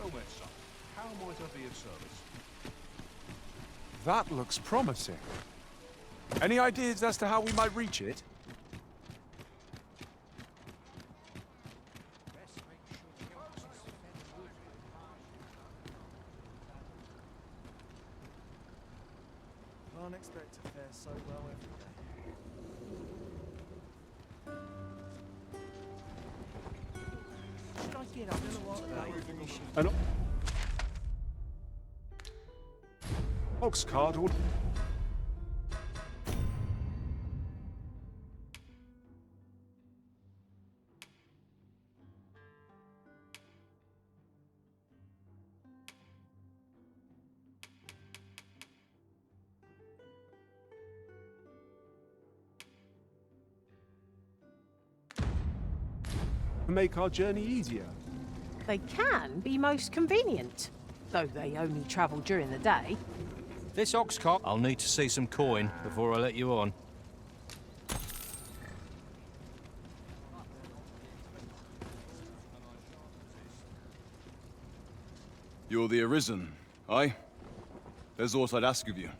Well then, son, how might I be of service? That looks promising. Any ideas as to how we might reach it? Can't expect to fare so well every day. Should I get up An ox cart would... make our journey easier. They can be most convenient, though they only travel during the day. This ox cart... I'll need to see some coin before I let you on. You're the Arisen, aye? There's aught I'd ask of you.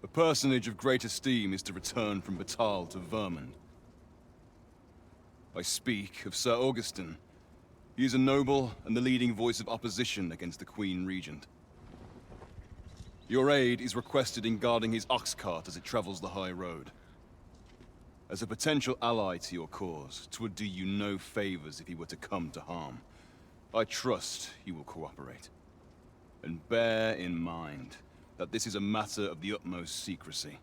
A personage of great esteem is to return from Batal to Vermund. I speak of Sir Augustin. He is a noble and the leading voice of opposition against the Queen Regent. Your aid is requested in guarding his ox cart as it travels the high road. As a potential ally to your cause, 'twould do you no favors if he were to come to harm. I trust he will cooperate. And bear in mind that this is a matter of the utmost secrecy.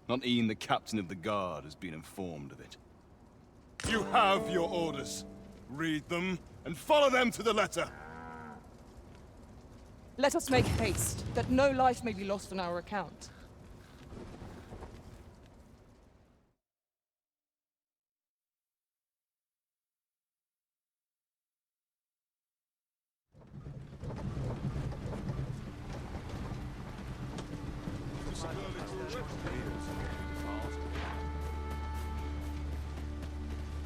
Not even the captain of the guard has been informed of it. You have your orders. Read them and follow them to the letter. Let us make haste, that no life may be lost on our account.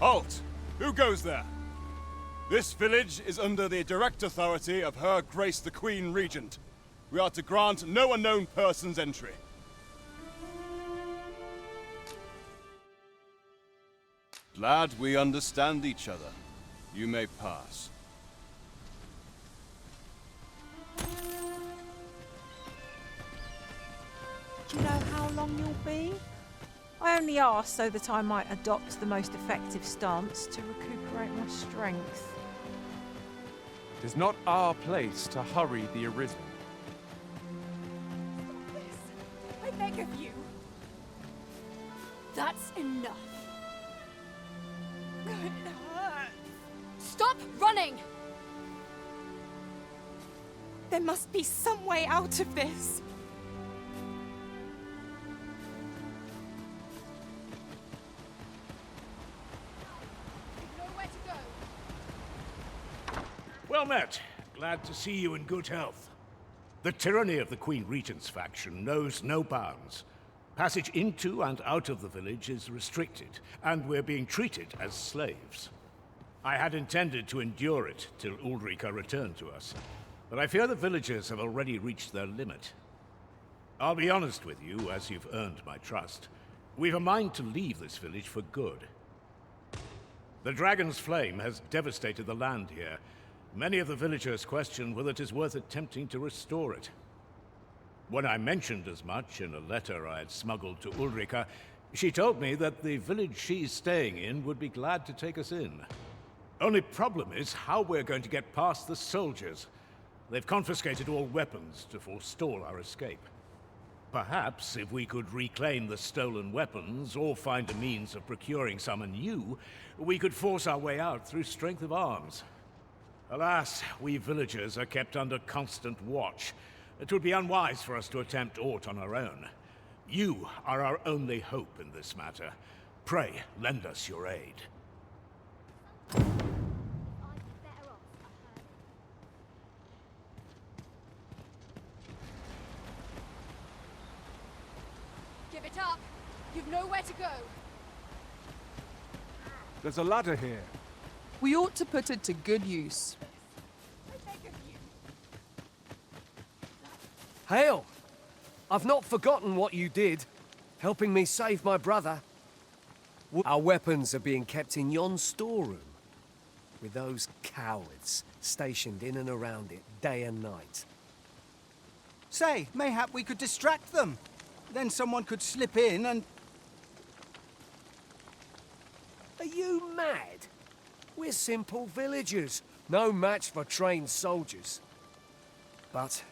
Halt! Who goes there? This village is under the direct authority of Her Grace the Queen Regent. We are to grant no unknown persons entry. Glad we understand each other. You may pass. Do you know how long you'll be? I only asked so that I might adopt the most effective stance to recuperate my strength. It is not our place to hurry the Arisen. I beg of you. That's enough. It hurts. Stop running! There must be some way out of this. Well met. Glad to see you in good health. The tyranny of the Queen Regent's faction knows no bounds. Passage into and out of the village is restricted, and we're being treated as slaves. I had intended to endure it till Ulrika returned to us, but I fear the villagers have already reached their limit. I'll be honest with you, as you've earned my trust. We've a mind to leave this village for good. The Dragon's Flame has devastated the land here. Many of the villagers question whether it is worth attempting to restore it. When I mentioned as much in a letter I had smuggled to Ulrika, she told me that the village she's staying in would be glad to take us in. Only problem is how we're going to get past the soldiers. They've confiscated all weapons to forestall our escape. Perhaps if we could reclaim the stolen weapons, or find a means of procuring some anew, we could force our way out through strength of arms. Alas, we villagers are kept under constant watch. It would be unwise for us to attempt aught on our own. You are our only hope in this matter. Pray, lend us your aid. Give it up! You've nowhere to go! There's a ladder here. We ought to put it to good use. Hail! I've not forgotten what you did, helping me save my brother. Our weapons are being kept in yon storeroom, with those cowards stationed in and around it day and night. Say, mayhap we could distract them. Then someone could slip in and... Are you mad? We're simple villagers, no match for trained soldiers. But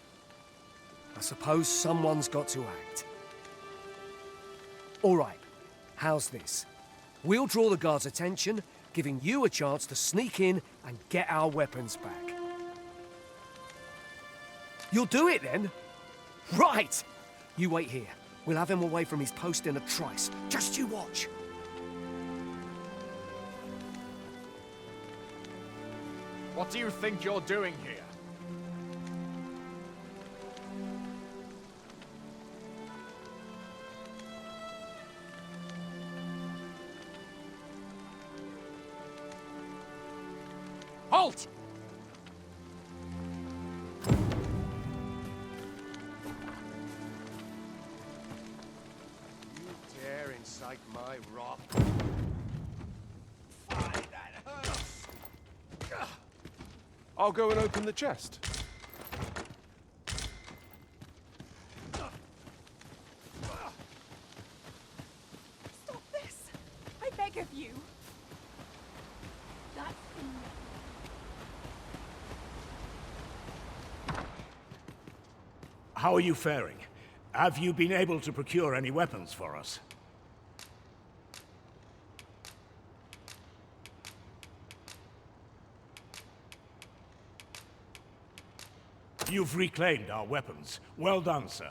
I suppose someone's got to act. All right, how's this? We'll draw the guards' attention, giving you a chance to sneak in and get our weapons back. You'll do it then? Right! You wait here. We'll have him away from his post in a trice. Just you watch. What do you think you're doing here? Halt! You dare incite my wrath? I'll go and open the chest. Stop this! I beg of you! That's enough. How are you faring? Have you been able to procure any weapons for us? You've reclaimed our weapons. Well done, sir.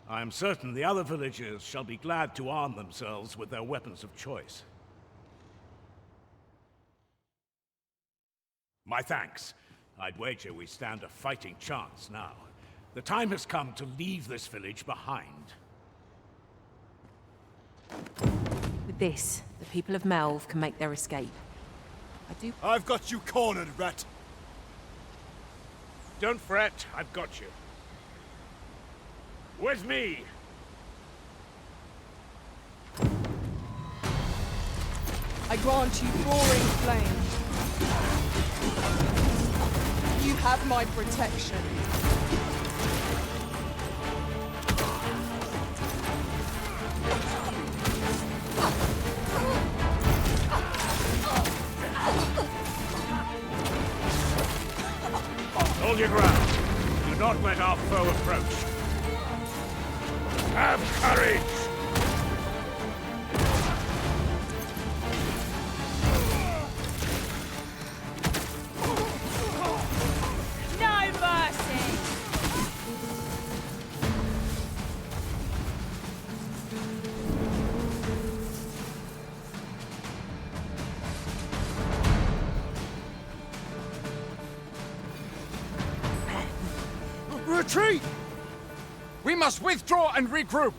I am certain the other villagers shall be glad to arm themselves with their weapons of choice. My thanks. I'd wager we stand a fighting chance now. The time has come to leave this village behind. With this, the people of Melve can make their escape. I've got you cornered, rat! Don't fret, I've got you. With me! I grant you roaring flame. You have my protection. Hold your ground. Do not let our foe approach. Have courage! No mercy! Retreat! We must withdraw and regroup!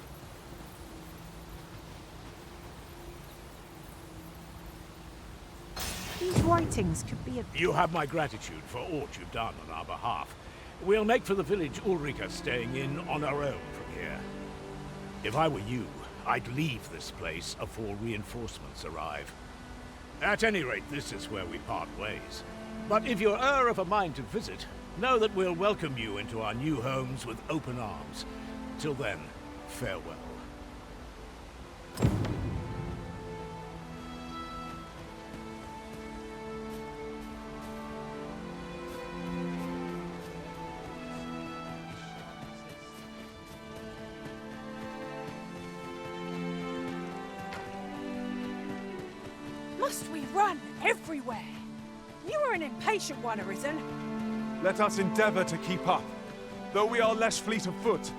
These writings could be a... You have my gratitude for aught you've done on our behalf. We'll make for the village Ulrika staying in on our own from here. If I were you, I'd leave this place afore reinforcements arrive. At any rate, this is where we part ways. But if you're of a mind to visit, know that we'll welcome you into our new homes with open arms. Till then, farewell. Must we run everywhere? You are an impatient one, Arisen. Let us endeavor to keep up, though we are less fleet of foot.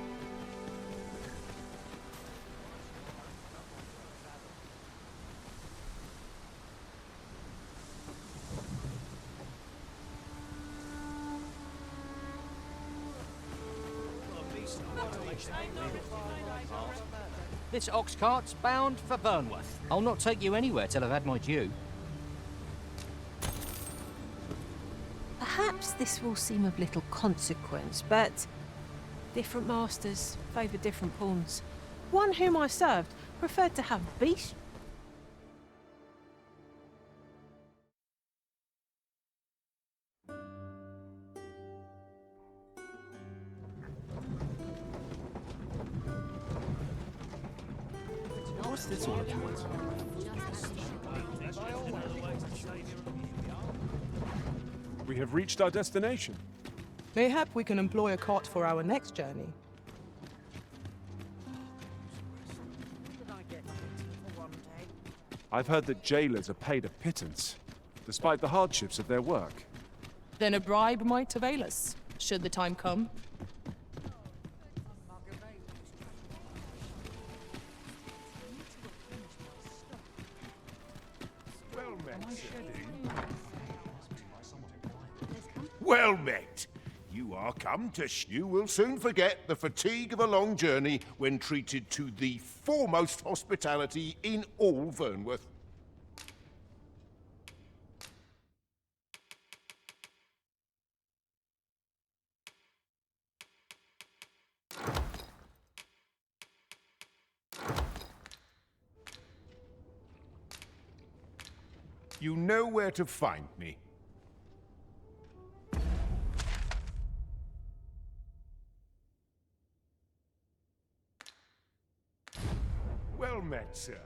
This ox cart's bound for Vernworth. I'll not take you anywhere till I've had my due. Perhaps this will seem of little consequence, but different masters favour different pawns. One whom I served preferred to have beast. What's this all about? We have reached our destination. Mayhap we can employ a cart for our next journey. I've heard that jailers are paid a pittance, despite the hardships of their work. Then a bribe might avail us, should the time come. Well met. You are come to you will soon forget the fatigue of a long journey when treated to the foremost hospitality in all Vernworth. You know where to find me. Well met, sir.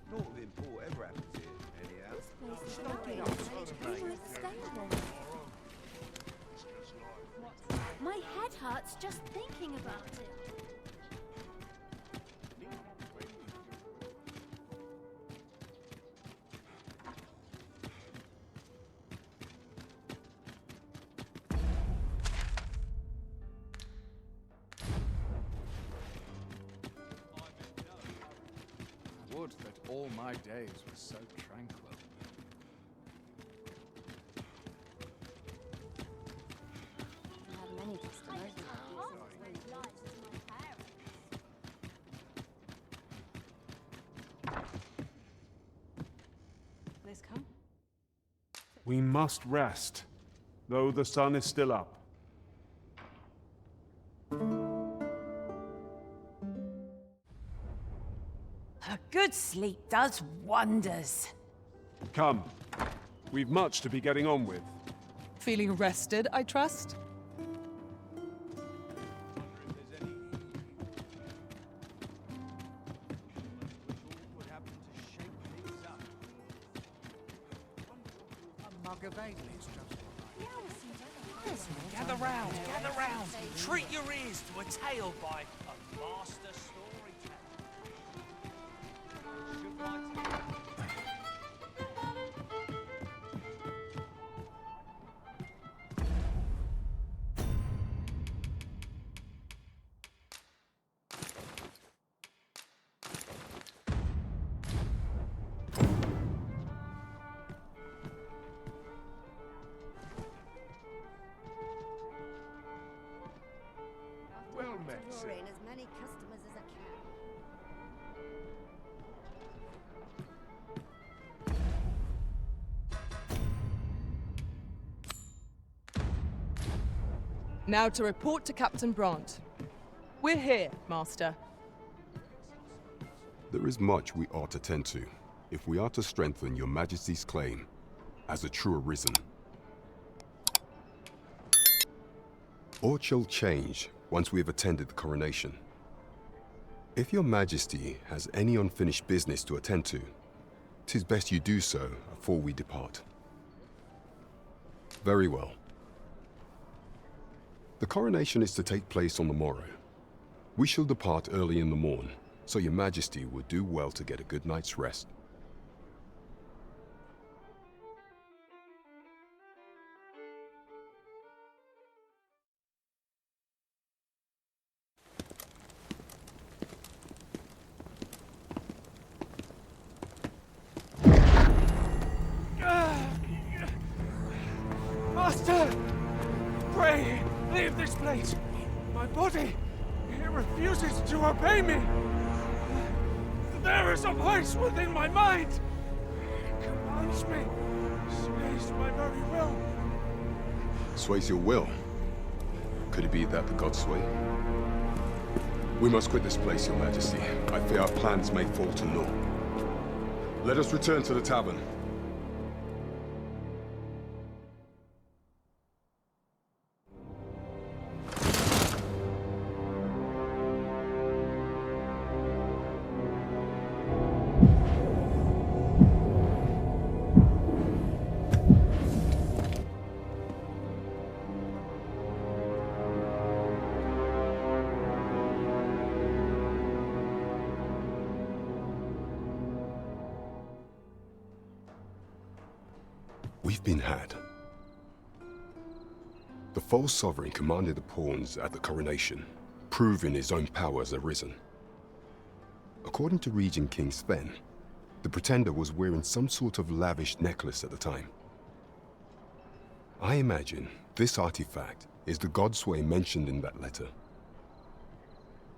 Naught important ever happens here, anyhow. My head hurts just thinking about it. Would that all my days were so tranquil. I have many customers. Let's come. We must rest, though the sun is still up. A good sleep does wonders. Come. We've much to be getting on with. Feeling rested, I trust? Gather round, gather round. Treat your ears to a tale by a master storyteller. Well met, sir. Drawing as many customers as I can. Now to report to Captain Brandt. We're here, Master. There is much we ought to tend to, if we are to strengthen your Majesty's claim as a true Arisen. Aught shall change once we have attended the coronation. If your Majesty has any unfinished business to attend to, 'tis best you do so before we depart. Very well. The coronation is to take place on the morrow. We shall depart early in the morn, so your Majesty would do well to get a good night's rest. fate. My body, it refuses to obey me. There is a voice within my mind. It commands me, sways my very will. Sways your will? Could it be that the gods sway? We must quit this place, Your Majesty. I fear our plans may fall to naught. Let us return to the tavern. We've been had. The false sovereign commanded the pawns at the coronation, proving his own power as arisen. According to Regent King Sven, the pretender was wearing some sort of lavish necklace at the time. I imagine this artifact is the godsway mentioned in that letter.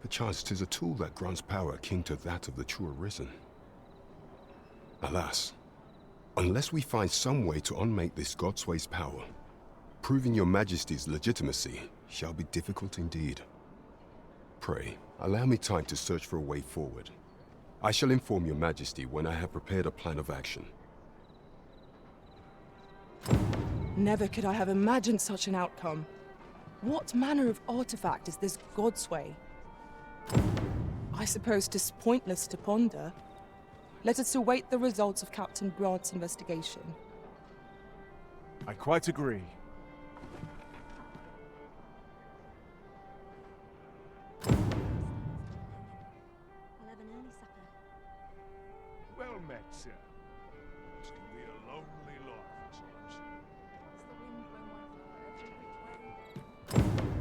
Perchance 'tis a tool that grants power akin to that of the true arisen. Alas, unless we find some way to unmake this godsway's power, proving your majesty's legitimacy shall be difficult indeed. Pray, allow me time to search for a way forward. I shall inform your majesty when I have prepared a plan of action. Never could I have imagined such an outcome. What manner of artifact is this godsway? I suppose 'tis pointless to ponder. Let us await the results of Captain Brandt's investigation. I quite agree. Well met, sir. This can be a lonely life at times.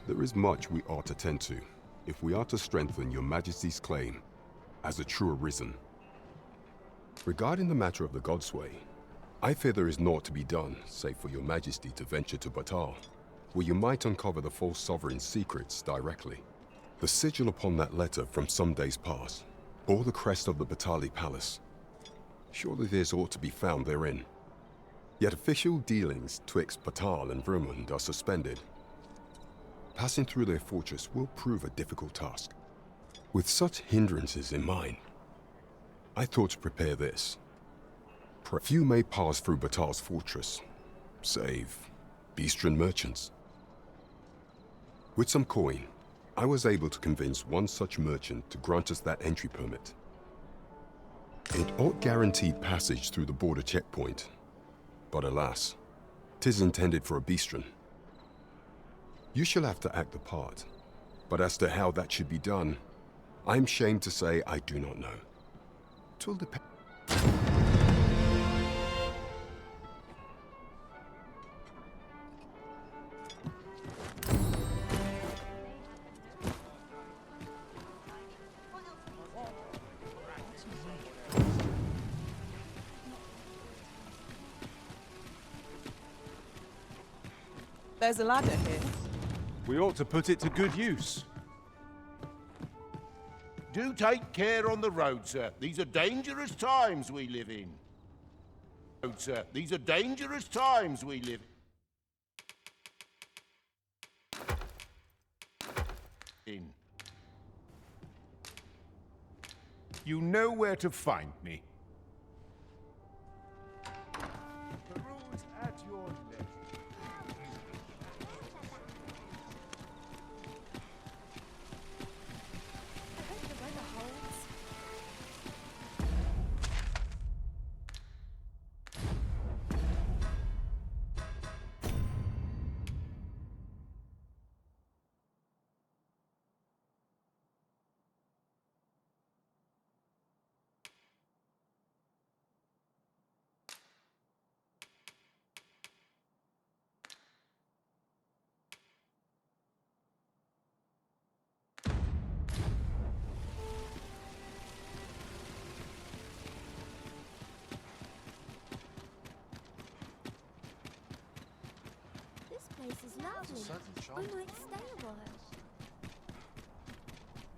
There is much we ought to tend to, if we are to strengthen your majesty's claim as a true arisen. Regarding the matter of the godsway, I fear there is naught to be done, save for your majesty to venture to Batal, where you might uncover the false sovereign's secrets directly. The sigil upon that letter from some days past bore the crest of the Batali Palace. Surely this ought to be found therein. Yet official dealings twixt Batal and Vermund are suspended. Passing through their fortress will prove a difficult task. With such hindrances in mind, I thought to prepare this. Few may pass through Batal's fortress, save Beastren merchants. With some coin, I was able to convince one such merchant to grant us that entry permit. It ought guaranteed passage through the border checkpoint, but alas, 'tis intended for a Beastren. You shall have to act the part, but as to how that should be done, I'm shamed to say I do not know. 'Twill depend. There's a ladder here. We ought to put it to good use. Do take care on the road, sir. These are dangerous times we live in. Road, sir. These are dangerous times we live in. You know where to find me. Peruse at your leisure. I might stay a while.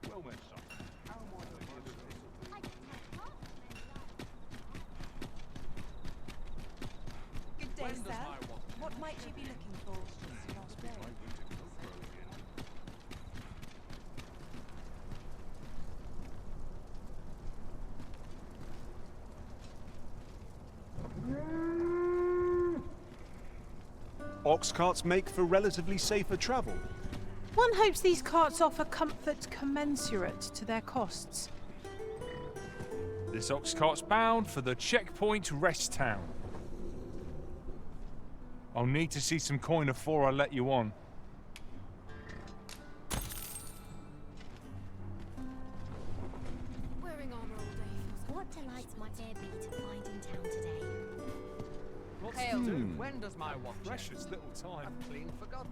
Well then, son. How am I going to do this? Good day, sir. What might you be looking for? Ox carts make for relatively safer travel. One hopes these carts offer comfort commensurate to their costs. This ox cart's bound for the checkpoint rest town. I'll need to see some coin before I let you on. Wearing armor all day. What delights might there be to find in town today? What's to do? When does my watch end? Precious little time. I've clean forgotten.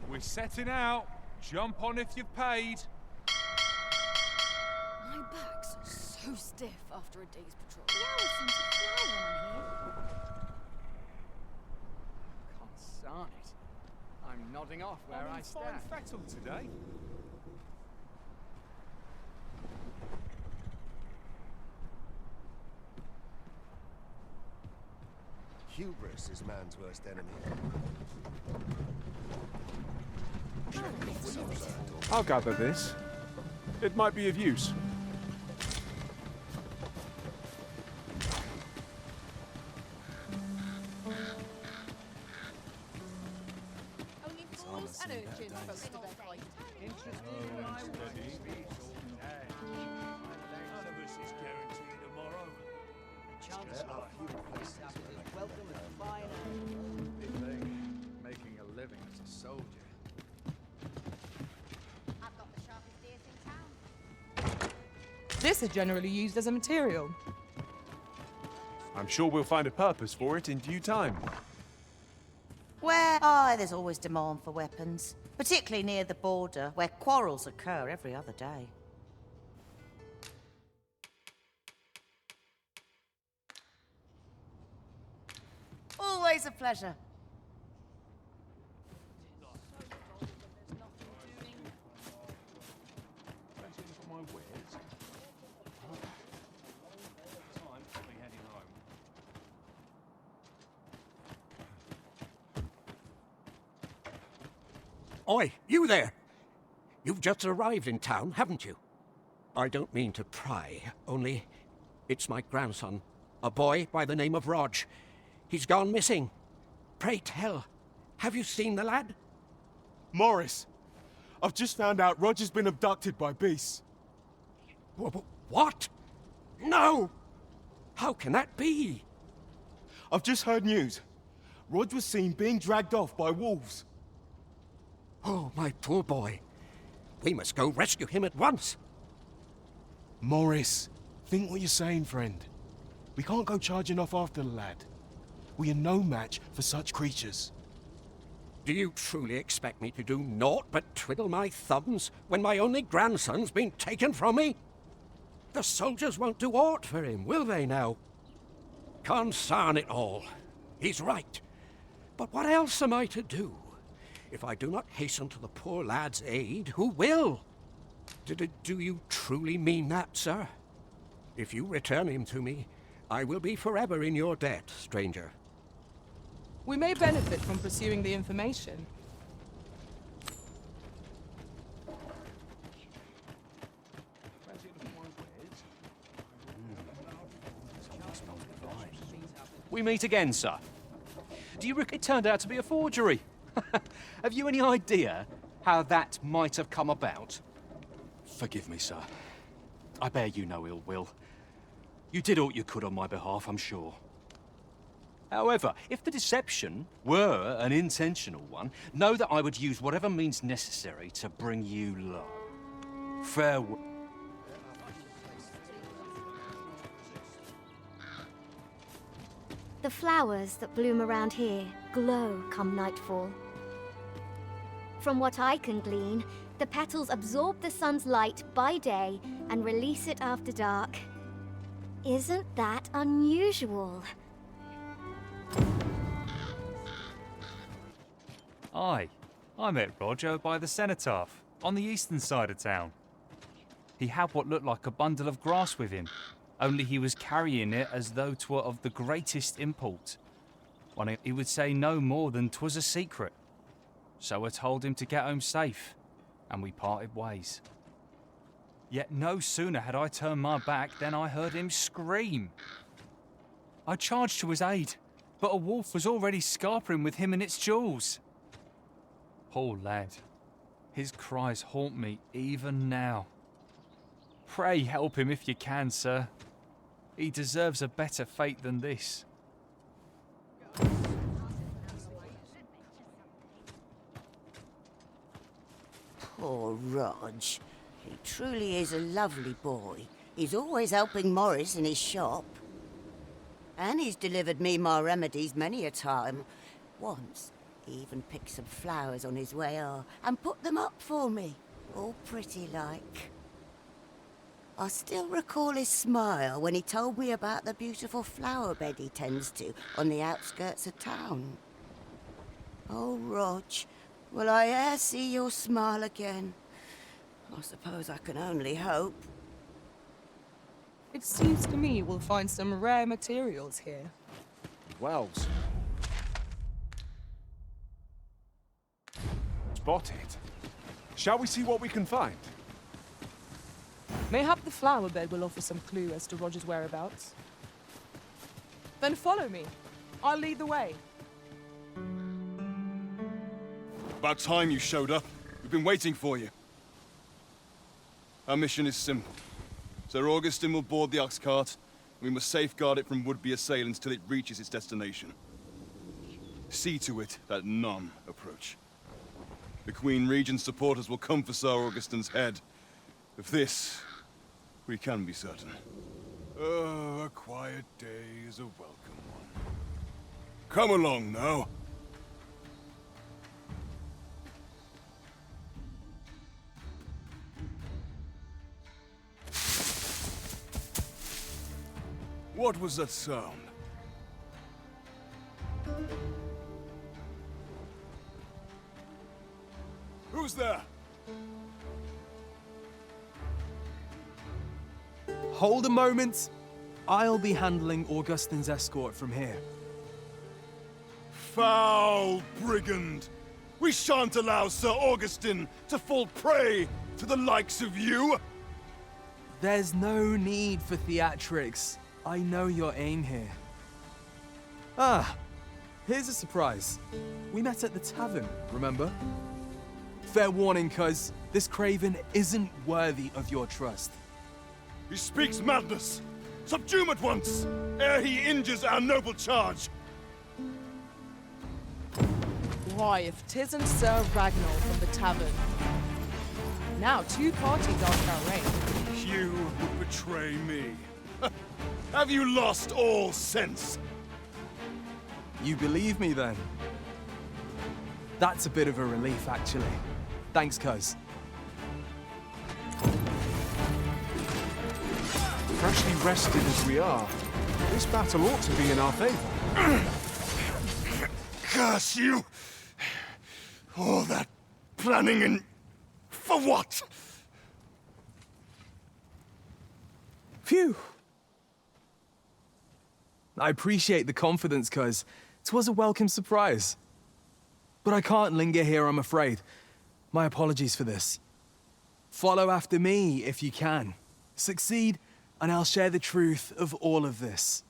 We're setting out. Jump on if you've paid. My back's so stiff after a day's patrol. The hours seem to fly when I'm here. Consarn it. I'm nodding off where I stand. Fine fettle today. Hubris is man's worst enemy. I'll gather this. It might be of use. Only fools and urchins folk to their flight. Service is guaranteed tomorrow. Welcome and fine. Big thing. Making a living as a soldier. I've got the sharpest ears in town. This is generally used as a material. I'm sure we'll find a purpose for it in due time. Where, there's always demand for weapons, particularly near the border, where quarrels occur every other day. Always a pleasure. Oi, you there! You've just arrived in town, haven't you? I don't mean to pry, only it's my grandson, a boy by the name of Rog. He's gone missing. Pray tell, have you seen the lad? Morris, I've just found out Roger's been abducted by beasts. What? No! How can that be? I've just heard news. Rog was seen being dragged off by wolves. Oh, my poor boy. We must go rescue him at once. Morris, think what you're saying, friend. We can't go charging off after the lad. We are no match for such creatures. Do you truly expect me to do naught but twiddle my thumbs when my only grandson's been taken from me? The soldiers won't do aught for him, will they now? Consarn it all. He's right. But what else am I to do? If I do not hasten to the poor lad's aid, who will? Do you truly mean that, sir? If you return him to me, I will be forever in your debt, stranger. We may benefit from pursuing the information. We meet again, sir. Do you reckon it turned out to be a forgery? Have you any idea how that might have come about? Forgive me, sir. I bear you no ill will. You did all you could on my behalf, I'm sure. However, if the deception were an intentional one, know that I would use whatever means necessary to bring you low. Farewell. The flowers that bloom around here glow come nightfall. From what I can glean, The petals absorb the sun's light by day and release it after dark. Isn't that unusual? Aye, I met Roger by the cenotaph, on the eastern side of town. He had what looked like a bundle of grass with him, only he was carrying it as though 'twere of the greatest import. When he would say no more than 'twas a secret. So I told him to get home safe, and we parted ways. Yet no sooner had I turned my back than I heard him scream. I charged to his aid, but a wolf was already scarpering with him and its jewels. Poor lad, his cries haunt me even now. Pray help him if you can, sir. He deserves a better fate than this. Poor Rog. He truly is a lovely boy. He's always helping Morris in his shop. And he's delivered me my remedies many a time. Once, he even picked some flowers on his way and put them up for me, all pretty like. I still recall his smile when he told me about the beautiful flower bed he tends to on the outskirts of town. Oh, Rog, will I e'er see your smile again? I suppose I can only hope. It seems to me we'll find some rare materials here. Wells. Spotted. Shall we see what we can find? Mayhap the flower bed will offer some clue as to Roger's whereabouts. Then follow me. I'll lead the way. About time you showed up. We've been waiting for you. Our mission is simple. Sir Augustin will board the ox cart, and we must safeguard it from would-be assailants till it reaches its destination. See to it that none approach. The Queen Regent's supporters will come for Sir Augustin's head. Of this, we can be certain. Oh, a quiet day is a welcome one. Come along now. What was that sound? Who's there? Hold a moment. I'll be handling Augustin's escort from here. Foul brigand! We shan't allow Sir Augustin to fall prey to the likes of you! There's no need for theatrics. I know your aim here. Ah, here's a surprise. We met at the tavern, remember? Fair warning, cuz this craven isn't worthy of your trust. He speaks madness! Subdue him at once, ere he injures our noble charge! Why, if 'tisn't Sir Ragnar from the tavern. Now 2 parties are our reign. You would betray me. Have you lost all sense? You believe me, then? That's a bit of a relief, actually. Thanks, cuz. Freshly rested as we are, this battle ought to be in our favor. Curse you! All that planning and... for what? Phew! I appreciate the confidence, cuz 'twas a welcome surprise. But I can't linger here, I'm afraid. My apologies for this. Follow after me, if you can. Succeed, and I'll share the truth of all of this.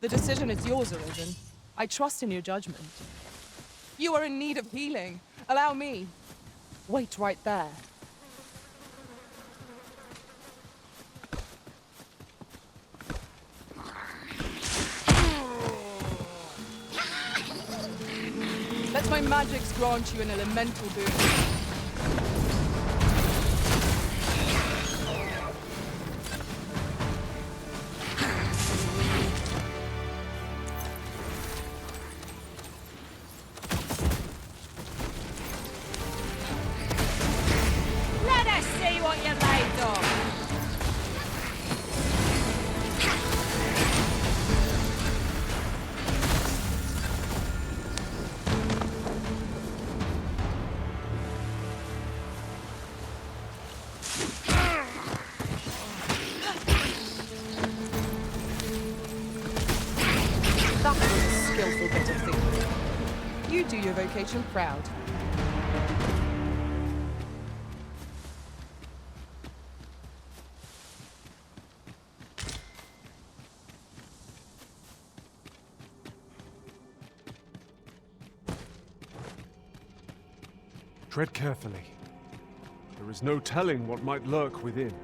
The decision is yours, Arisen. I trust in your judgment. You are in need of healing. Allow me. Wait right there. Let my magics grant you an elemental boon. what you're made of. That was a skillful bit of thinking. You do your vocation proud. Tread carefully. There is no telling what might lurk within.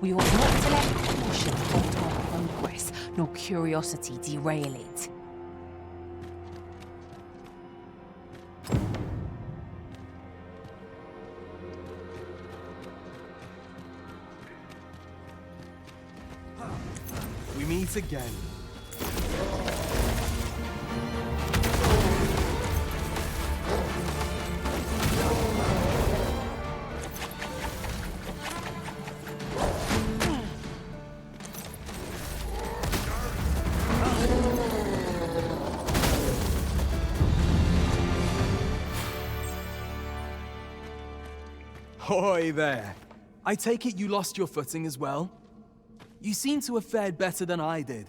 We ought not to let caution halt our progress, nor curiosity derail it. We meet again. Hoy there. I take it you lost your footing as well? You seem to have fared better than I did.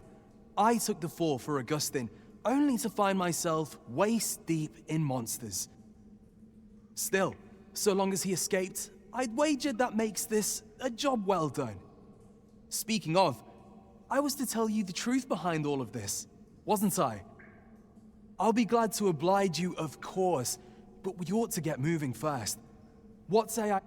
I took the fall for Augustine, only to find myself waist deep in monsters. Still, so long as he escaped, I'd wagered that makes this a job well done. Speaking of, I was to tell you the truth behind all of this, wasn't I? I'll be glad to oblige you, of course, but we ought to get moving first. What say I...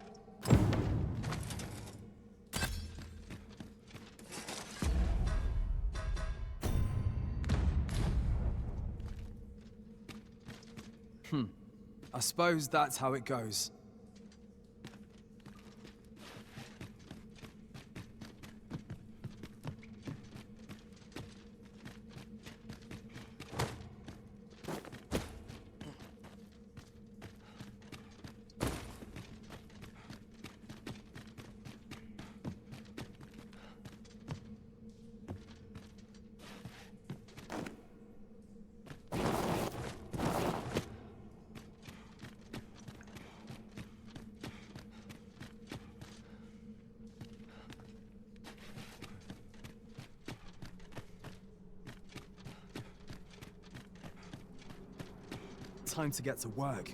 I suppose that's how it goes. Time to get to work.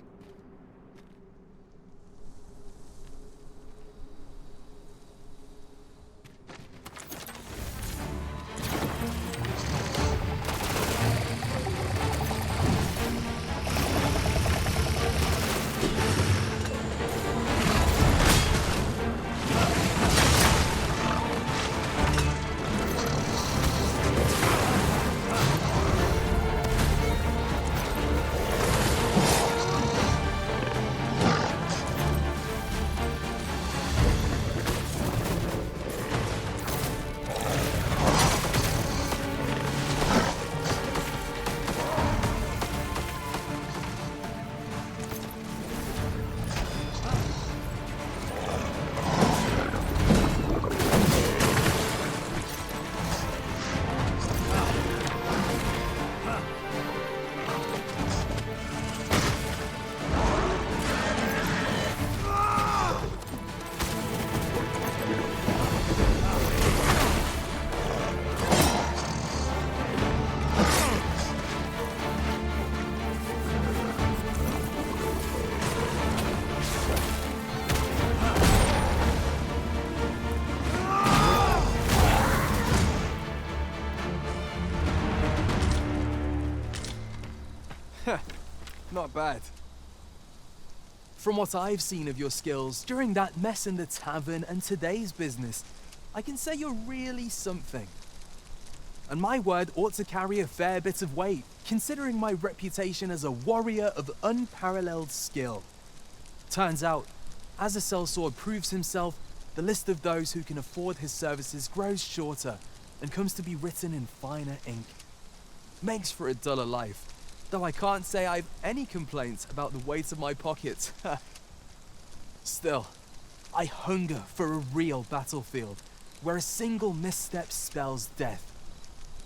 Not bad. From what I've seen of your skills during that mess in the tavern and today's business, I can say you're really something. And my word ought to carry a fair bit of weight, considering my reputation as a warrior of unparalleled skill. Turns out, as a sellsword proves himself, the list of those who can afford his services grows shorter and comes to be written in finer ink. Makes for a duller life, though I can't say I've any complaints about the weight of my pockets. Still, I hunger for a real battlefield, where a single misstep spells death.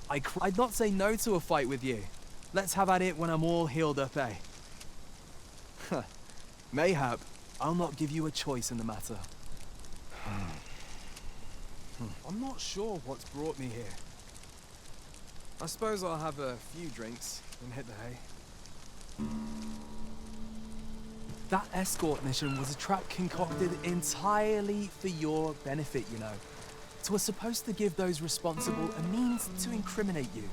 I'd not say no to a fight with you. Let's have at it when I'm all healed up, eh? Mayhap, I'll not give you a choice in the matter. I'm not sure what's brought me here. I suppose I'll have a few drinks and hit the hay. That escort mission was a trap concocted entirely for your benefit, you know. It was supposed to give those responsible a means to incriminate you.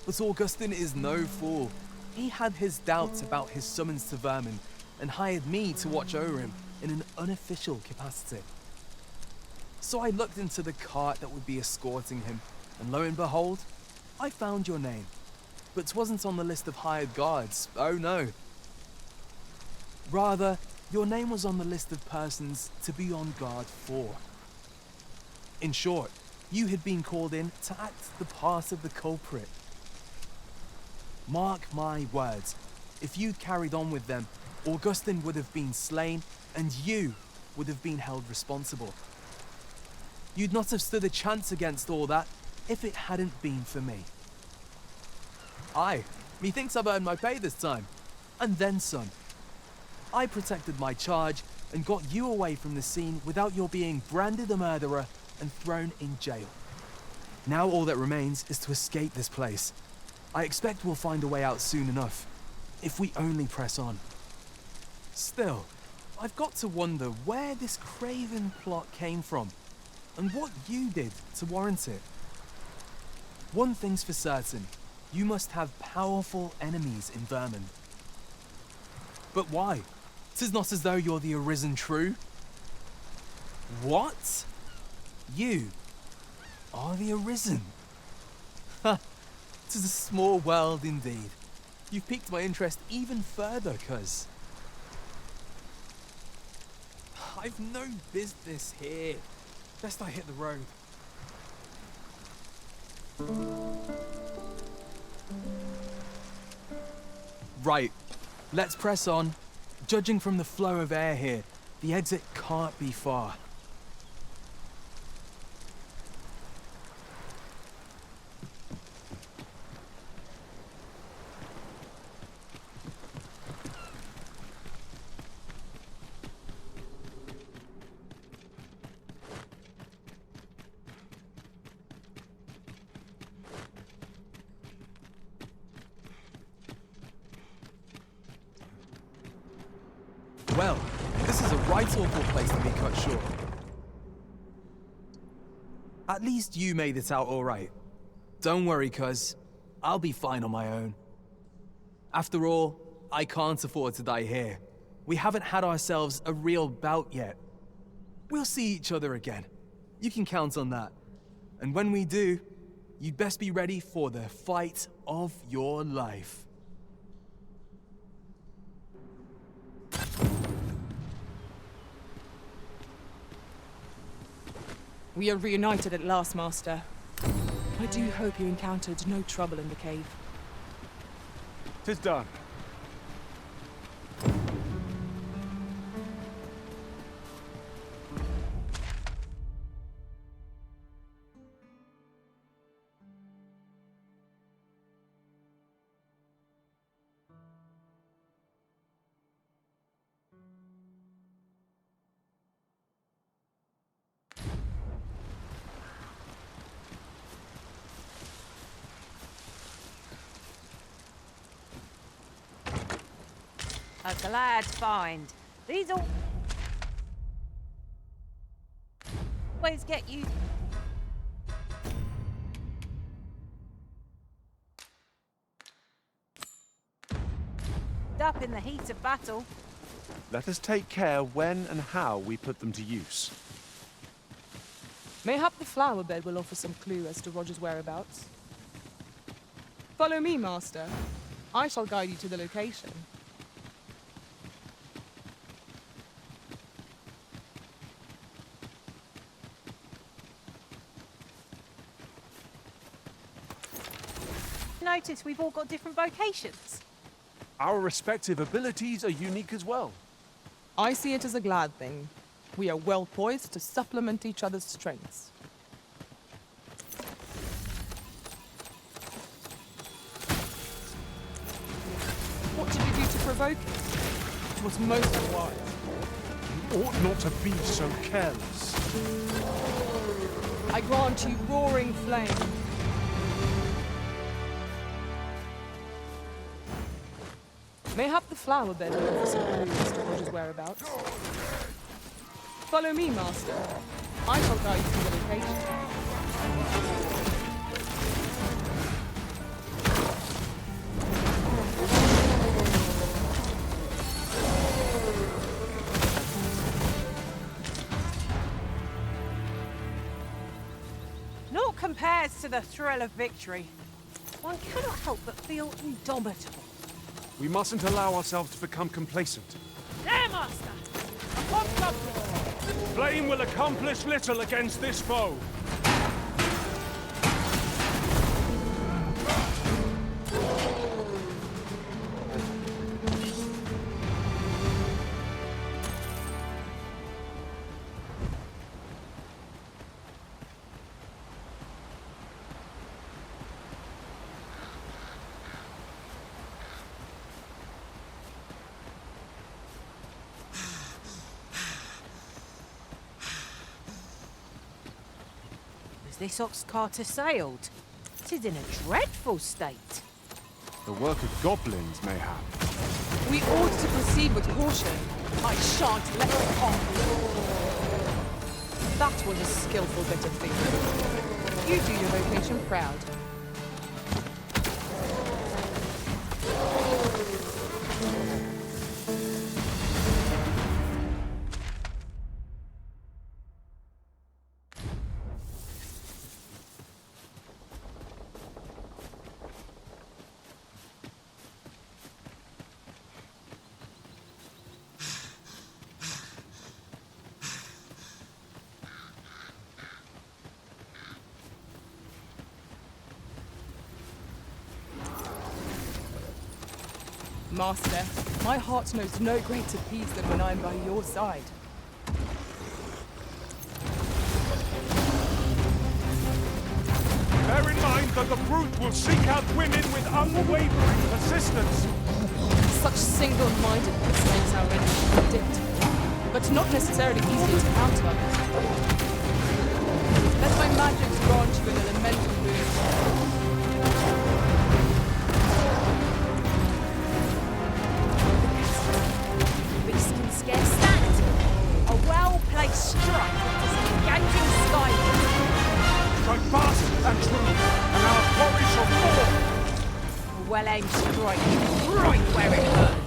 But Augustin is no fool. He had his doubts about his summons to Vermin and hired me to watch over him in an unofficial capacity. So I looked into the cart that would be escorting him, and lo and behold, I found your name. But 'twasn't on the list of hired guards, oh no. Rather, your name was on the list of persons to be on guard for. In short, you had been called in to act the part of the culprit. Mark my words, if you'd carried on with them, Augustin would have been slain, and you would have been held responsible. You'd not have stood a chance against all that if it hadn't been for me. Aye, methinks I've earned my pay this time, and then some. I protected my charge and got you away from the scene without your being branded a murderer and thrown in jail. Now all that remains is to escape this place. I expect we'll find a way out soon enough, if we only press on. Still, I've got to wonder where this craven plot came from, and what you did to warrant it. One thing's for certain, you must have powerful enemies in Vermin. But why? 'Tis not as though you're the arisen true. What? You are the arisen? Ha! 'Tis a small world indeed. You've piqued my interest even further, cuz. I've no business here. Best I hit the road. Right, let's press on. Judging from the flow of air here, the exit can't be far. Well, this is a right awful place to be cut short. At least you made it out all right. Don't worry, cuz. I'll be fine on my own. After all, I can't afford to die here. We haven't had ourselves a real bout yet. We'll see each other again. You can count on that. And when we do, you'd best be ready for the fight of your life. We are reunited at last, Master. I do hope you encountered no trouble in the cave. 'Tis done. A glad find. These always get you. Up in the heat of battle. Let us take care when and how we put them to use. Mayhap the flower bed will offer some clue as to Roger's whereabouts. Follow me, Master. I shall guide you to the location. Notice we've all got different vocations. Our respective abilities are unique as well. I see it as a glad thing. We are well poised to supplement each other's strengths. What did you do to provoke it? It was most unwise. You ought not to be so careless. I grant you roaring flame. Mayhap the flower bed will offer some clues as to Roger's whereabouts. Follow me, Master. I shall guide you to the location. Naught compares to the thrill of victory. One cannot help but feel indomitable. We mustn't allow ourselves to become complacent. There, Master! Upon comfort! Flame will accomplish little against this foe. This ox cart assailed. 'Tis in a dreadful state. The work of goblins, mayhap. We ought to proceed with caution. I shan't let it on. That was a skillful bit of thinking. You do your vocation proud. Master, my heart knows no greater peace than when I am by your side. Bear in mind that the brute will seek out women with unwavering persistence. Such single-mindedness makes our enemies predict, but not necessarily easy to counter. Let my magic grant you an elemental boon. Scarce stand. A well-placed strike is engaging skyward. Strike fast and true, and our quarry shall fall. A well-aimed strike, right where it hurts.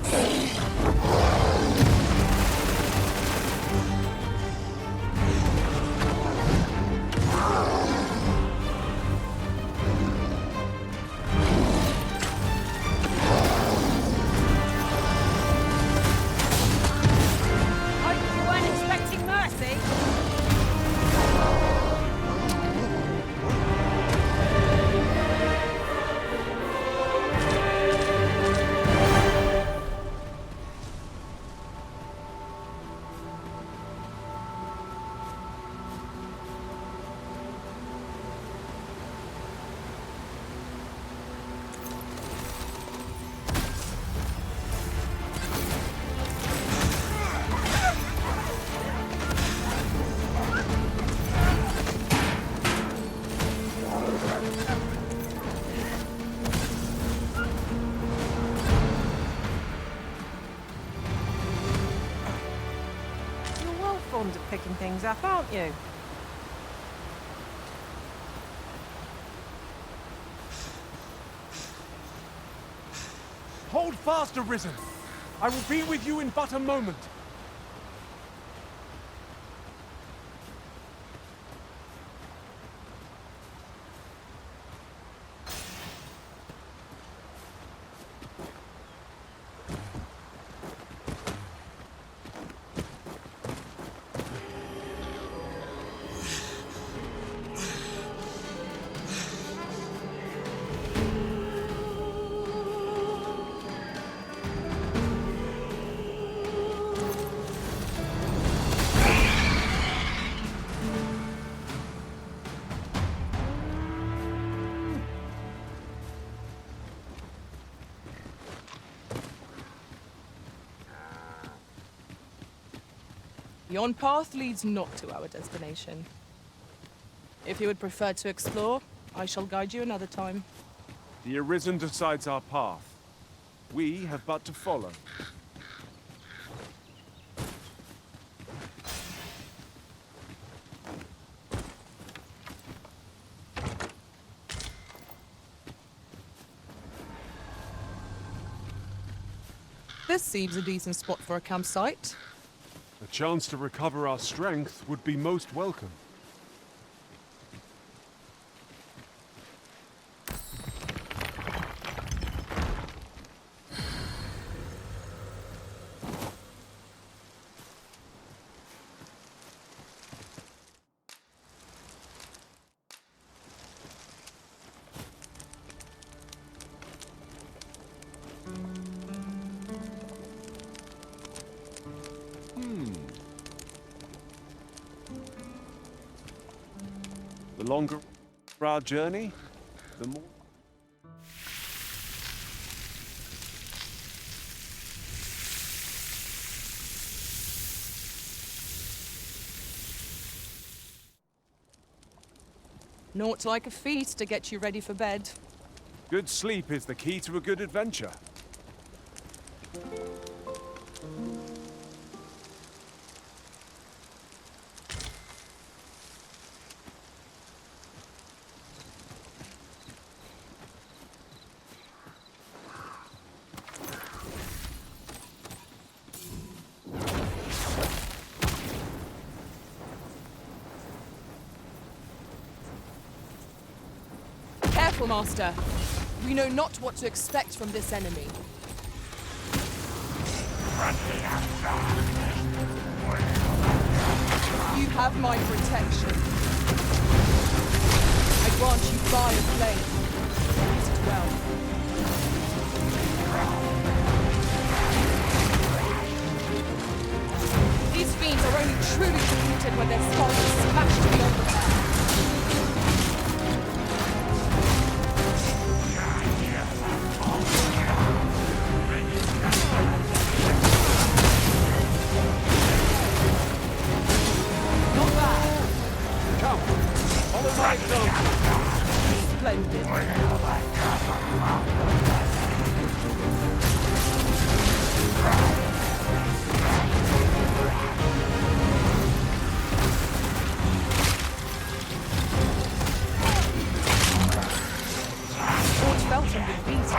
Fond of picking things up, aren't you? Hold fast, Arisen. I will be with you in but a moment. Yon path leads not to our destination. If you would prefer to explore, I shall guide you another time. The Arisen decides our path. We have but to follow. This seems a decent spot for a campsite. A chance to recover our strength would be most welcome. The longer our journey, the more... Naught like a feast to get you ready for bed. Good sleep is the key to a good adventure. Careful, Master. We know not what to expect from this enemy. You have my protection. I grant you fire flame. Use it well. These fiends are only truly defeated when their skulls are smashed beyond repair. Splendid. George Felton would be so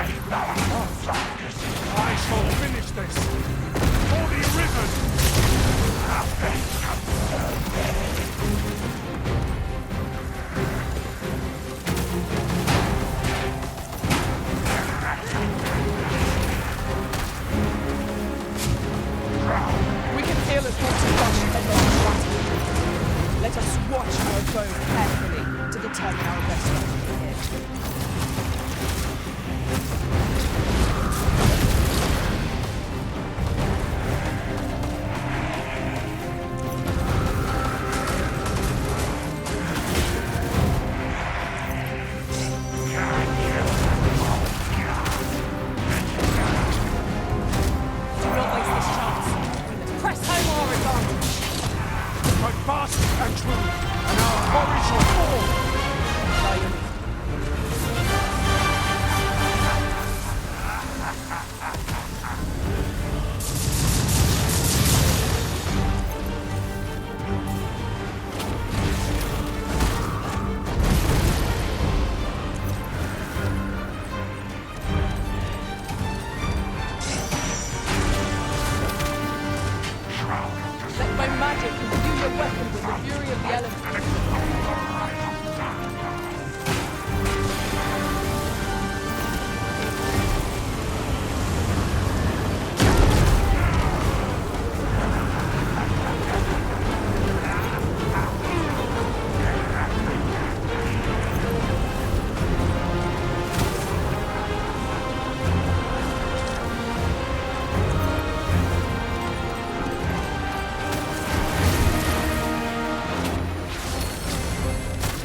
I shall finish this! For the Arisen! Let us watch our foe carefully to determine our best way from here. Do not waste this chance. We must press home our advantage. But fast and true, and our body shall fall! Let my magic imbue your weapon with the fury of the elements.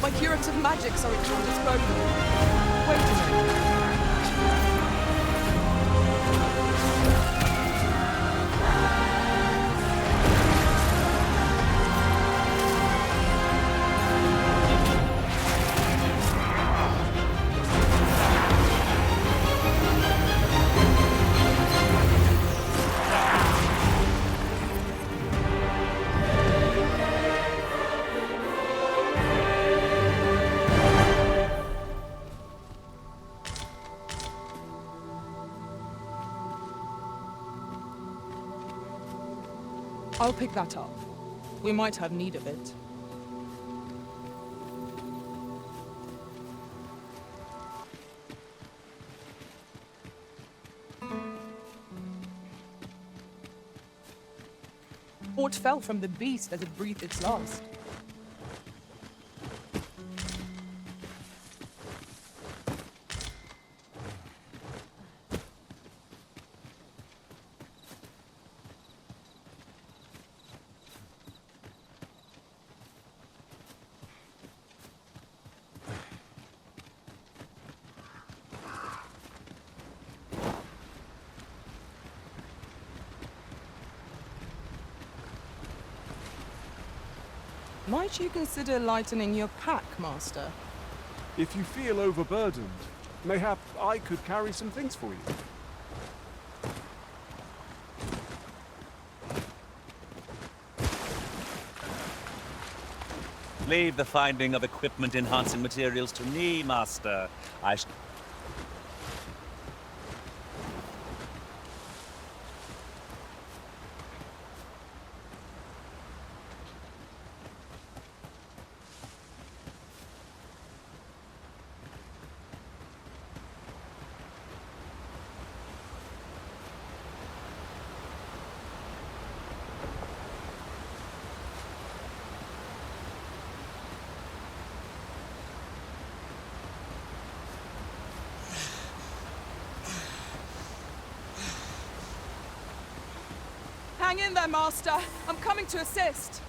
My curative magics are at your disposal. Wait a minute. I'll pick that up. We might have need of it. Aught fell from the beast as it breathed its last. Might you consider lightening your pack, Master? If you feel overburdened, mayhap I could carry some things for you. Leave the finding of equipment-enhancing materials to me, Master. Hang in there, Master. I'm coming to assist.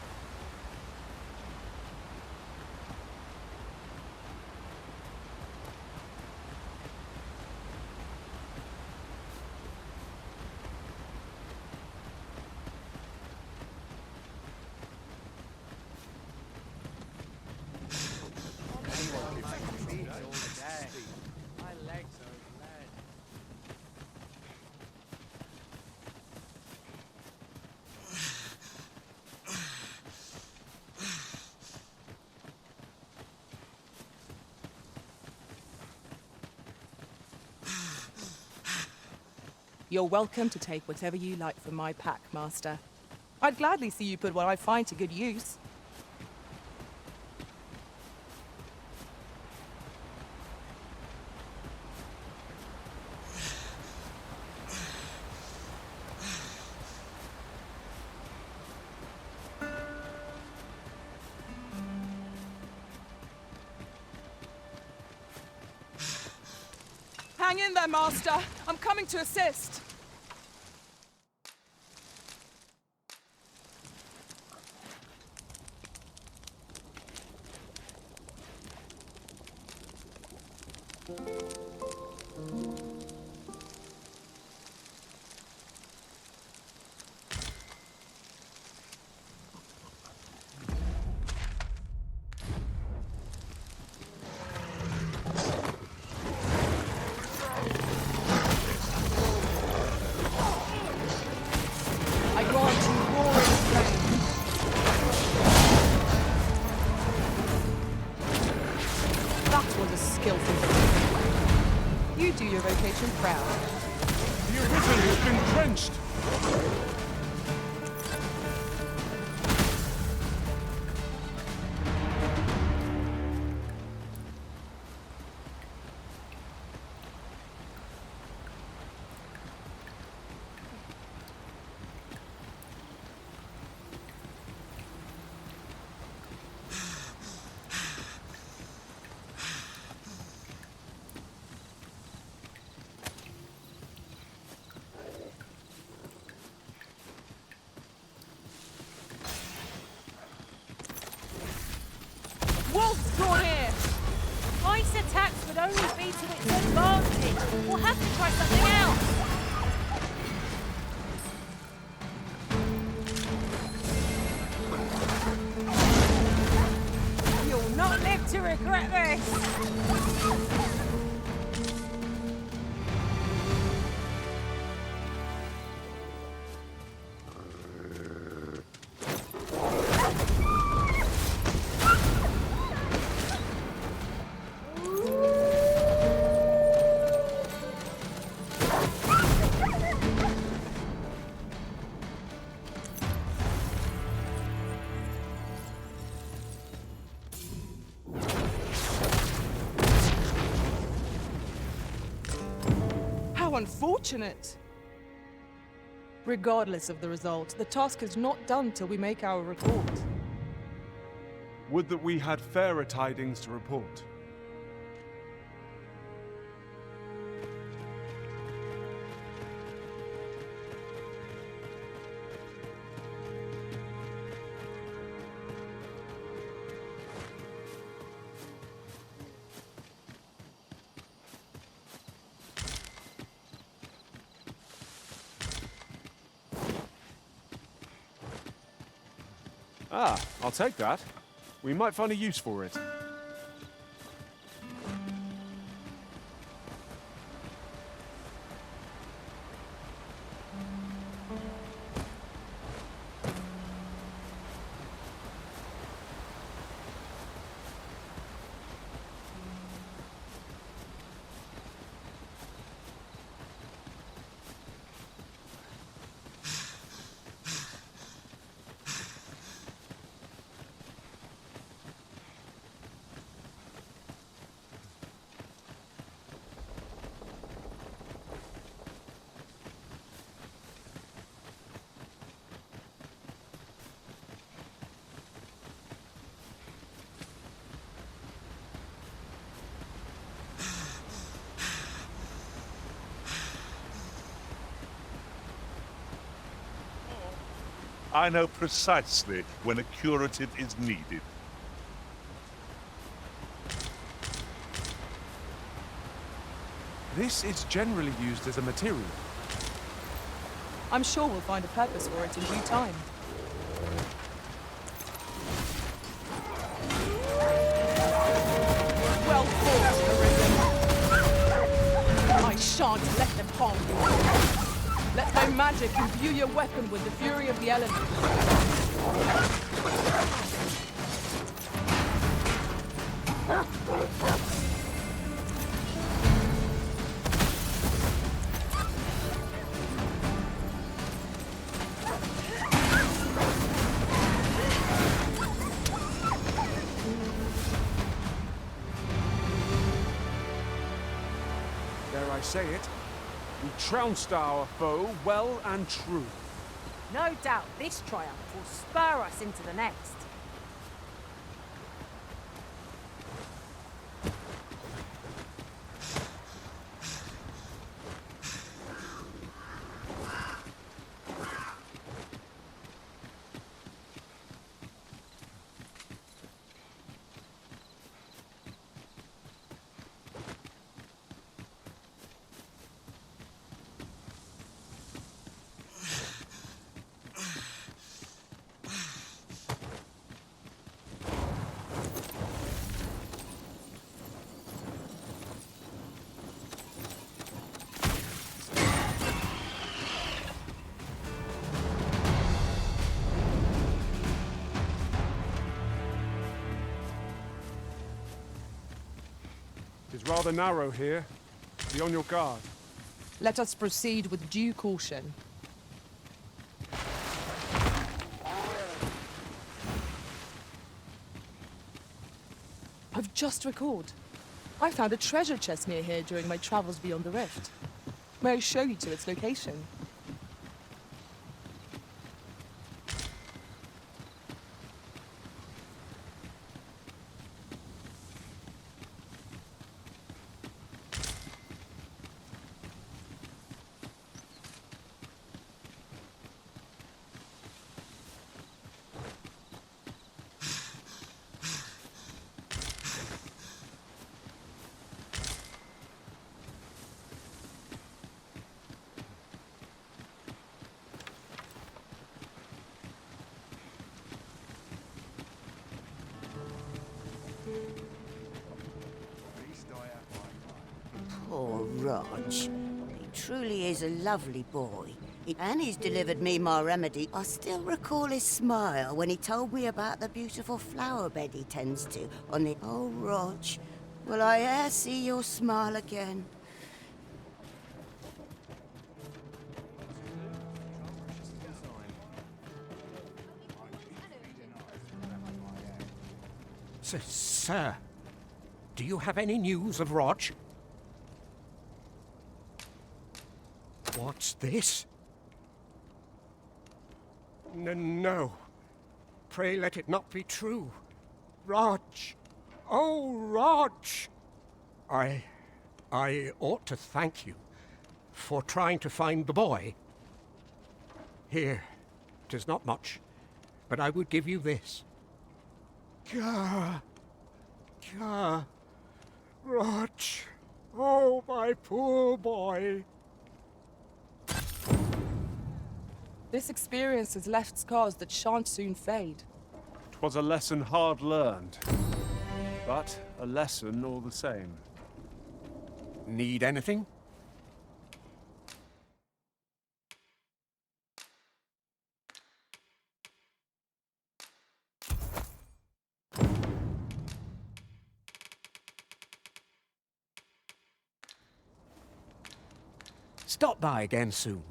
You're welcome to take whatever you like from my pack, Master. I'd gladly see you put what I find to good use. Hang in there, Master. I'm coming to assist. You do your vocation proud. The Arisen has been drenched! Wolves draw near! Ice attacks would only be to its advantage. We'll have to try something else. You'll not live to regret this! so unfortunate. Regardless of the result, the task is not done till we make our report. Would that we had fairer tidings to report. Ah, I'll take that. We might find a use for it. I know precisely when a curative is needed. This is generally used as a material. I'm sure we'll find a purpose for it in due time. Well fought, Arisen. I shan't let them harm you. Let my magic imbue your weapon with the fury of the elements. Dare I say it? We trounced our foe well and true. No doubt this triumph will spur us into the next. It's rather narrow here. Be on your guard. Let us proceed with due caution. I've just recalled. I found a treasure chest near here during my travels beyond the rift. May I show you to its location? Poor Rog. He truly is a lovely boy. And he's delivered me my remedy. I still recall his smile when he told me about the beautiful flower bed he tends to on the... Oh, Rog, will I e'er see your smile again? Sir, do you have any news of Roch? What's this? No. Pray let it not be true. Rog! Oh, Rog! I ought to thank you for trying to find the boy. Here, 'tis not much, but I would give you this. Gah! Rog! Oh, my poor boy! This experience has left scars that shan't soon fade. 'Twas a lesson hard learned, but a lesson all the same. Need anything? Stop by again soon.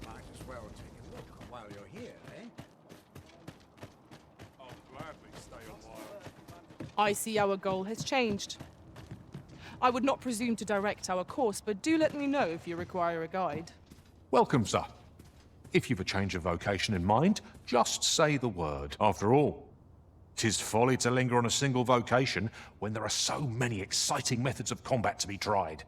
Might as well take a look while you're here, eh? I'll gladly stay a while. I see our goal has changed. I would not presume to direct our course, but do let me know if you require a guide. Welcome, sir. If you've a change of vocation in mind, just say the word. After all, 'tis folly to linger on a single vocation when there are so many exciting methods of combat to be tried.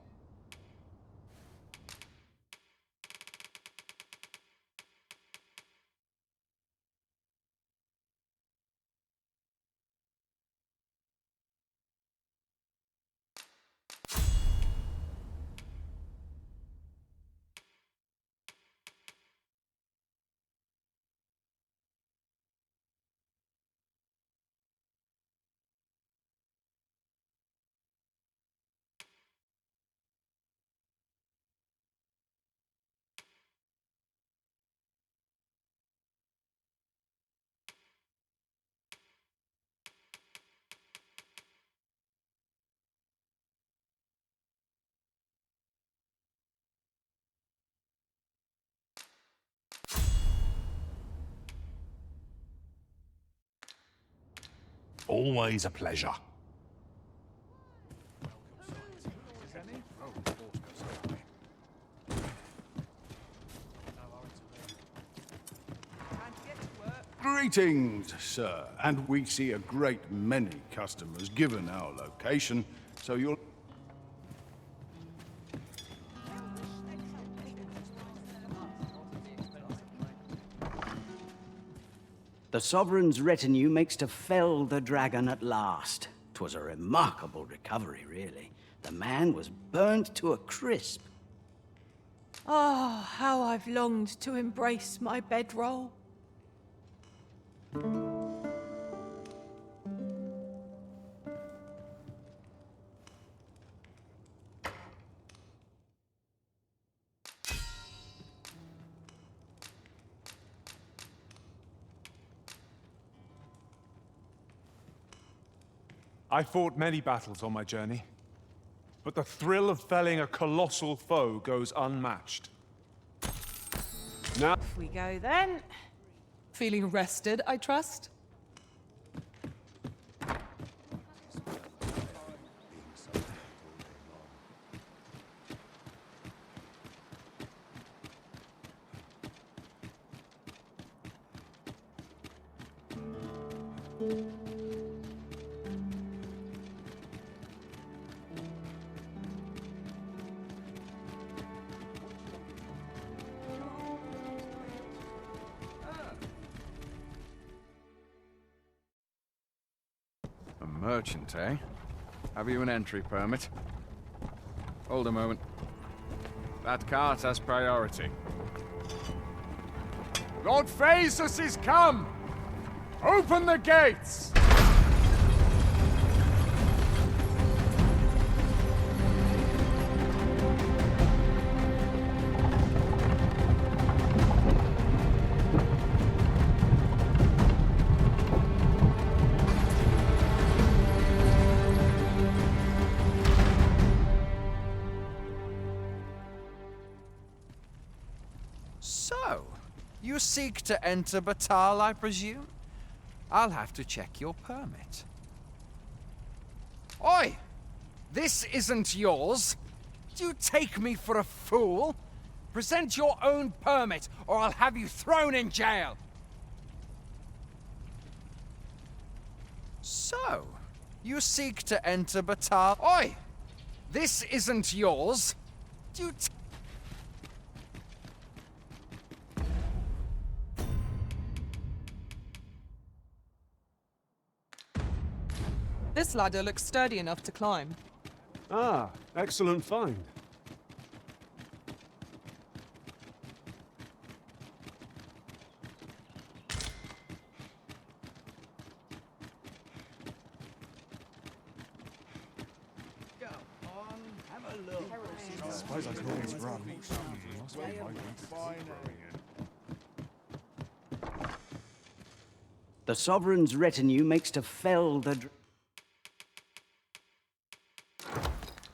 Always a pleasure. Greetings, sir. And we see a great many customers given our location, so you'll... The Sovereign's retinue makes to fell the dragon at last. 'Twas a remarkable recovery, really. The man was burnt to a crisp. Oh, how I've longed to embrace my bedroll. I fought many battles on my journey, but the thrill of felling a colossal foe goes unmatched. Now, Off we go then. Feeling rested, I trust? A merchant, eh? Have you an entry permit? Hold a moment. That cart has priority. Lord Phaesus is come! Open the gates! So, you seek to enter Batal, I presume? I'll have to check your permit. Oi! This isn't yours. Do you take me for a fool? Present your own permit, or I'll have you thrown in jail! So, you seek to enter Batal? Oi! This isn't yours! Do you This ladder looks sturdy enough to climb. Ah, excellent find. Suppose I can always run. The Sovereign's retinue makes to fell the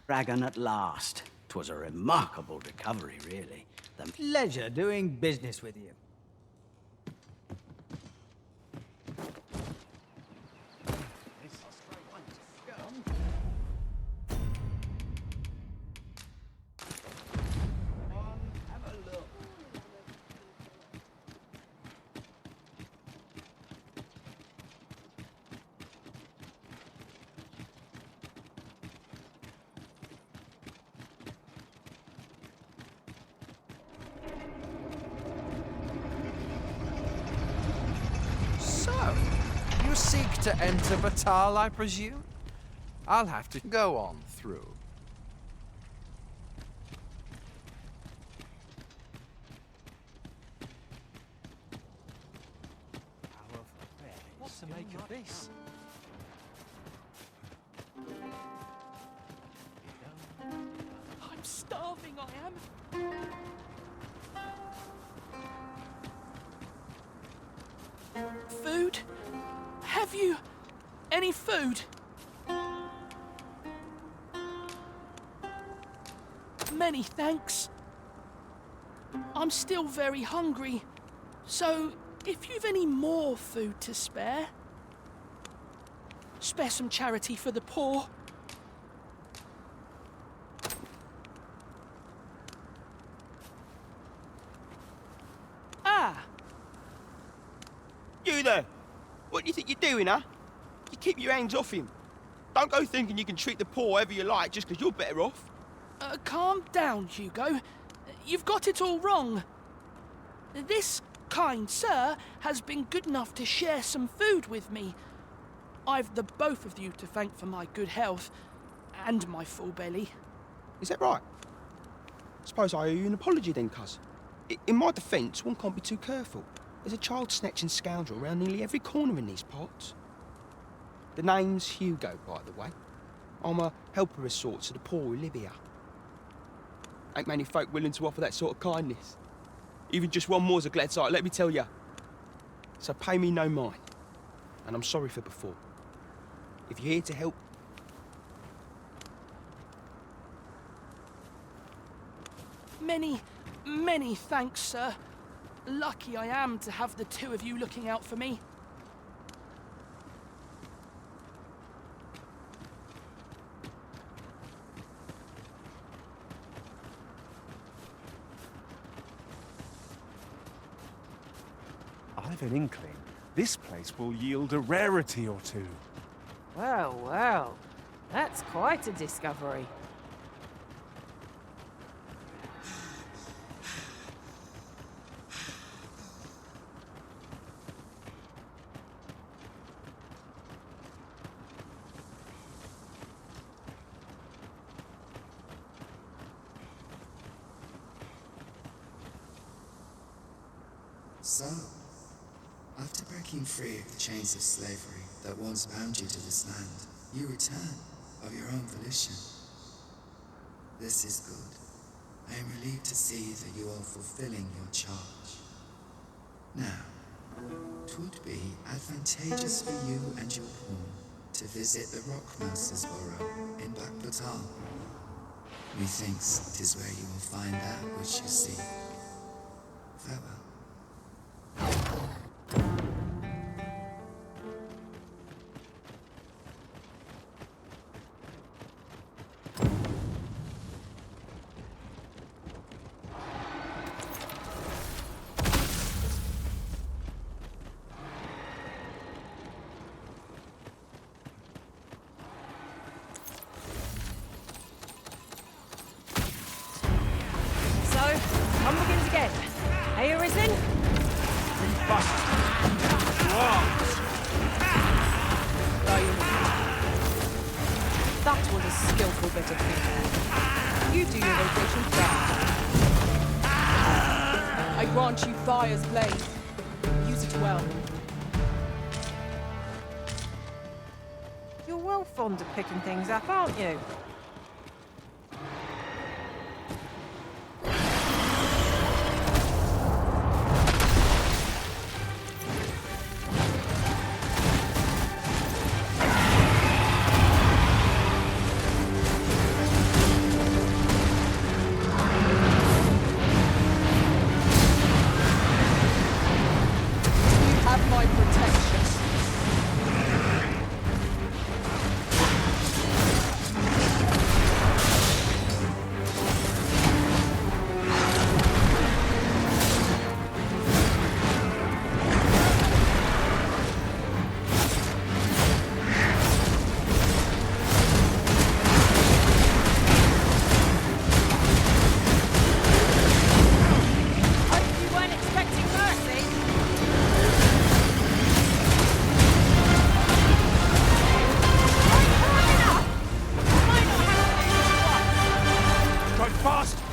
dragon at last. 'Twas a remarkable recovery, really. The Pleasure doing business with you. So, you seek to enter Batal, I presume? I'll have to go on through. What's the make of this? I'm starving, I am. Food? Have you any food? Many thanks. I'm still very hungry, so if you've any more food to spare some charity for the poor. Ah! You there! What do you think you're doing, huh? You keep your hands off him. Don't go thinking you can treat the poor however you like just because you're better off. Calm down, Hugo. You've got it all wrong. This kind sir has been good enough to share some food with me. I've the both of you to thank for my good health and my full belly. Is that right? Suppose I owe you an apology then, cuz. In my defence, one can't be too careful. There's a child-snatching scoundrel around nearly every corner in these parts. The name's Hugo, by the way. I'm a helper of sorts to the poor who live here. Ain't many folk willing to offer that sort of kindness. Even just one more's a glad sight, let me tell ya. So pay me no mind. And I'm sorry for before. If you're here to help... Many thanks, sir. Lucky I am to have the two of you looking out for me. I've an inkling this place will yield a rarity or two. Well, well. That's quite a discovery. So, after breaking free of the chains of slavery that once bound you to this land, you return of your own volition. This is good. I am relieved to see that you are fulfilling your charge. Now, it would be advantageous for you and your pawn to visit the Rockmaster's Burrow in Black Batal. Methinks 'tis where you will find that which you seek. Farewell. skillful bit of thinking. You do your vocation first. I grant you Fire's blade. Use it well. You're well fond of picking things up, aren't you?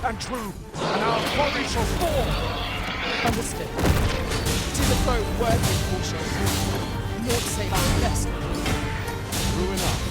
And true, and our body shall fall. Understood. To the foe worthy portion. Naught save our best. True enough.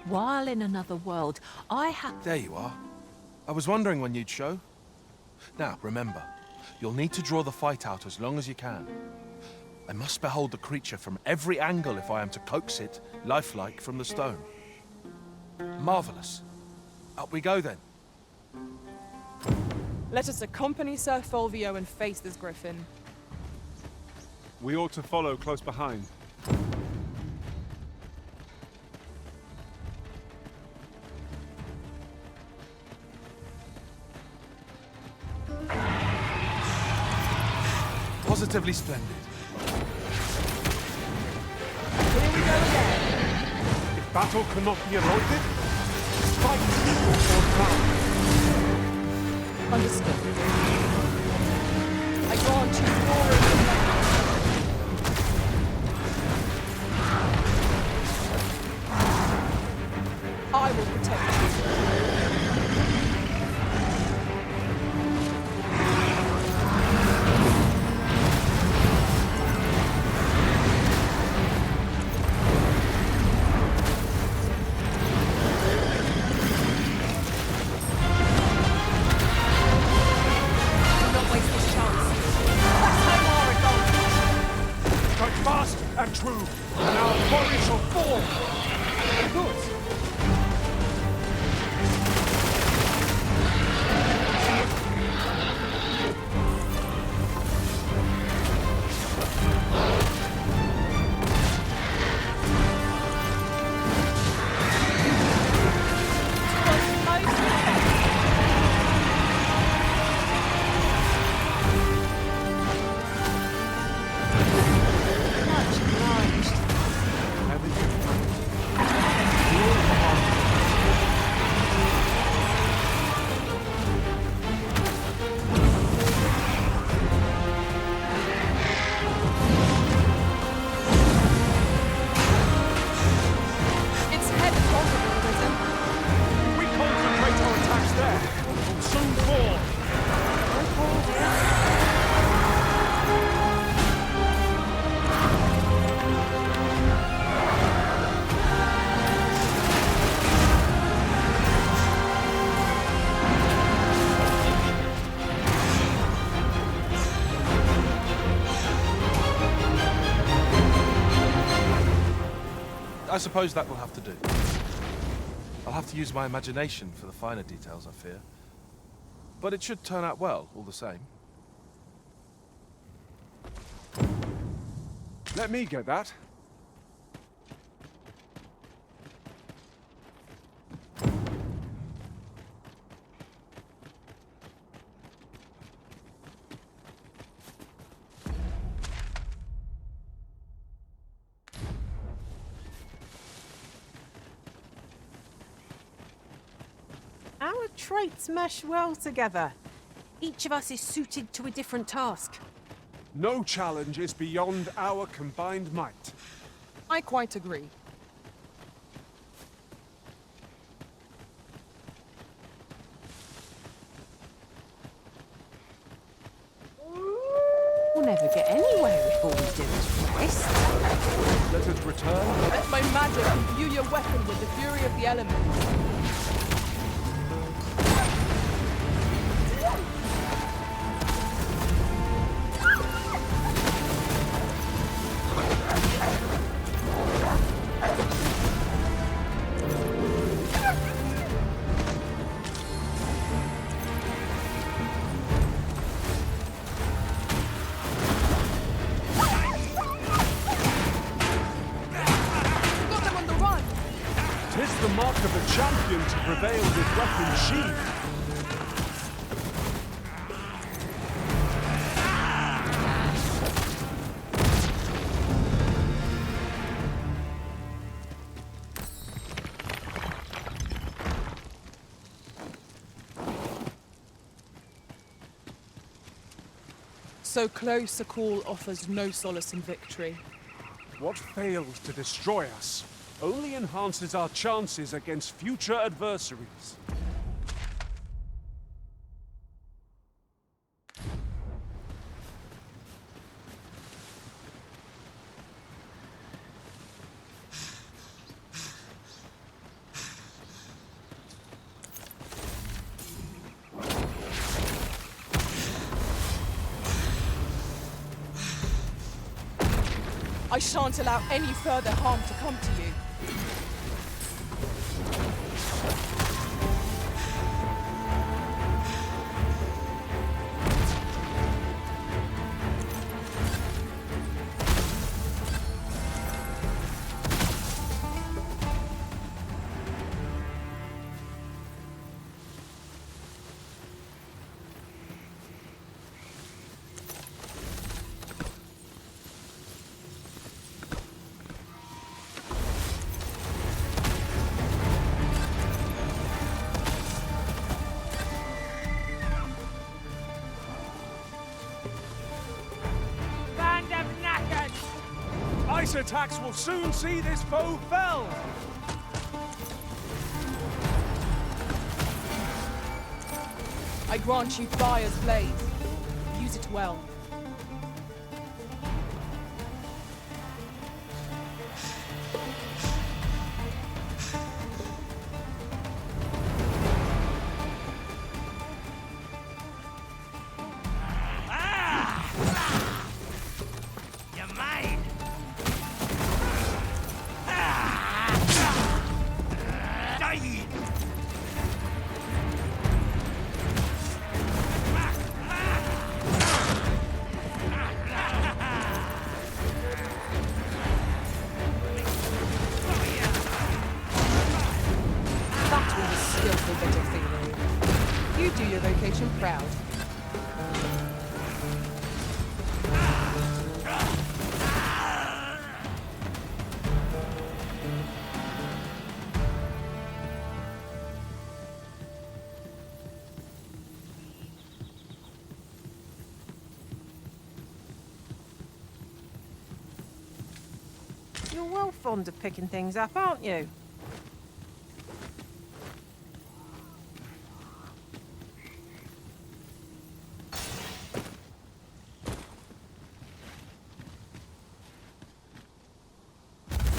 While in another world, I have... There you are. I was wondering when you'd show. Now, remember, you'll need to draw the fight out as long as you can. I must behold the creature from every angle if I am to coax it, lifelike, from the stone. Marvelous. Up we go, then. Let us accompany Sir Fulvio and face this griffin. We ought to follow close behind. Positively splendid. Here we go again. If battle cannot be avoided, fight or drown. Understood. I grant you glory and I will protect you. True, and our body shall fall. Good. I suppose that will have to do. I'll have to use my imagination for the finer details, I fear. But it should turn out well, all the same. Let me get that. Our traits mesh well together. Each of us is suited to a different task. No challenge is beyond our combined might. I quite agree. We'll never get anywhere if all we do is rest. Let us return. Let my magic imbue your weapon with the fury of the elements. The mark of a champion to prevail with weapon sheathed. So close a call offers no solace in victory. What fails to destroy us only enhances our chances against future adversaries. I shan't allow any further harm to come to you. Ice attacks will soon see this foe fell! I grant you fire's blaze. Use it well. Proud. You're well fond of picking things up, aren't you?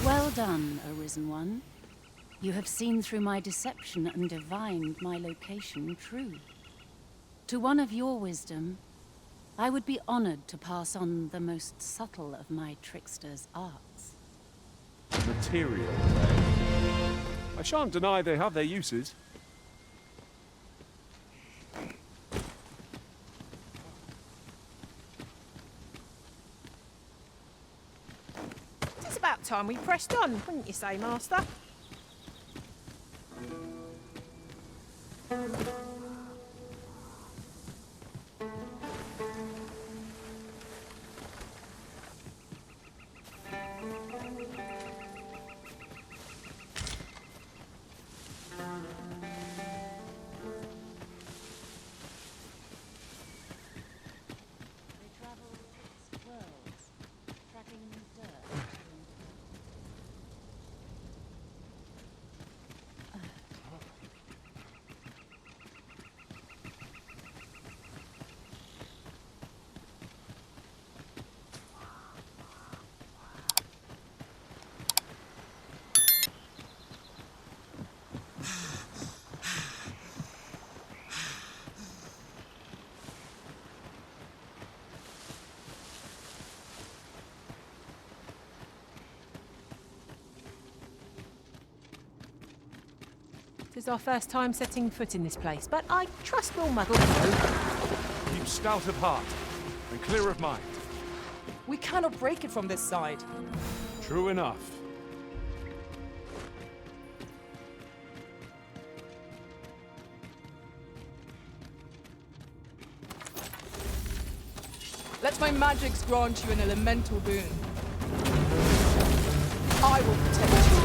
Well done, Arisen One. You have seen through my deception and divined my location true. To one of your wisdom, I would be honored to pass on the most subtle of my trickster's arts. Material, eh? I shan't deny they have their uses. It's about time we pressed on, wouldn't you say, Master? It's our first time setting foot in this place, but I trust we'll muddle through. Keep stout of heart and clear of mind. We cannot break it from this side. True enough. Let my magics grant you an elemental boon. I will protect you.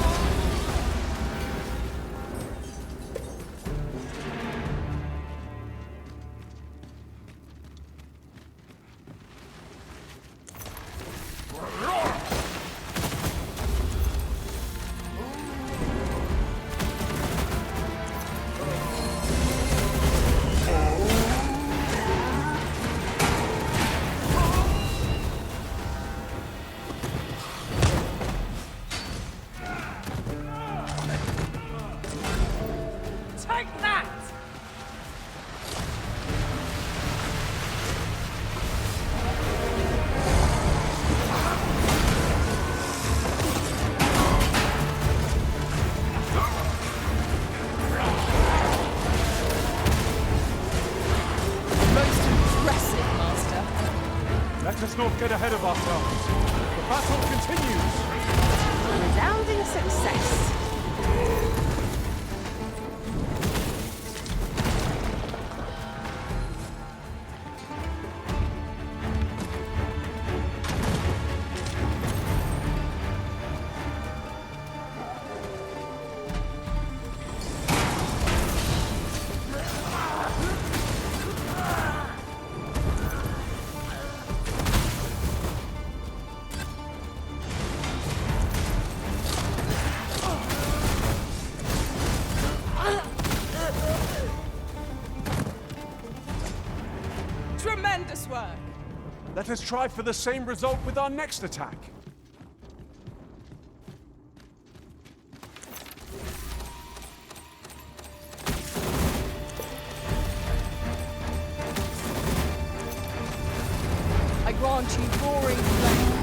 Let's not get ahead of ourselves. The battle continues. Resounding success. Tremendous work! Let us try for the same result with our next attack. I grant you roaring flame.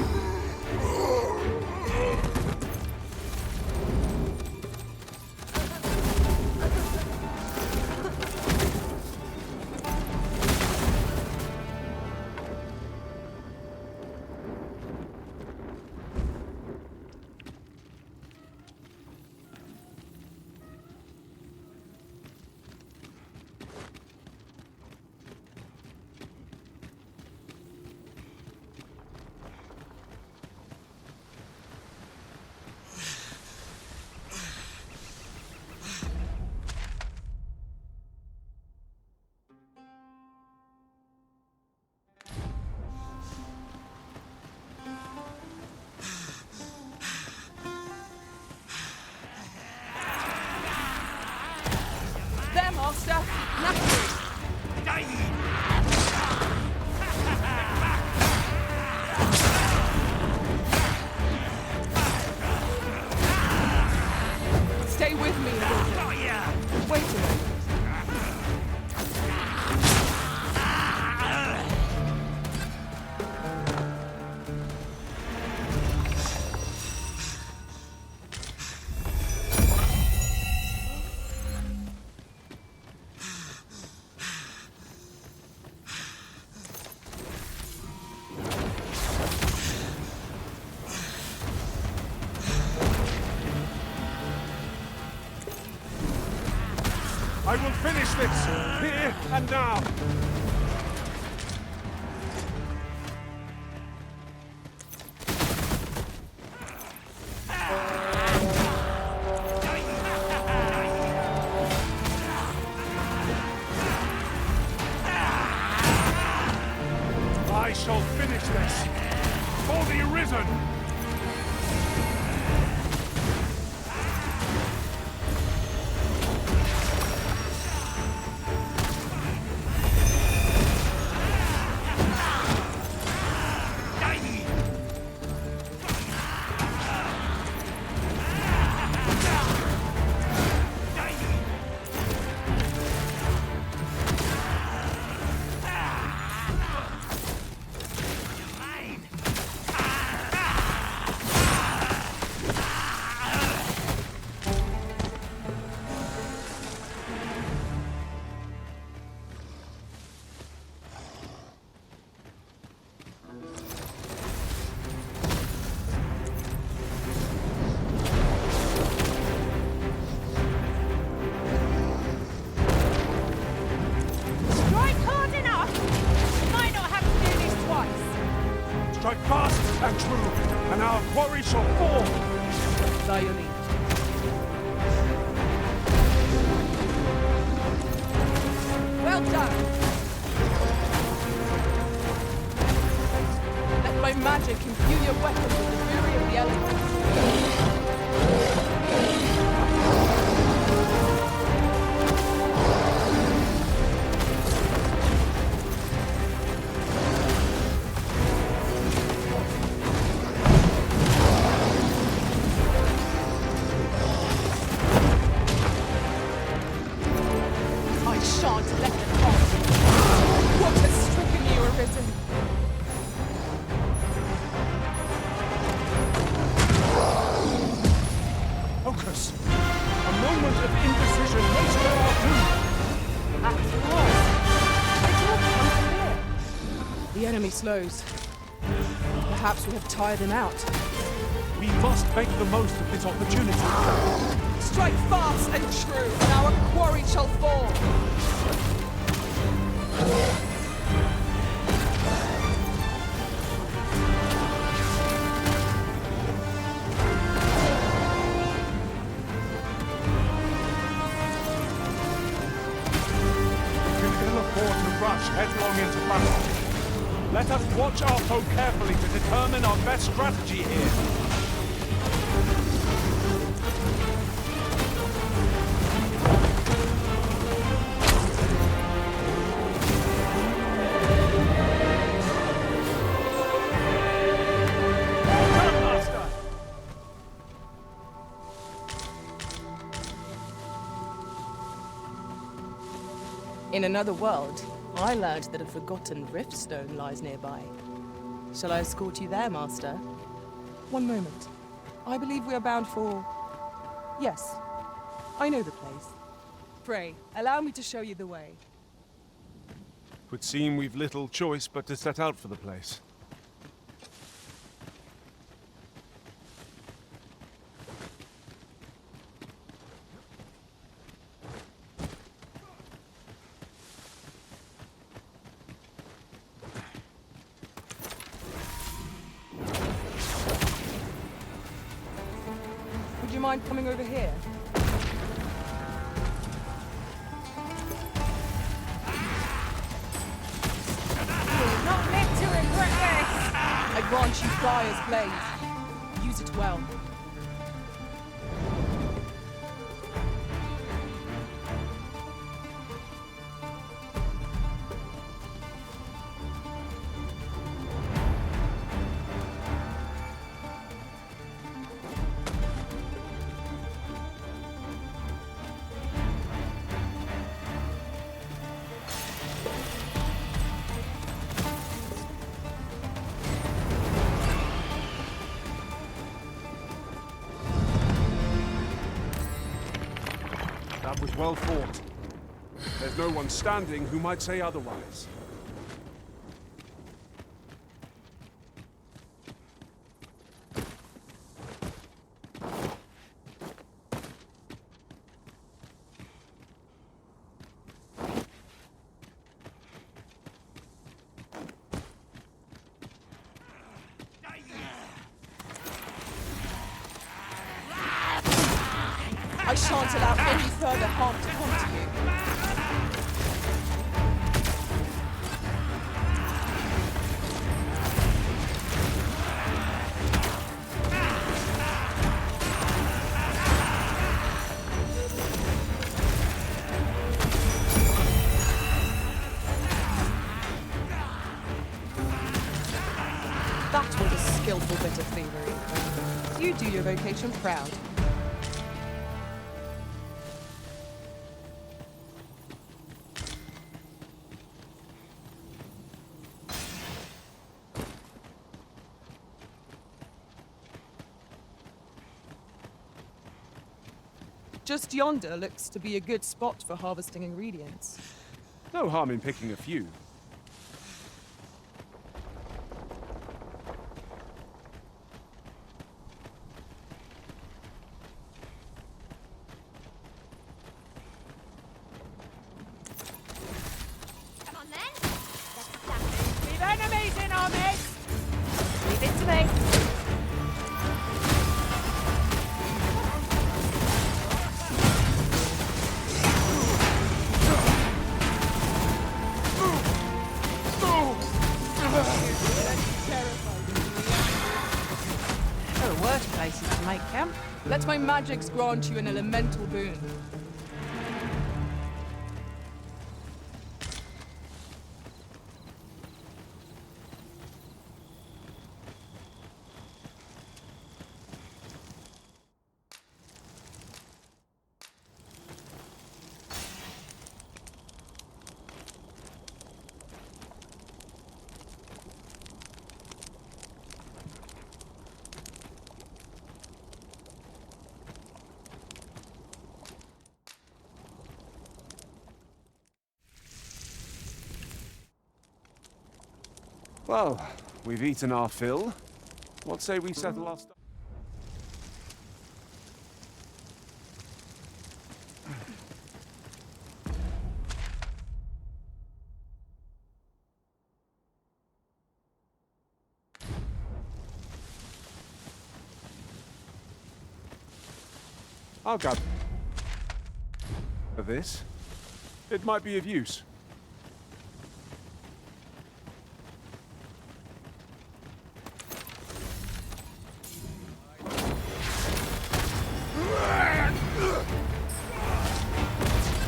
There, Master! Knuckles! Stay with me, Wizard. Wait a minute. I will finish this, here and now. I shall finish this, for the Arisen! Strike fast and true, and our quarry shall fall! Zione. Well done! Let my magic imbue your weapons with the fury of the elements. The enemy slows. Perhaps we have tired him out. We must make the most of this opportunity. Strike fast and true, and our quarry shall fall. We can afford to rush headlong into battle. Let us watch our foe carefully to determine our best strategy here. In another world, I learned that a forgotten riftstone lies nearby. Shall I escort you there, Master? One moment. I believe we are bound for... Yes, I know the place. Pray, allow me to show you the way. Would seem we've little choice but to set out for the place. Would you mind coming over here? You're not meant to regret this! I grant you fire's blaze. Use it well. That was well fought. There's no one standing who might say otherwise. I shan't allow any further harm to come to you. That was a skillful bit of thievery. You do your vocation proud. Just yonder looks to be a good spot for harvesting ingredients. No harm in picking a few. Come on then. We've enemies in our midst. Leave it to me. There are worse places to make camp. Let my magics grant you an elemental boon. Well, we've eaten our fill, What say we settle our stuff? I'll gather this. It might be of use.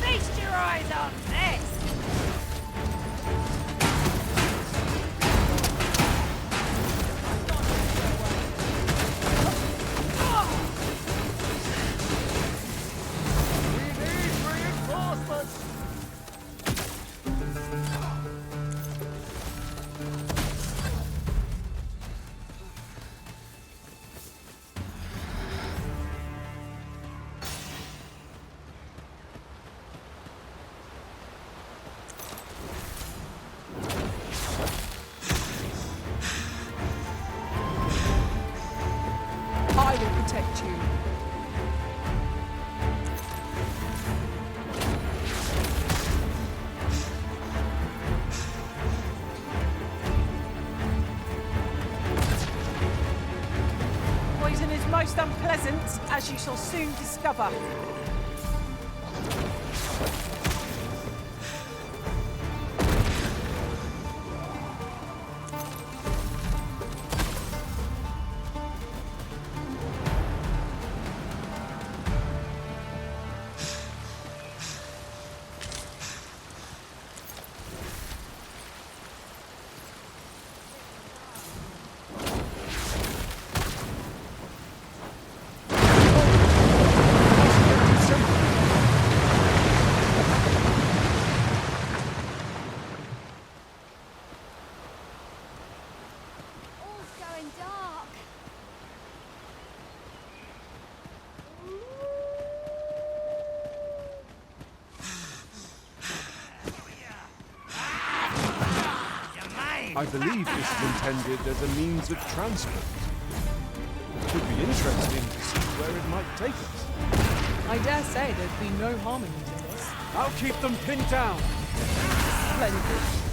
Feast your eyes on this! I will protect you. Poison is most unpleasant, as you shall soon discover. I believe this is intended as a means of transport. It could be interesting to see where it might take us. I dare say there'd be no harm in using this. I'll keep them pinned down. Splendid.